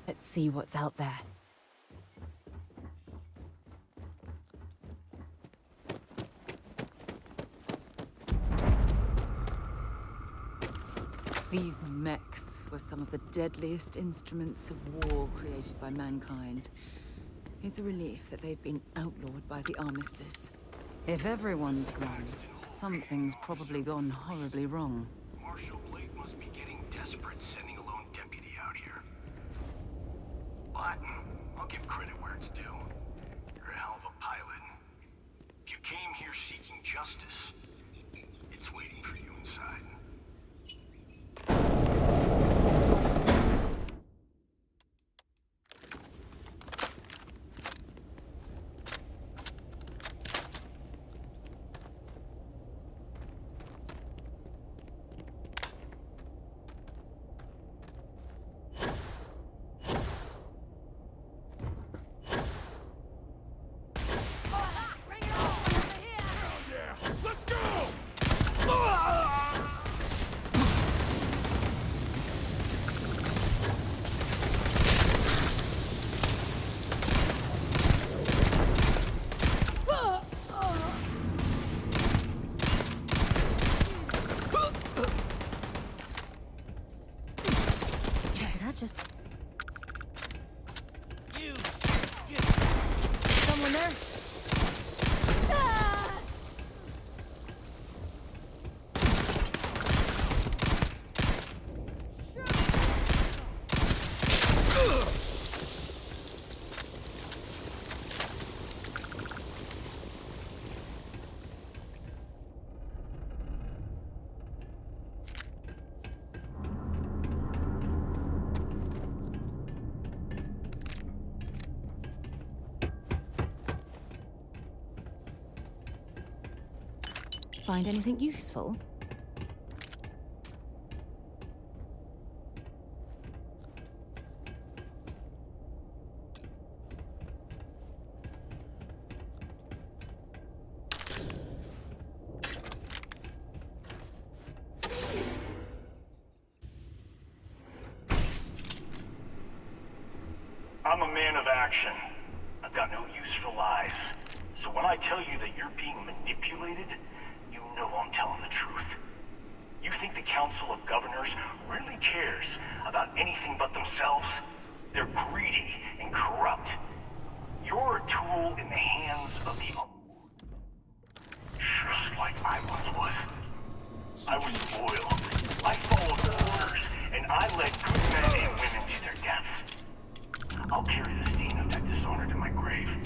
Let's see what's out there. These mechs were some of the deadliest instruments of war created by mankind. It's a relief that they've been outlawed by the Armistice. If everyone's gone, something's probably gone horribly wrong. Marshal Blake must be getting desperate sending a lone deputy out here. But I'll give credit where it's due. You're a hell of a pilot. If you came here seeking justice, it's waiting for you inside. Someone there? Find anything useful? action. I've got no use for lies. So when I tell you that you're being manipulated, you know I'm telling the truth. You think the Council of Governors really cares about anything but themselves? They're greedy and corrupt. You're a tool in the hands of the... Just like I once was. I was loyal. I followed orders, and I led good men and women to their deaths. I'll carry the stain of that dishonor to my grave.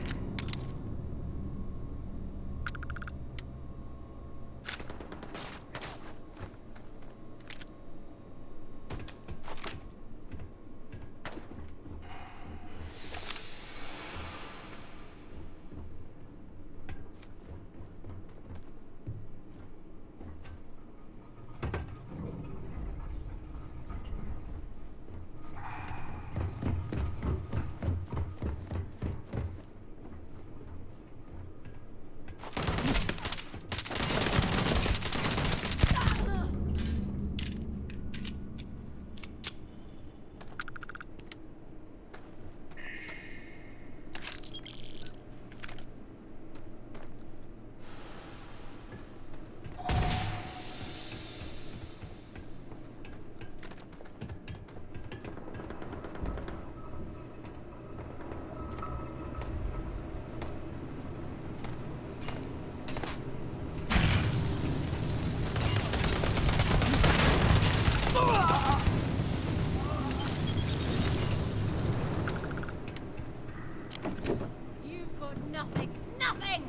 You've got nothing. Nothing!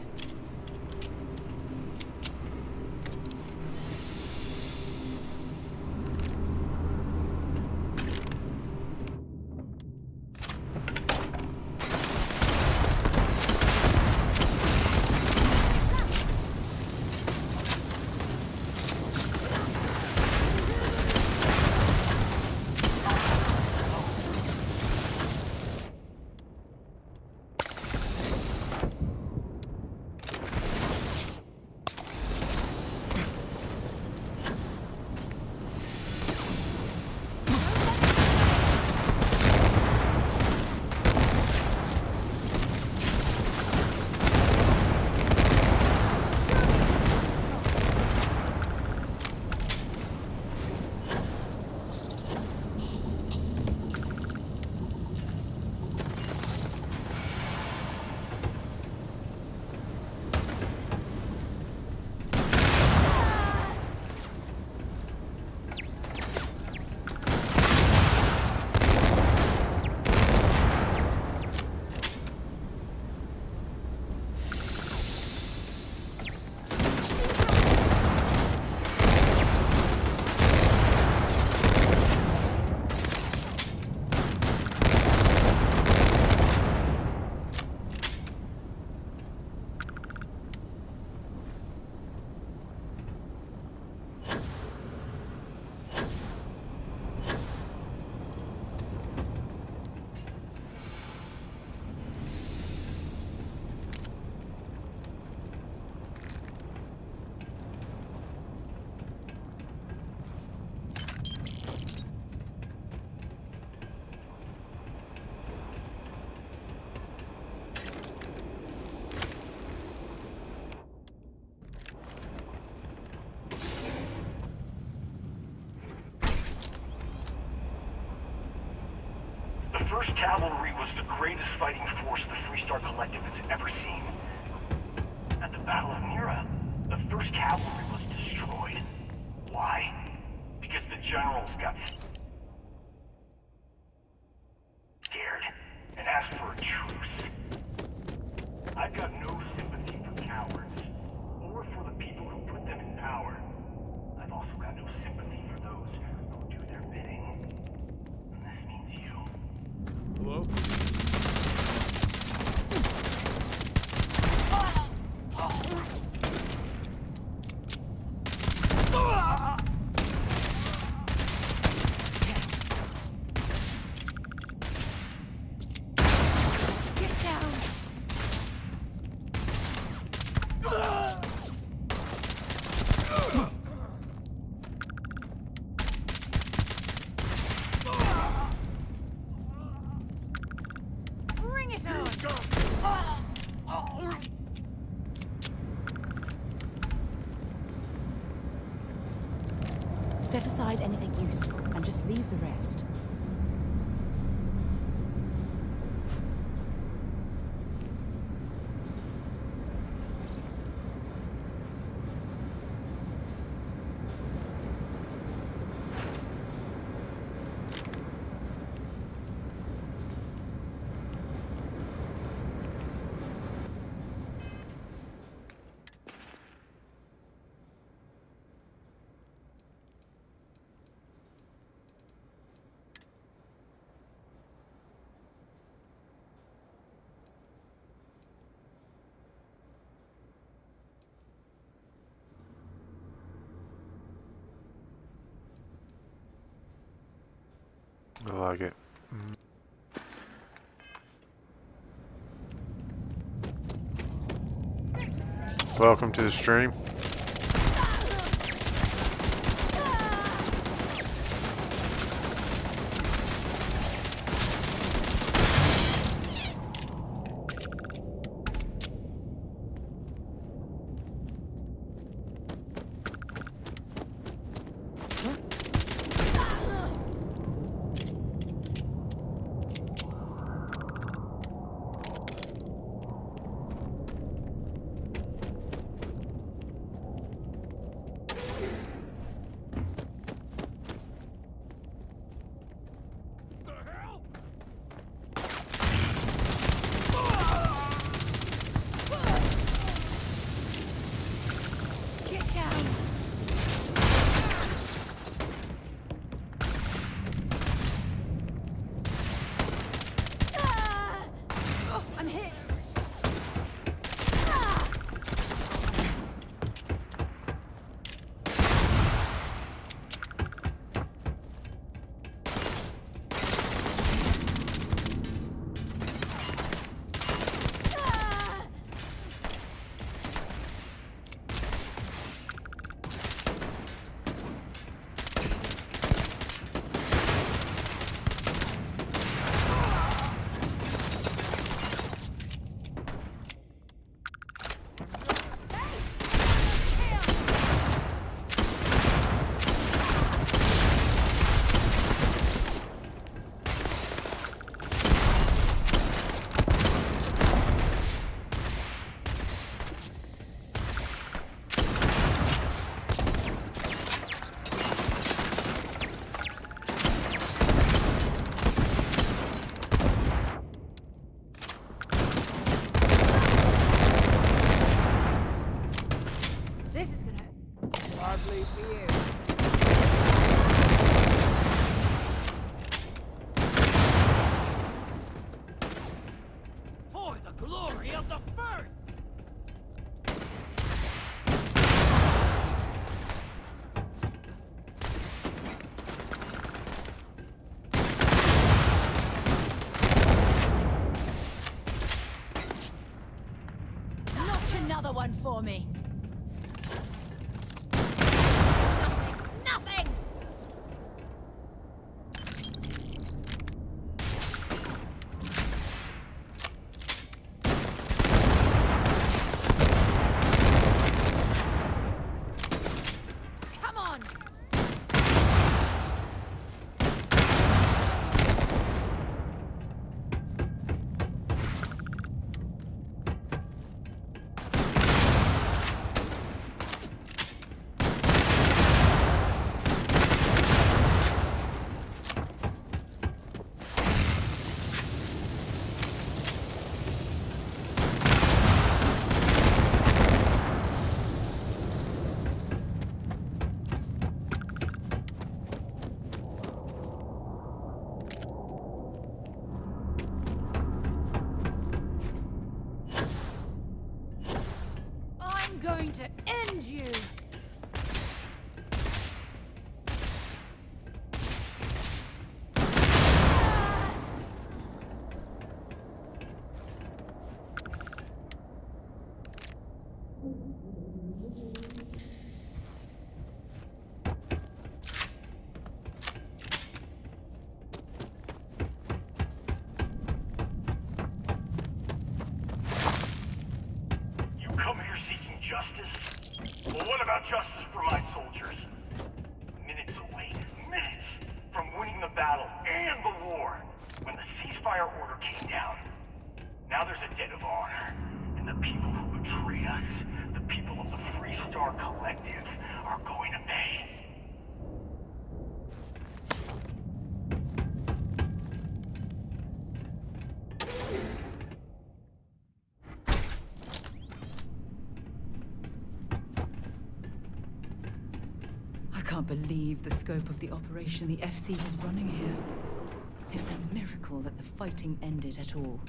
The 1st Cavalry was the greatest fighting force the Freestar Collective has ever seen. At the Battle of Mira, the 1st Cavalry was destroyed. Why? Because the generals got scared and asked for a truce. I've got no sympathy for cowards, or for the people who put them in power. I've also got no sympathy for those who do their bidding. And this means you. Hello? Get down! Set aside anything useful and just leave the rest. I like it. Welcome to the stream. Another one for me. Nothing! Come on! I'm going to end you! Justice? Well, what about justice for my soldiers? Minutes away, minutes from winning the battle and the war, when the ceasefire order came down. Now there's a debt of honor, and the people who betrayed us, the people of the Freestar Collective, are going to pay. I can't believe the scope of the operation the FC is running here. It's a miracle that the fighting ended at all.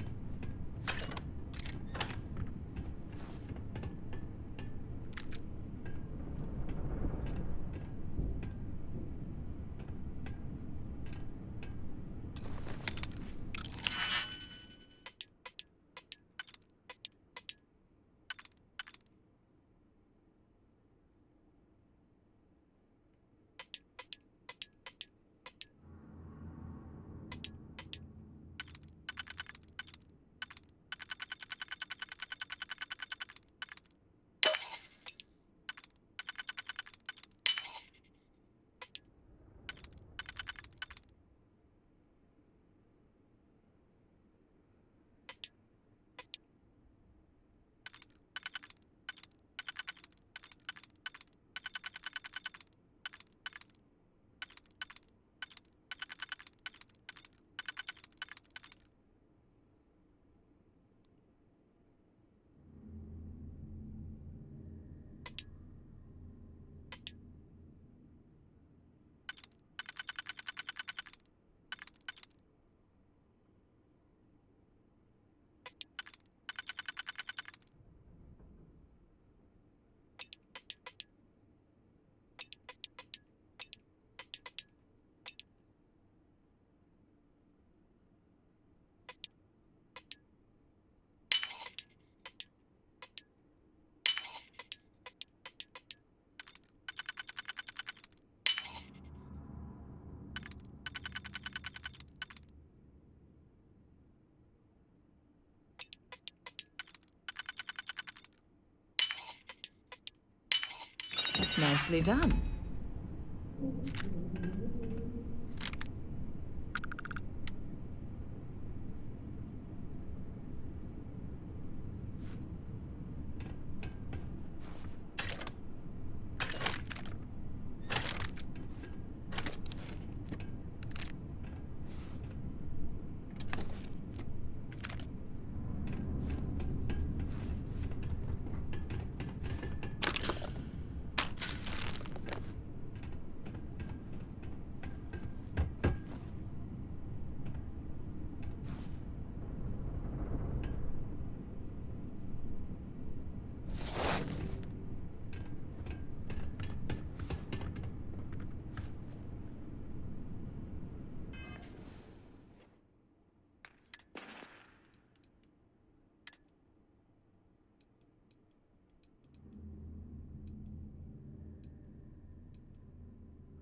Nicely done.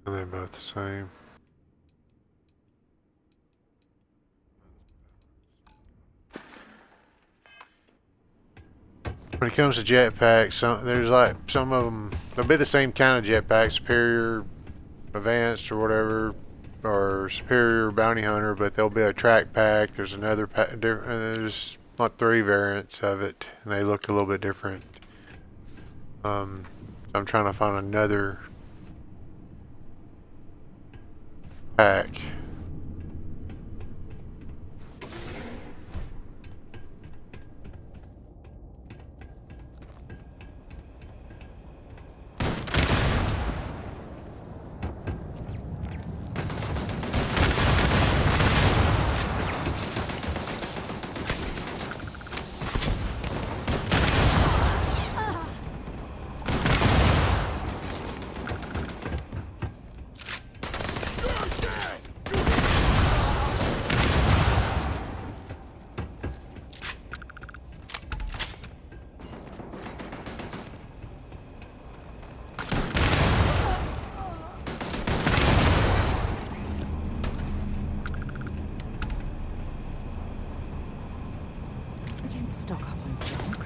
They're both the same. When it comes to jetpacks, there's like some of them, they'll be the same kind of jetpack, Superior, Advanced, or whatever, or Superior Bounty Hunter, but there'll be a track pack. There's another pack, there's like 3 variants of it, and they look a little bit different. I'm trying to find another pack. I don't stock up on junk.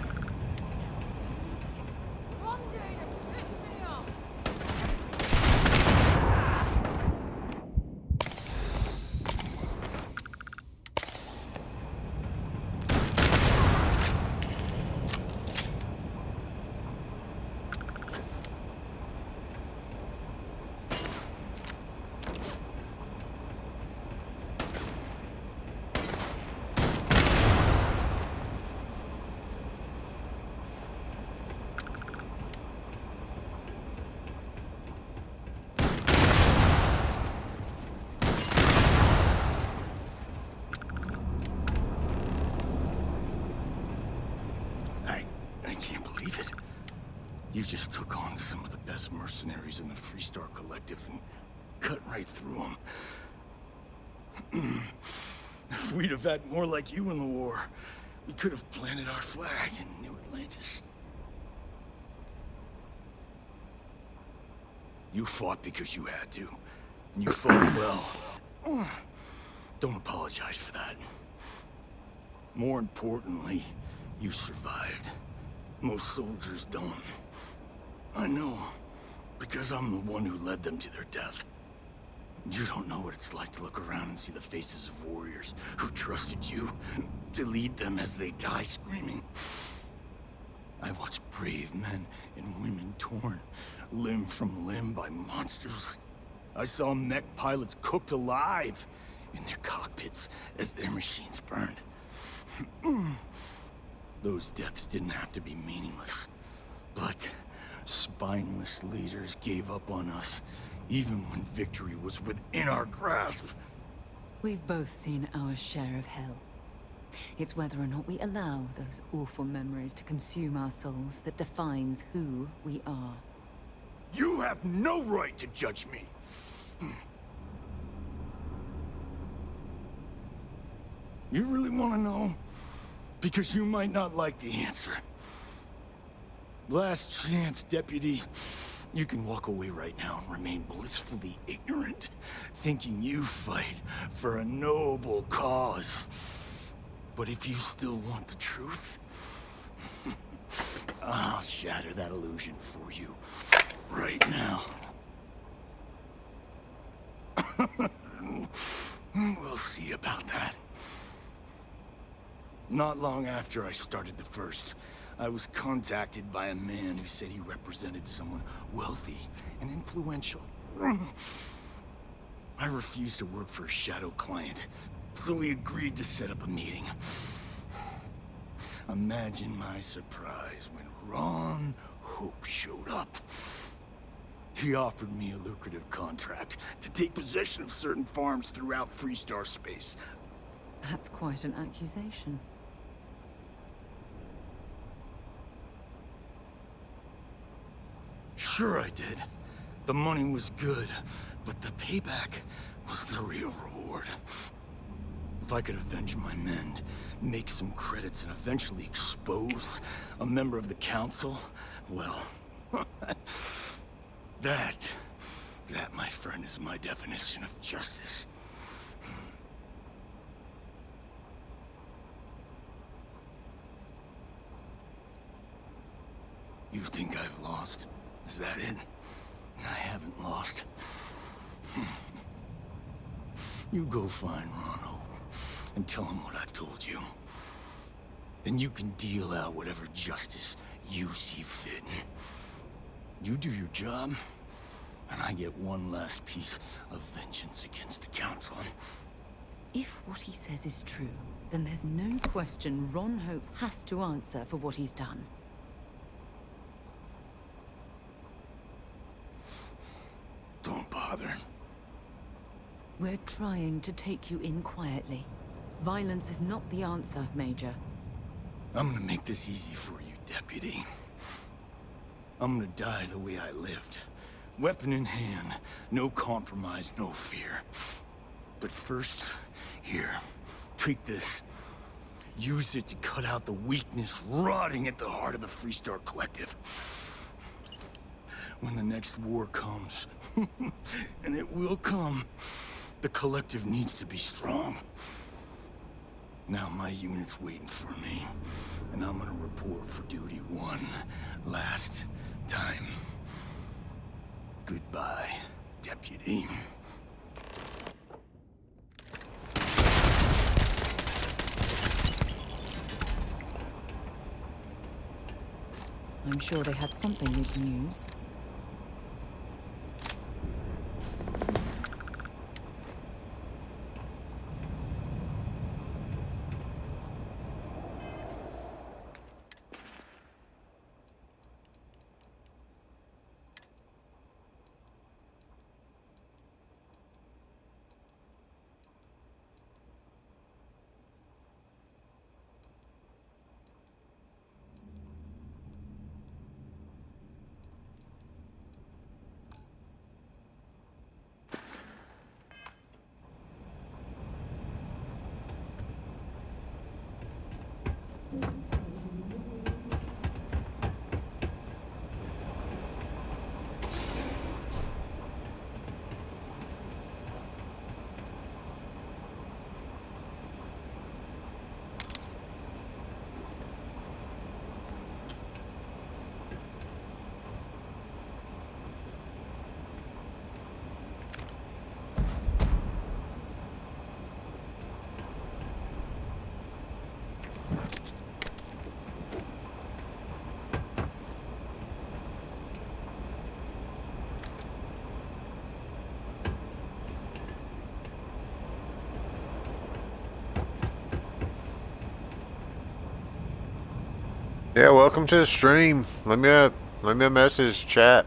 You just took on some of the best mercenaries in the Freestar Collective and cut right through them. If we'd have had more like you in the war, we could have planted our flag in New Atlantis. You fought because you had to, and you fought well. Don't apologize for that. More importantly, you survived. Most soldiers don't. I know, because I'm the one who led them to their death. You don't know what it's like to look around and see the faces of warriors who trusted you to lead them as they die screaming. I watched brave men and women torn limb from limb by monsters. I saw mech pilots cooked alive in their cockpits as their machines burned. Those deaths didn't have to be meaningless, but spineless leaders gave up on us, even when victory was within our grasp. We've both seen our share of hell. It's whether or not we allow those awful memories to consume our souls that defines who we are. You have no right to judge me! You really want to know? Because you might not like the answer. Last chance, Deputy. You can walk away right now and remain blissfully ignorant, thinking you fight for a noble cause. But if you still want the truth, I'll shatter that illusion for you right now. We'll see about that. Not long after I started the First, I was contacted by a man who said he represented someone wealthy and influential. I refused to work for a shadow client, so he agreed to set up a meeting. Imagine my surprise when Ron Hope showed up. He offered me a lucrative contract to take possession of certain farms throughout Freestar space. That's quite an accusation. Sure I did. The money was good, but the payback was the real reward. If I could avenge my men, make some credits, and eventually expose a member of the council, well, that, my friend, is my definition of justice. You think I've lost? Is that it? I haven't lost. You go find Ron Hope and tell him what I've told you. Then you can deal out whatever justice you see fit. You do your job, and I get one last piece of vengeance against the Council. If what he says is true, then there's no question Ron Hope has to answer for what he's done. Don't bother. We're trying to take you in quietly. Violence is not the answer, Major. I'm gonna make this easy for you, Deputy. I'm gonna die the way I lived. Weapon in hand, no compromise, no fear. But first, here, take this. Use it to cut out the weakness rotting at the heart of the Freestar Collective. When the next war comes, and it will come, the Collective needs to be strong. Now my unit's waiting for me, and I'm gonna report for duty one last time. Goodbye, Deputy. I'm sure they had something we can use. Yeah, welcome to the stream. Leave me a message, chat.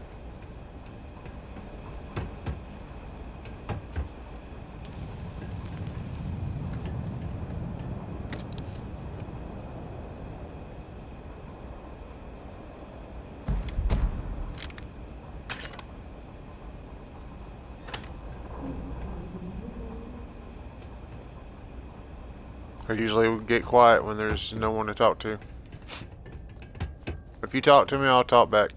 I usually get quiet when there's no one to talk to. If you talk to me, I'll talk back.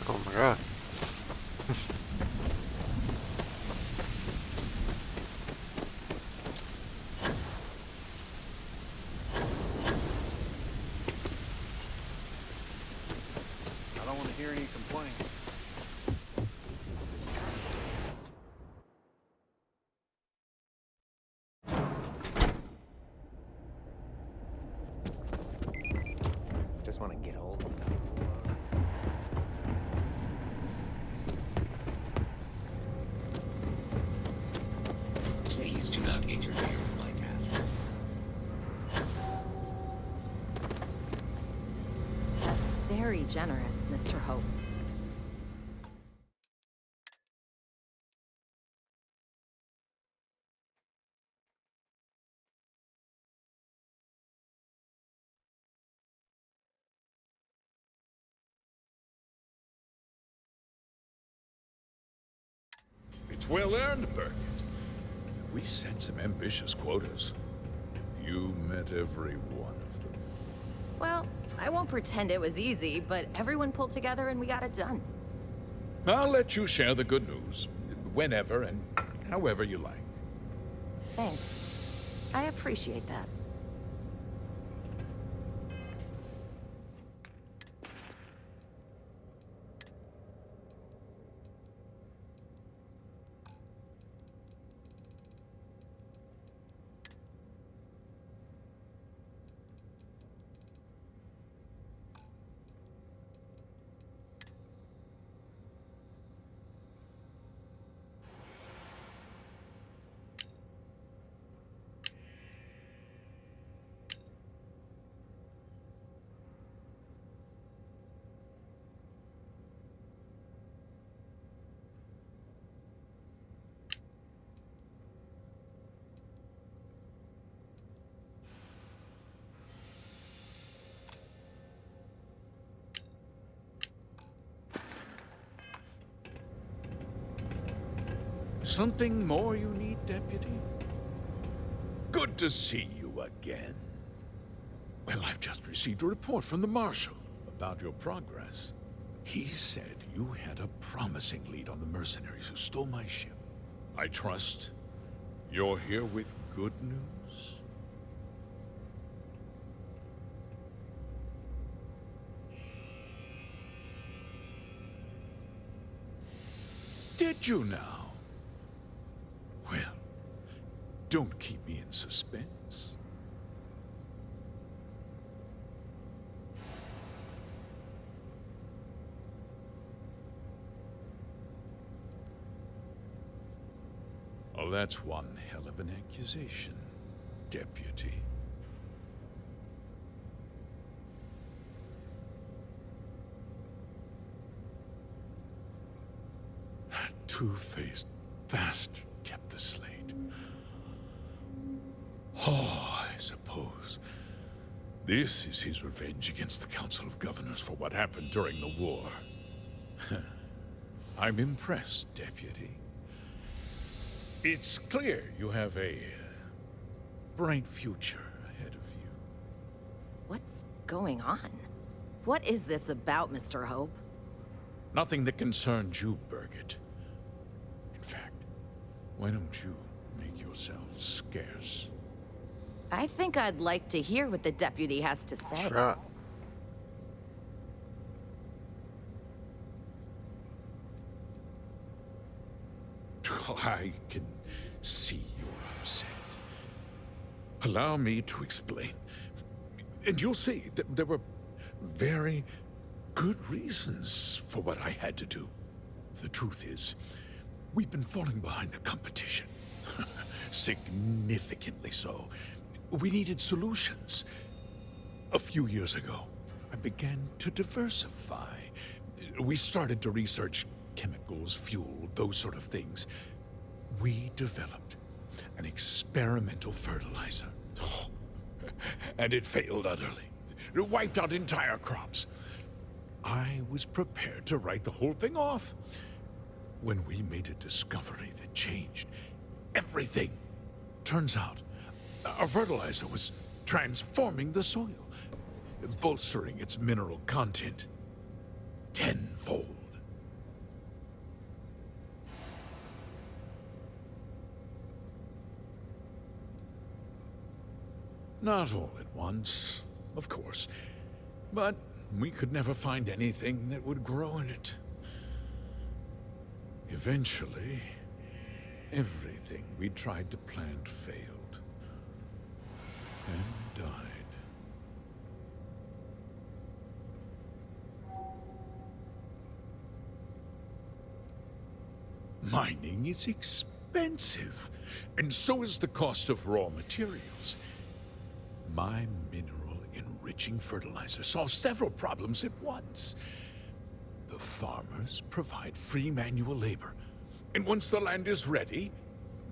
Oh my god. I don't want to hear any complaints. Just want to get hold of something. Please do not not interfere with my tasks. That's very generous, Mr. Hope. It's well earned, Burkett. We set some ambitious quotas. You met every one of them. Well, I won't pretend it was easy, but everyone pulled together and we got it done. I'll let you share the good news, whenever and however you like. Thanks. I appreciate that. Something more you need, Deputy? Good to see you again. Well, I've just received a report from the Marshal about your progress. He said you had a promising lead on the mercenaries who stole my ship. I trust you're here with good news? Did you now? Well, don't keep me in suspense. Oh, that's one hell of an accusation, Deputy. That two-faced bastard kept the slate. Oh, I suppose this is his revenge against the Council of Governors for what happened during the war. I'm impressed, Deputy. It's clear you have a bright future ahead of you. What's going on? What is this about, Mr. Hope? Nothing that concerns you, Burkett. In fact, why don't you make yourself scarce? I think I'd like to hear what the deputy has to say. Right. I can see you're upset. Allow me to explain. And you'll see that there were very good reasons for what I had to do. The truth is, we've been falling behind the competition. Significantly so. We needed solutions. A few years ago, I began to diversify. We started to research chemicals, fuel, those sort of things. We developed an experimental fertilizer. Oh, and it failed utterly. It wiped out entire crops. I was prepared to write the whole thing off when we made a discovery that changed everything. Turns out, our fertilizer was transforming the soil, bolstering its mineral content tenfold. Not all at once, of course, but we could never find anything that would grow in it. Eventually, everything we tried to plant failed and died. Mining is expensive. expensive, and so is the cost of raw materials. My mineral-enriching fertilizer solves several problems at once. The farmers provide free manual labor, and once the land is ready,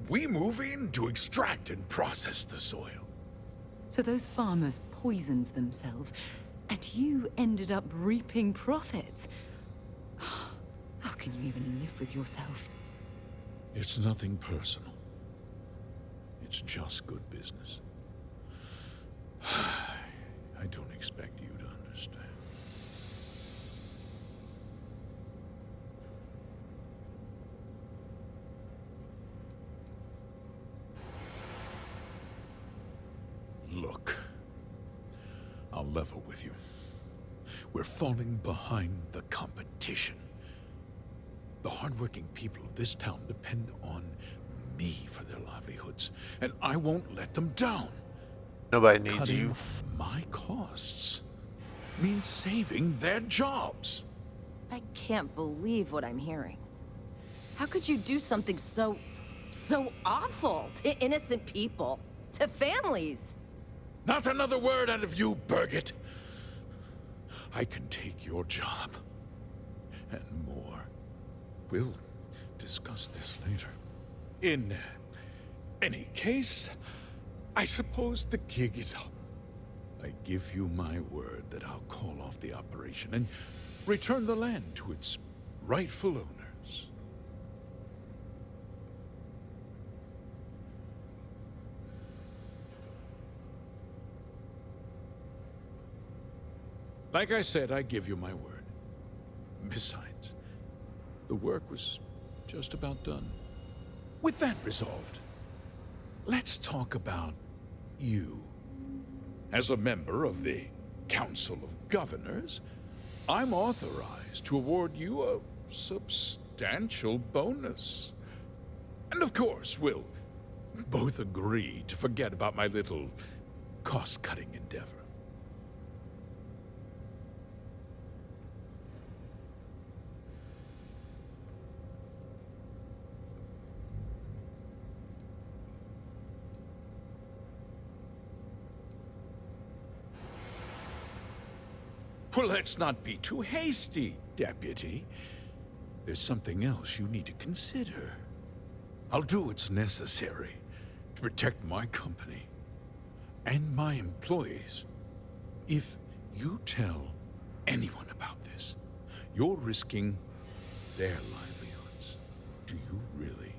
we move in to extract and process the soil. So those farmers poisoned themselves, and you ended up reaping profits. How can you even live with yourself? It's nothing personal. It's just good business. I don't expect you to understand. Look, I'll level with you. We're falling behind the competition. The hardworking people of this town depend on me for their livelihoods, and I won't let them down. Nobody needs Cutting you. my costs means saving their jobs. I can't believe what I'm hearing. How could you do something so awful to innocent people, to families? Not another word out of you, Birgit. I can take your job. And more. We'll discuss this later. In any case, I suppose the gig is up. I give you my word that I'll call off the operation and return the land to its rightful owners. Like I said, I give you my word. Besides, the work was just about done. With that resolved, let's talk about you. As a member of the Council of Governors, I'm authorized to award you a substantial bonus. And of course, we'll both agree to forget about my little cost-cutting endeavor. Well, let's not be too hasty, Deputy. There's something else you need to consider. I'll do what's necessary to protect my company and my employees. If you tell anyone about this, you're risking their livelihoods. Do you really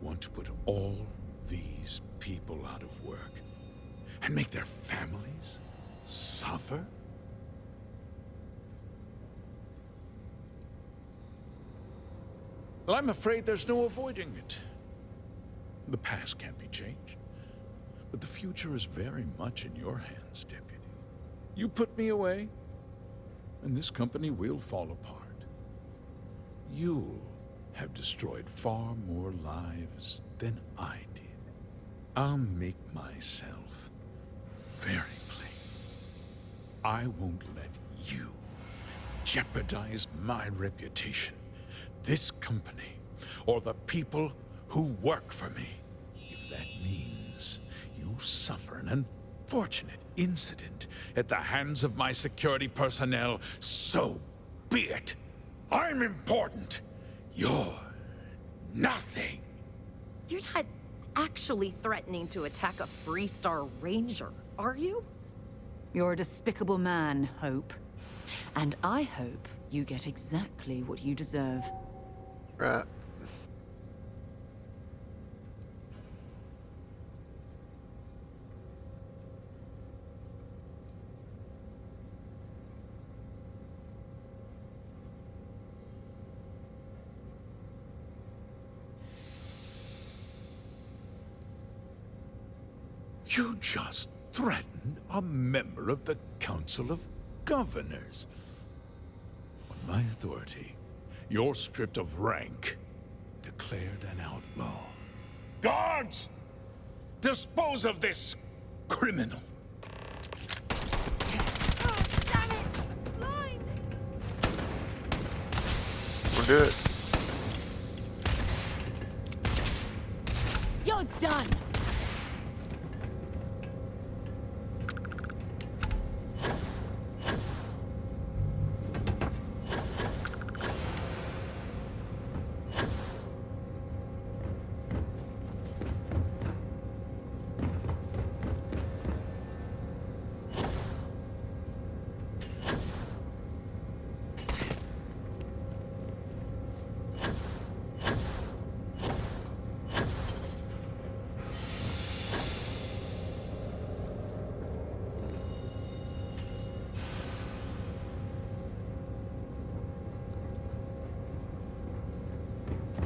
want to put all these people out of work and make their families suffer? Well, I'm afraid there's no avoiding it. The past can't be changed, but the future is very much in your hands, Deputy. You put me away, and this company will fall apart. You'll have destroyed far more lives than I did. I'll make myself very plain. I won't let you jeopardize my reputation, this company, or the people who work for me. If that means you suffer an unfortunate incident at the hands of my security personnel, so be it. I'm important. You're nothing. You're not actually threatening to attack a Freestar Ranger, are you? You're a despicable man, Hope. And I hope you get exactly what you deserve. Right. You just threatened a member of the Council of Governors. On my authority, you're stripped of rank, declared an outlaw. Guards! Dispose of this criminal! We'll do it. done.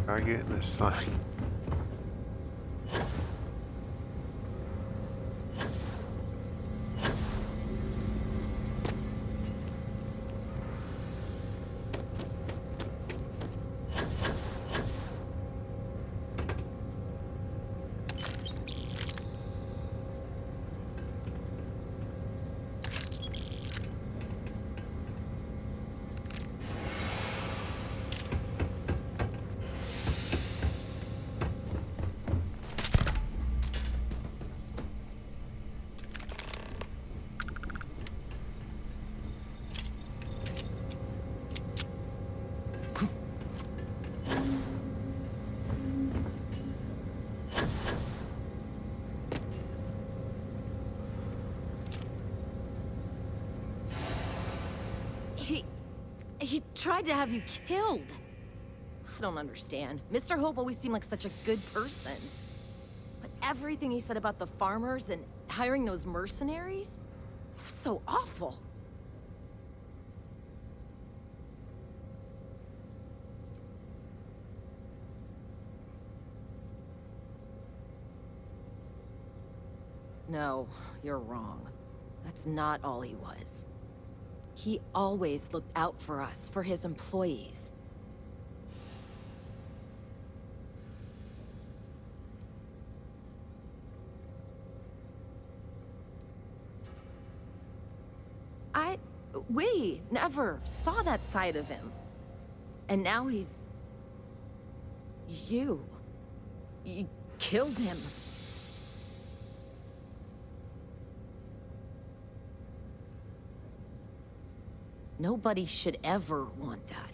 I get in this thing. He tried to have you killed. I don't understand. Mr. Hope always seemed like such a good person. But everything he said about the farmers and hiring those mercenaries, it was so awful. No, you're wrong. That's not all he was. He always looked out for us, for his employees. We never saw that side of him. And now he's... You killed him. Nobody should ever want that.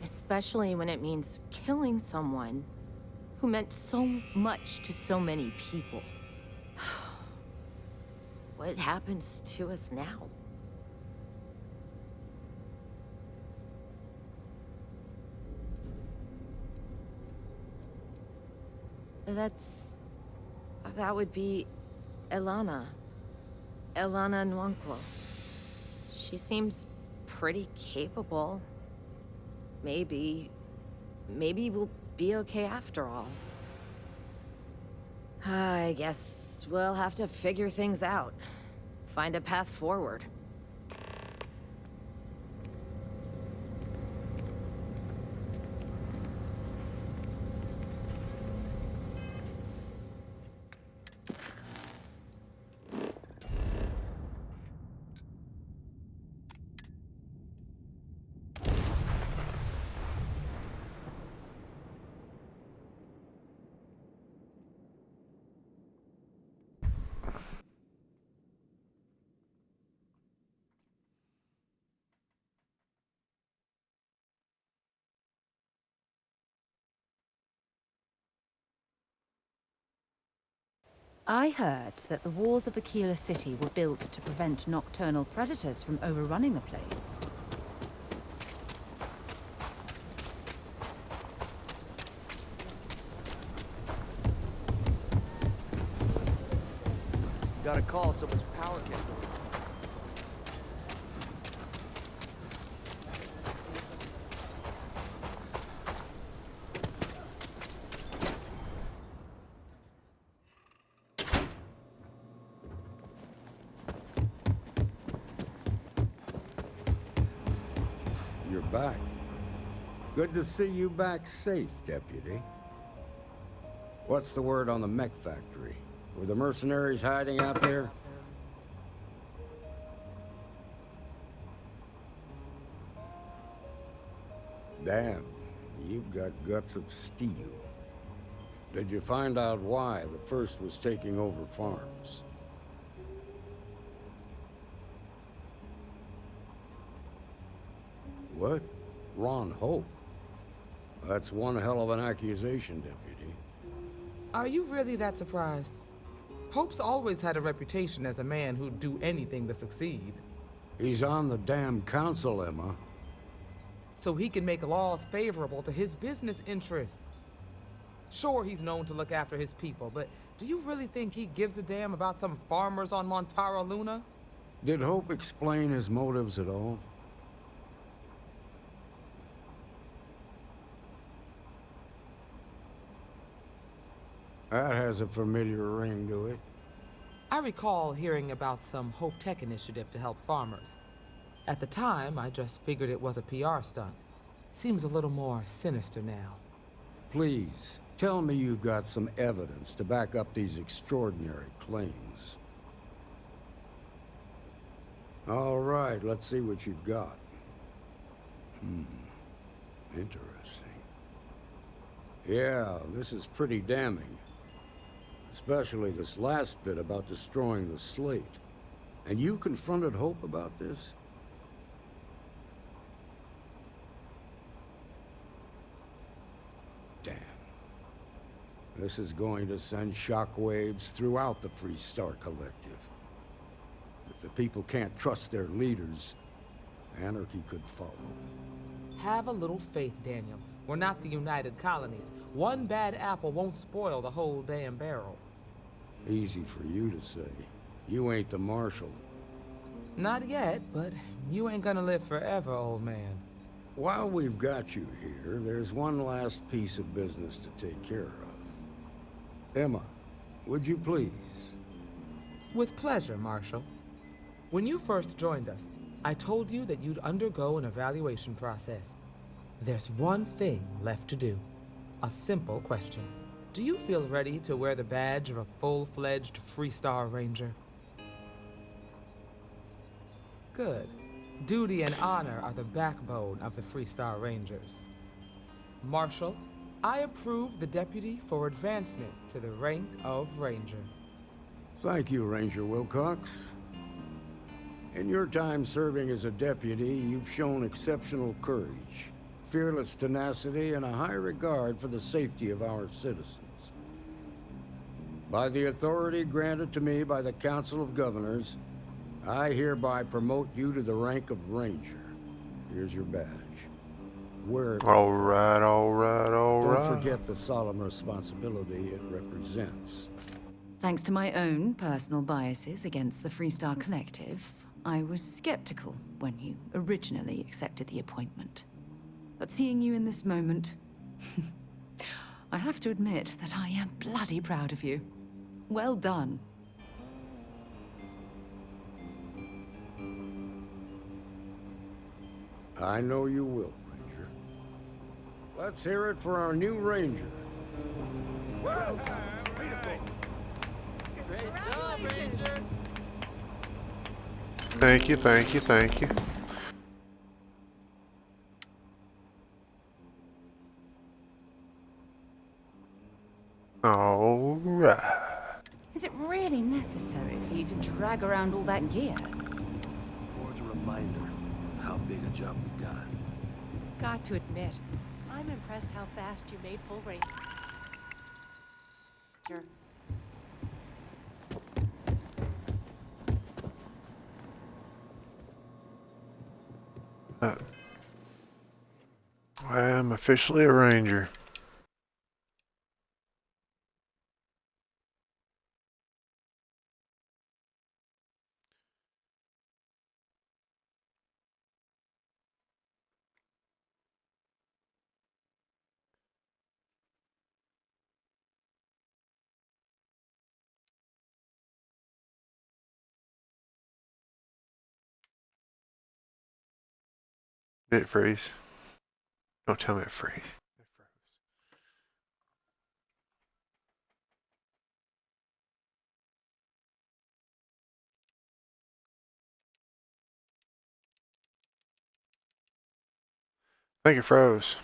Especially when it means killing someone who meant so much to so many people. What happens to us now? That would be Elana. Elana Nwankwo. She seems pretty capable. Maybe we'll be okay after all. I guess we'll have to figure things out. Find a path forward. I heard that the walls of Aquila City were built to prevent nocturnal predators from overrunning the place. Got a call, someone's power came. You're back. Good to see you back safe, Deputy. What's the word on the mech factory? Were the mercenaries hiding out there? Damn, you've got guts of steel. Did you find out why the first was taking over farms? What? Ron Hope? That's one hell of an accusation, Deputy. Are you really that surprised? Hope's always had a reputation as a man who'd do anything to succeed. He's on the damn council, Emma. So he can make laws favorable to his business interests. Sure, he's known to look after his people, but do you really think he gives a damn about some farmers on Montara Luna? Did Hope explain his motives at all? That has a familiar ring to it. I recall hearing about some Hope Tech initiative to help farmers. At the time, I just figured it was a PR stunt. Seems a little more sinister now. Please, tell me you've got some evidence to back up these extraordinary claims. All right, let's see what you've got. Interesting. Yeah, this is pretty damning. Especially this last bit about destroying the slate. And you confronted Hope about this? Damn. This is going to send shockwaves throughout the Freestar Collective. If the people can't trust their leaders, anarchy could follow. Have a little faith, Daniel. We're not the United Colonies. One bad apple won't spoil the whole damn barrel. Easy for you to say. You ain't the marshal. Not yet, but you ain't gonna live forever, old man. While we've got you here, there's one last piece of business to take care of. Emma, would you please? With pleasure, Marshal. When you first joined us, I told you that you'd undergo an evaluation process. There's one thing left to do. A simple question. Do you feel ready to wear the badge of a full-fledged Freestar Ranger? Good. Duty and honor are the backbone of the Freestar Rangers. Marshal, I approve the deputy for advancement to the rank of Ranger. Thank you, Ranger Wilcox. In your time serving as a deputy, you've shown exceptional courage, fearless tenacity, and a high regard for the safety of our citizens. By the authority granted to me by the Council of Governors, I hereby promote you to the rank of Ranger. Here's your badge. Wear it. All right. Don't forget the solemn responsibility it represents. Thanks to my own personal biases against the Freestar Collective, I was skeptical when you originally accepted the appointment. But seeing you in this moment, I have to admit that I am bloody proud of you. Well done. I know you will, Ranger. Let's hear it for our new Ranger. Well done. Great job, Ranger. Thank you, thank you, thank you. All right. Is it really necessary for you to drag around all that gear? Board's a reminder of how big a job we've got. Got to admit, I'm impressed how fast you made full range. I am officially a Ranger. Did it freeze? Don't tell me it freeze. I think it froze.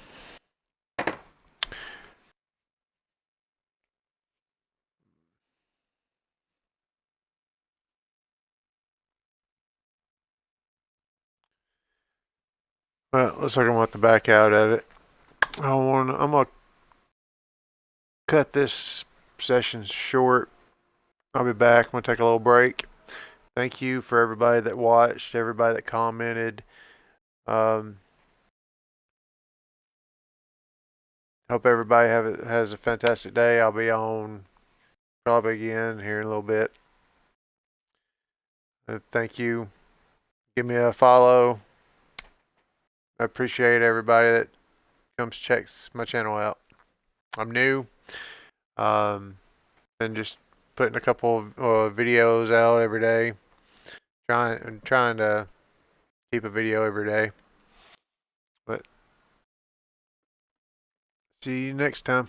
Well, looks like I'm going to back out of it. I'm going to cut this session short. I'll be back. I'm going to take a little break. Thank you for everybody that watched, everybody that commented. Hope everybody has a fantastic day. I'll be on probably again here in a little bit. Thank you. Give me a follow. I appreciate everybody that comes checks my channel out. I'm new. And just putting a couple of videos out every day. Trying to keep a video every day. But see you next time.